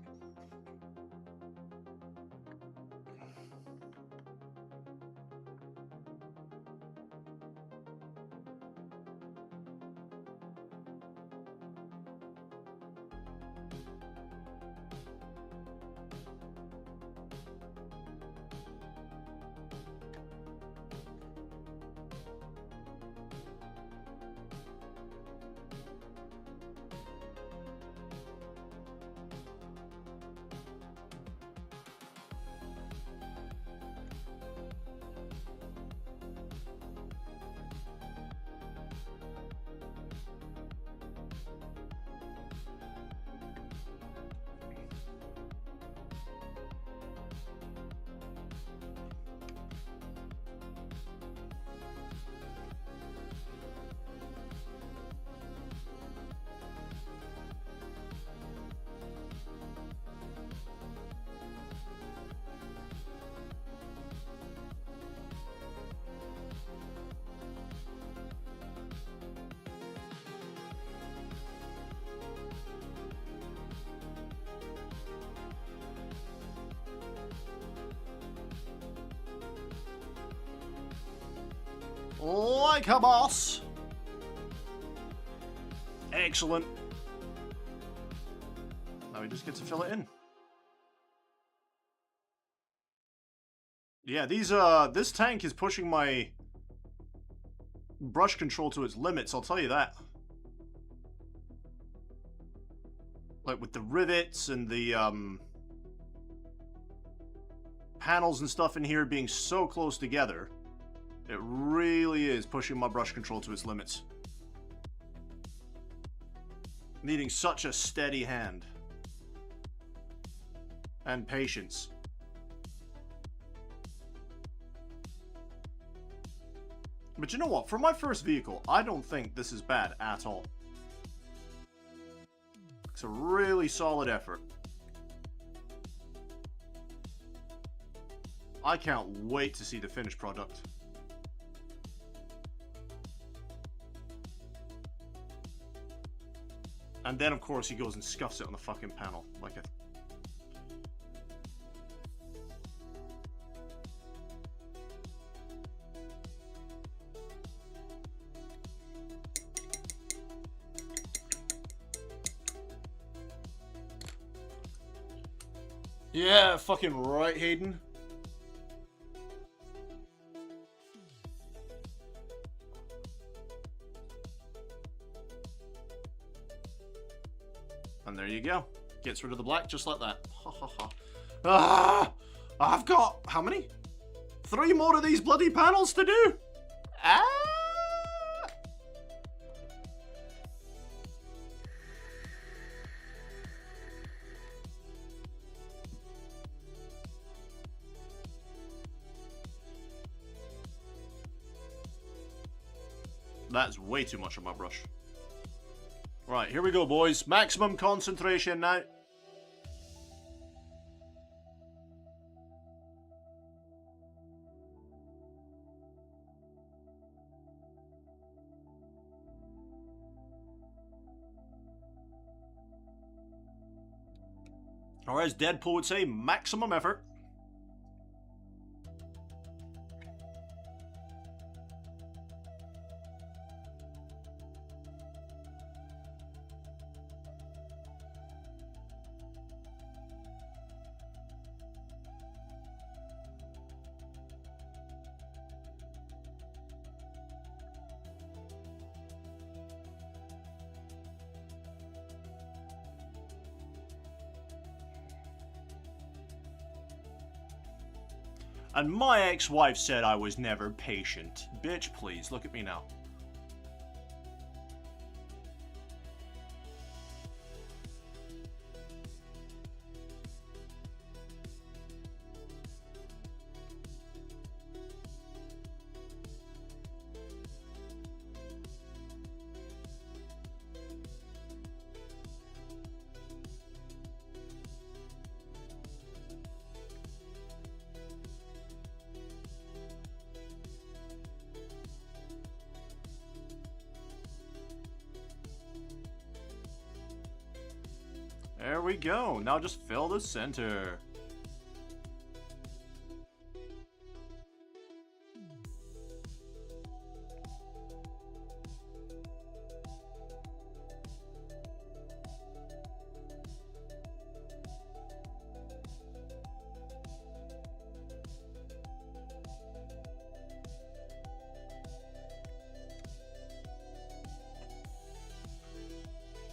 like a boss. Excellent. Now we just get to fill it in. Yeah, this tank is pushing my brush control to its limits, I'll tell you that. Like with the rivets and the panels and stuff in here being so close together, it really is pushing my brush control to its limits. Needing such a steady hand. And patience. But you know what? For my first vehicle, I don't think this is bad at all. It's a really solid effort. I can't wait to see the finished product. And then, of course, he goes and scuffs it on the fucking panel like a... Yeah, fucking right, Hayden. And there you go. Gets rid of the black just like that. Ha ha ha. Ah! I've got... how many? 3 more of these bloody panels to do! Ah! That's way too much on my brush. Right, here we go, boys. Maximum concentration now. Or as Deadpool would say, maximum effort. And my ex-wife said I was never patient. Bitch, please, look at me now. There we go. Now just fill the center.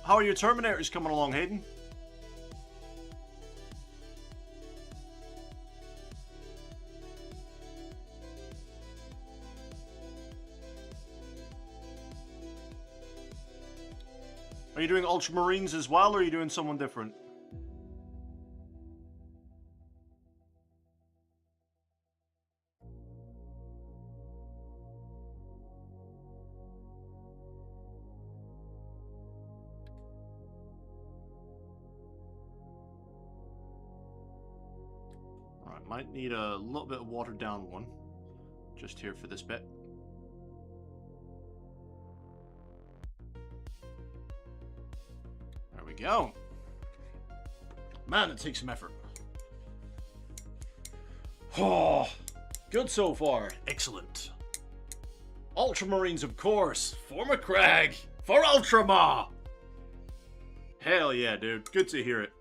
How are your Terminators coming along, Hayden? Are you doing Ultramarines as well, or are you doing someone different? Alright, might need a little bit of watered down one. Just here for this bit. Go. Man, it takes some effort. Oh, good so far. Excellent. Ultramarines, of course. For McCrag. For Ultramar. Hell yeah, dude. Good to hear it.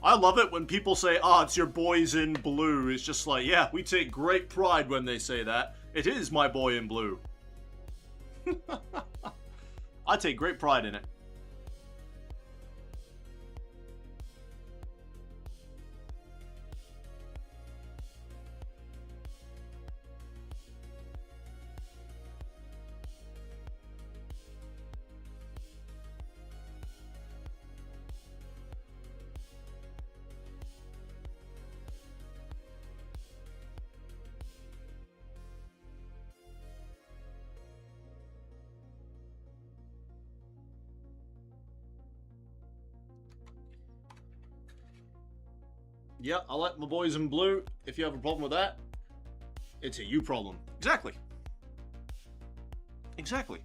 I love it when people say, oh, it's your boys in blue. It's just like, yeah, we take great pride when they say that. It is my boy in blue. I take great pride in it. Yeah, I like my boys in blue. If you have a problem with that, it's a you problem. Exactly. Exactly.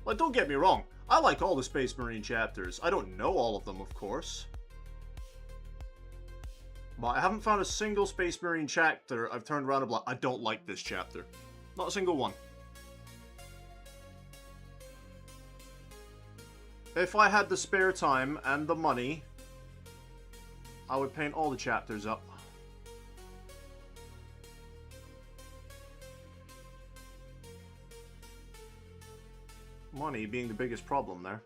Like, don't get me wrong. I like all the Space Marine chapters. I don't know all of them, of course. But I haven't found a single Space Marine chapter I've turned around and been like, I don't like this chapter. Not a single one. If I had the spare time and the money, I would paint all the chapters up. Money being the biggest problem there.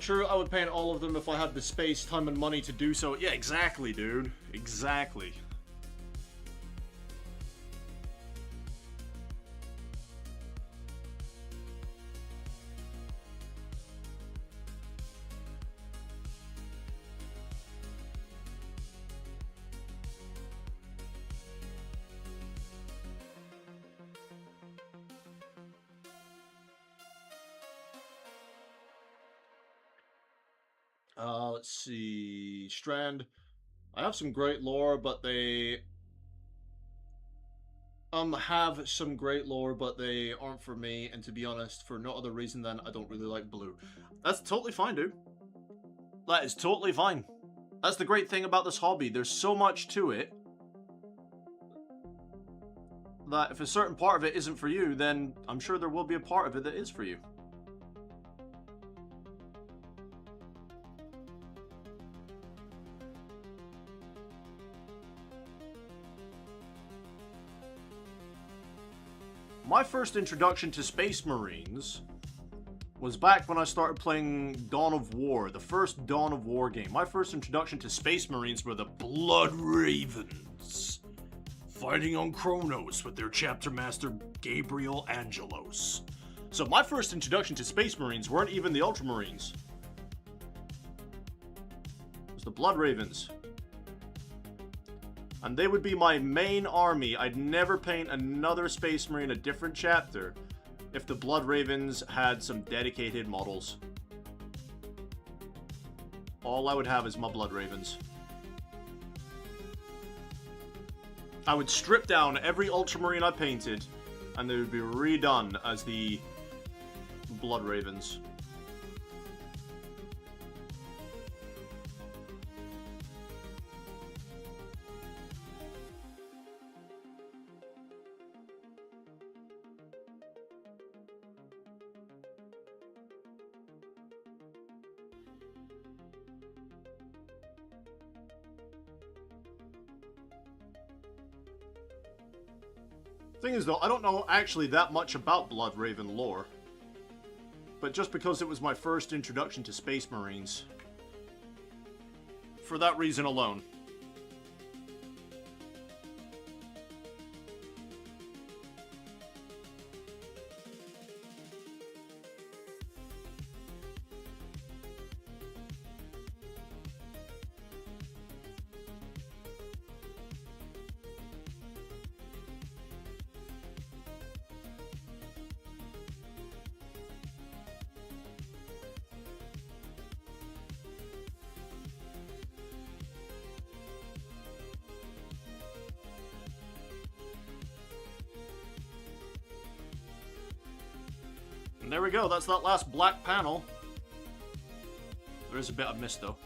True, I would paint all of them if I had the space, time, and money to do so. Yeah, exactly, dude. Exactly. Let's see. Strand. I have some great lore, but they have some great lore, but they aren't for me, and to be honest, for no other reason than I don't really like blue. That's totally fine, dude. That is totally fine. That's the great thing about this hobby. There's so much to it that if a certain part of it isn't for you, then I'm sure there will be a part of it that is for you. My first introduction to Space Marines was back when I started playing Dawn of War, the first Dawn of War game. My first introduction to Space Marines were the Blood Ravens, fighting on Kronos with their chapter master Gabriel Angelos. So my first introduction to Space Marines weren't even the Ultramarines. It was the Blood Ravens. And they would be my main army. I'd never paint another Space Marine a different chapter if the Blood Ravens had some dedicated models. All I would have is my Blood Ravens. I would strip down every Ultramarine I painted, and they would be redone as the Blood Ravens. Thing is, though, I don't know actually that much about Bloodraven lore. But just because it was my first introduction to Space Marines. For that reason alone. And there we go, that's that last black panel. There is a bit I've missed, though.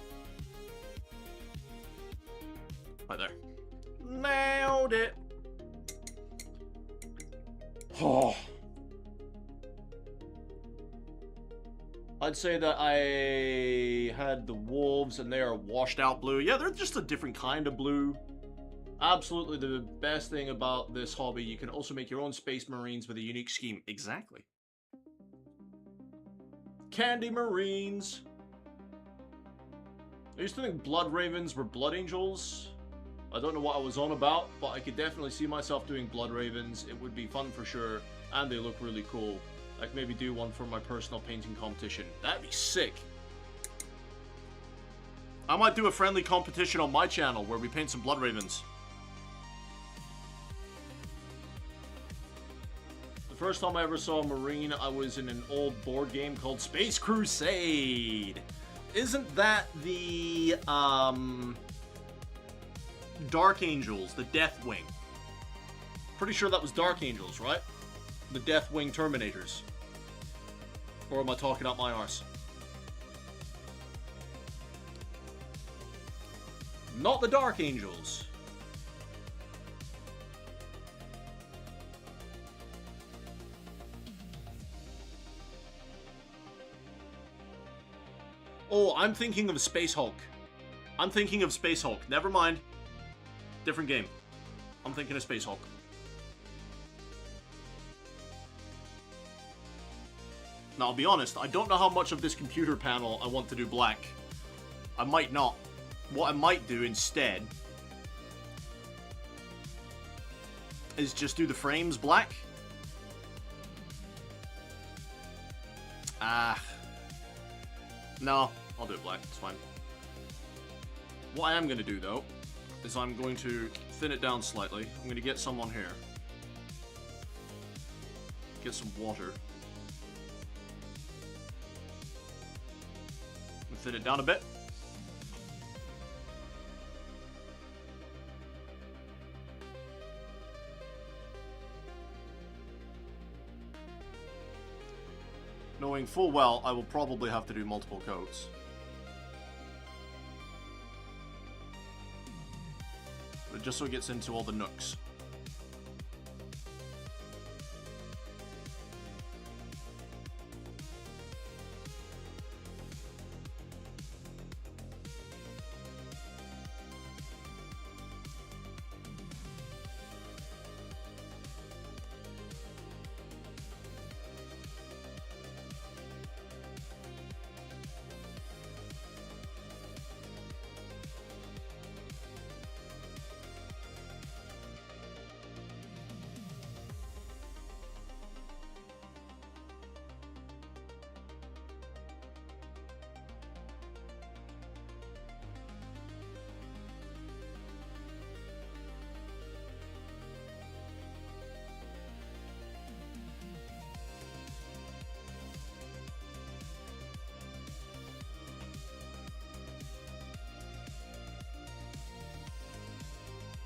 Right there. Nailed it! Oh. I'd say that I had the wolves, and they are washed out blue. Yeah, they're just a different kind of blue. Absolutely the best thing about this hobby, you can also make your own Space Marines with a unique scheme. Exactly. Candy Marines. I used to think Blood Ravens were Blood Angels. I don't know what I was on about, but I could definitely see myself doing Blood Ravens. It would be fun for sure, and they look really cool. I could maybe do one for my personal painting competition. That'd be sick. I might do a friendly competition on my channel where we paint some Blood Ravens. The first time I ever saw a Marine, I was in an old board game called Space Crusade. Isn't that the, Dark Angels, the Deathwing? Pretty sure that was Dark Angels, right? The Deathwing Terminators. Or am I talking out my arse? Not the Dark Angels. Oh, I'm thinking of Space Hulk. I'm thinking of Space Hulk. Never mind. Different game. I'm thinking of Space Hulk. Now, I'll be honest, I don't know how much of this computer panel I want to do black. I might not. What I might do instead is just do the frames black. No, I'll do it black, it's fine. What I am going to do, though, is I'm going to thin it down slightly. I'm going to get some on here. Get some water. And thin it down a bit. Knowing full well, I will probably have to do multiple coats. But just so it gets into all the nooks.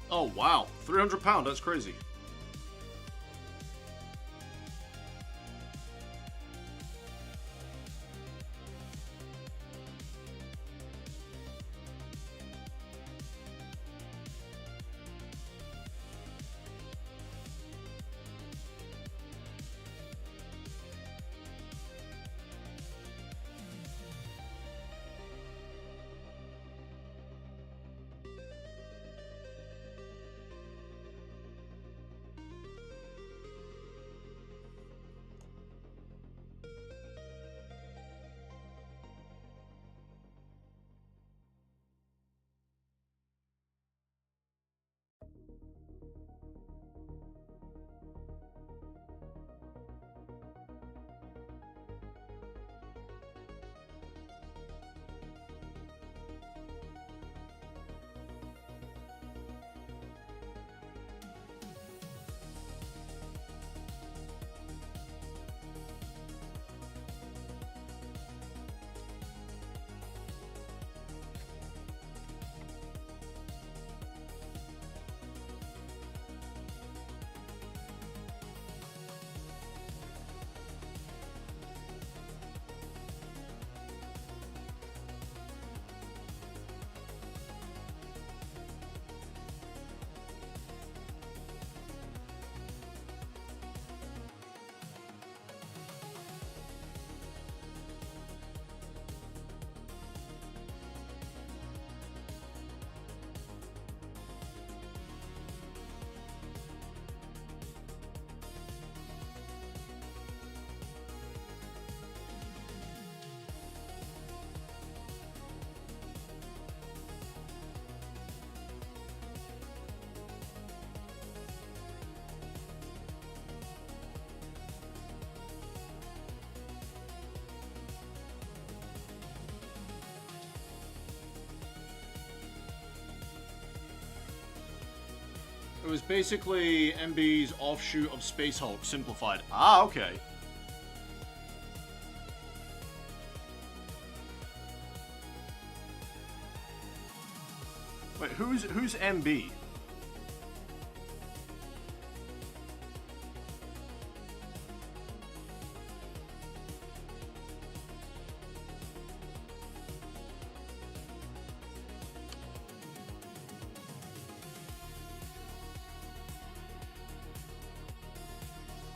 Oh wow, 300 pounds, that's crazy. It was basically MB's offshoot of Space Hulk, simplified. Ah, okay. Wait, who's MB?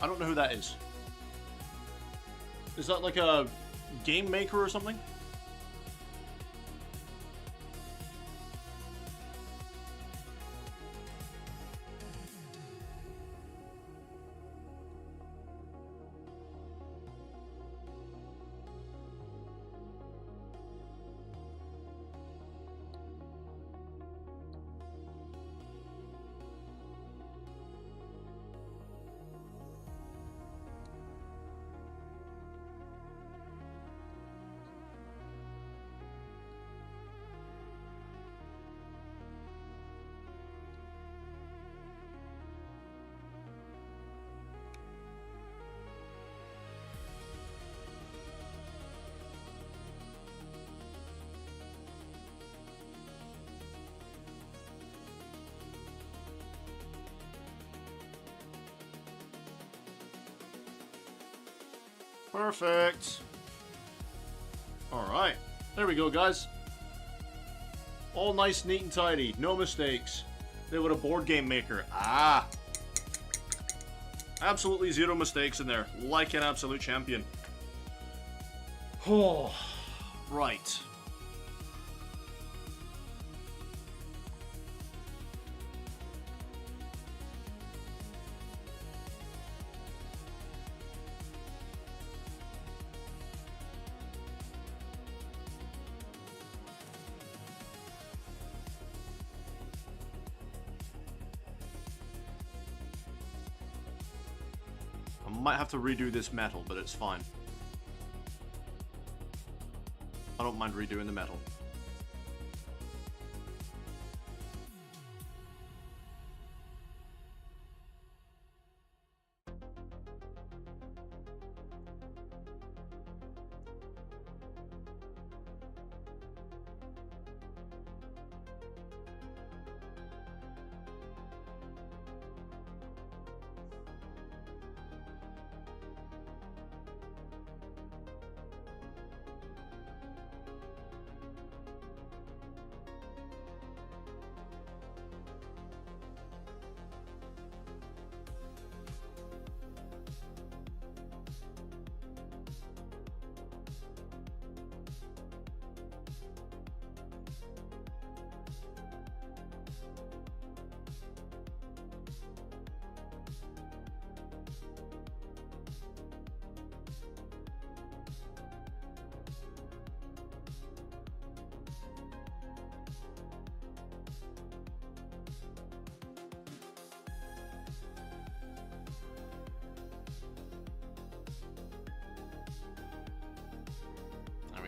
I don't know who that is. Is that like a game maker or something? Perfect. Alright. There we go, guys. All nice, neat, and tidy. No mistakes. They were a board game maker. Ah. Absolutely zero mistakes in there. Like an absolute champion. Oh. Right. Might have to redo this metal, but it's fine. I don't mind redoing the metal.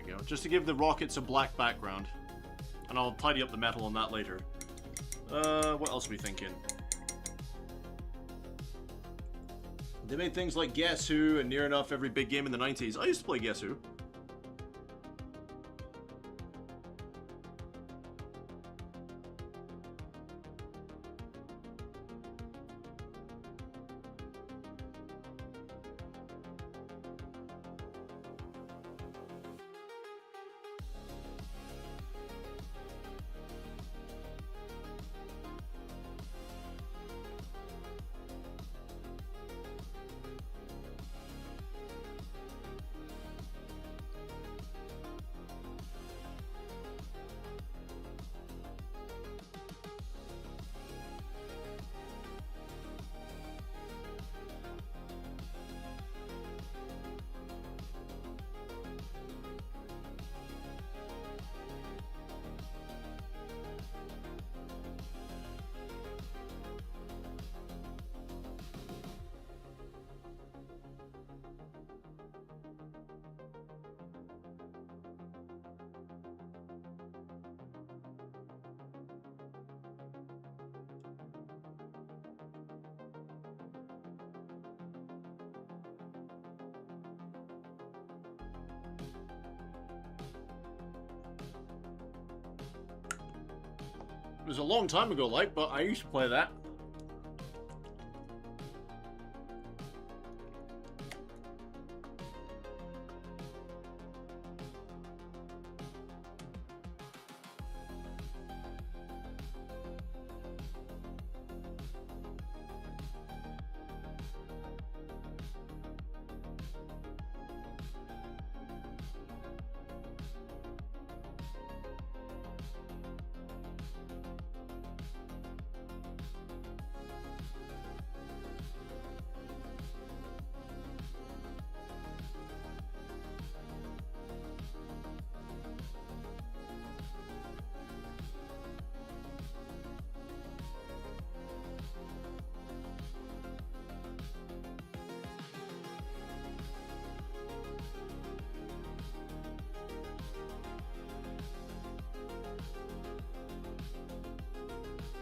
Go. Just to give the rockets a black background. And I'll tidy up the metal on that later. What else are we thinking? They made things like Guess Who and near enough every big game in the 90s. I used to play Guess Who. It was a long time ago, like, but I used to play that.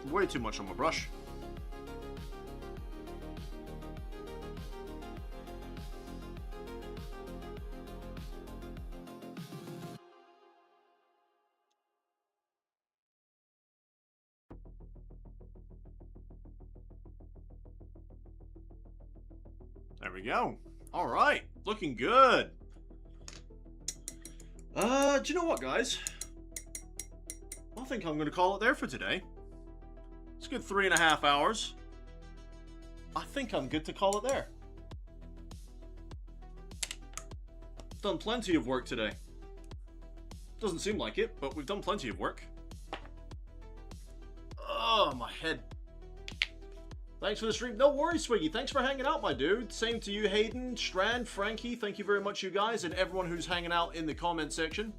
Way too much on my brush. There we go. All right, looking good. Do you know what, guys? I think I'm going to call it there for today. It's a good 3.5 hours. I think I'm good to call it there. Done plenty of work today. Doesn't seem like it, but we've done plenty of work. Oh, my head. Thanks for the stream. No worries, Swiggy. Thanks for hanging out, my dude. Same to you, Hayden, Strand, Frankie. Thank you very much, you guys, and everyone who's hanging out in the comment section.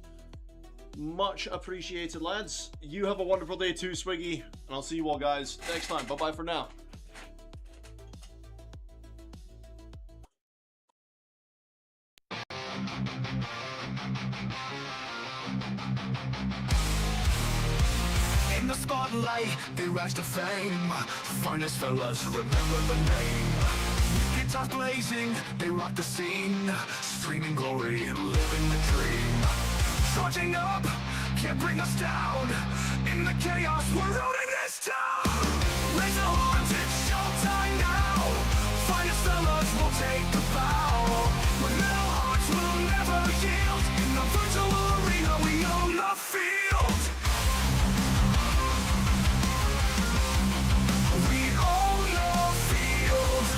Much appreciated, lads. You have a wonderful day too, Swiggy. And I'll see you all guys next time. Bye-bye for now. In the spotlight, they rise to fame. Finest fellas, remember the name. Guitars blazing, they rock the scene. Streaming glory, living the dream. Charging up, can't bring us down. In the chaos, we're owning this town. Raise the horns, it's showtime now. Finest fellas will take the bow. When metal hearts will never yield. In the virtual arena, we own the field. We own the field.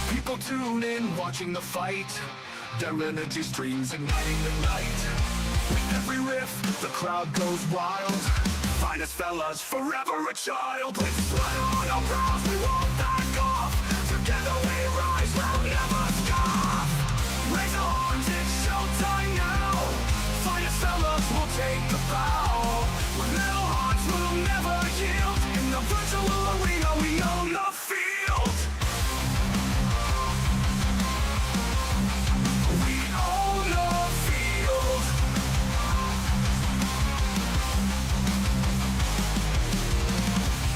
People tune in, watching the fight. Their energy streams igniting the night. With every riff, the crowd goes wild. Finest fellas, forever a child. With sweat on our brows, we won't back off. Together we rise, we'll never scoff. Raise the horns, it's showtime now. Finest fellas will take the bow. When metal hearts will never yield. In the virtual arena, we own the field. We own the field.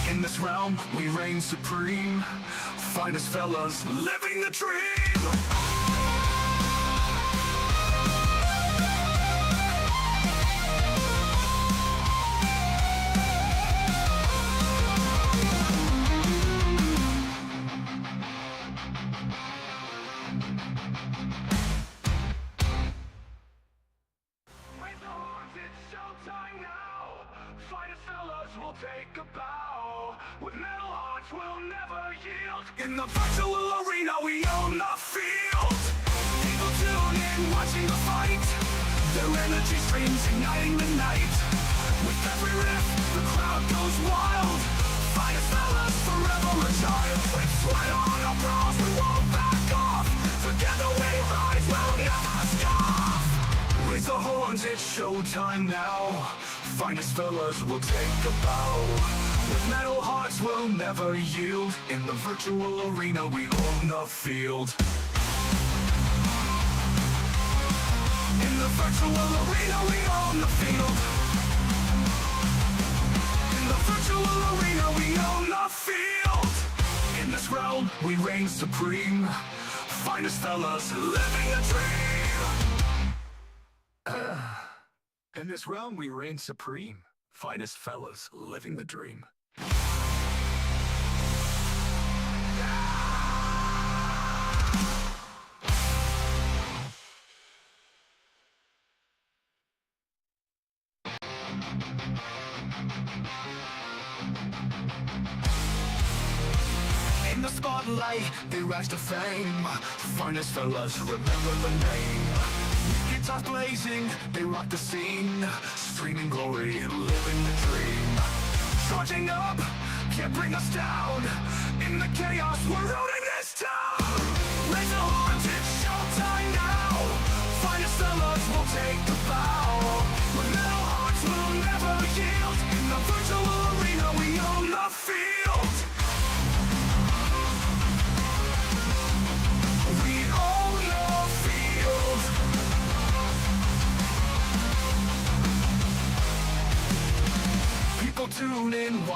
In this realm, we reign supreme. Finest fellas, living the dream. Raise the horns, it's showtime now. Finest fellas will take a bow. With metal hearts, we'll never yield. In the virtual arena, we own the field. People tune in, watching the fight. Their energy streams igniting the night. With every riff, the crowd goes wild. Finest fellas, forever a child. With sweat on our brows, we won't back off. Together we rise, we'll never scoff. Raise the horns, it's showtime now. Finest fellas will take a bow. With metal hearts, we'll never yield. In the virtual arena, we own the field. In the virtual arena, we own the field. In the virtual arena, we own the field. In this realm, we reign supreme. Finest fellas, living the dream. In this realm we reign supreme. Finest fellas living the dream. In the spotlight, they rise to fame. Finest fellas, remember the name. Guitars blazing, they rock the scene. Streaming glory, living the dream. Charging up, can't bring us down. In the chaos, we're ruining this town. Raise the horns, it's showtime now. Finest fellas will take the bow. With metal hearts, we'll never yield. In the virtual arena, we own the field. We own the field. People tune in.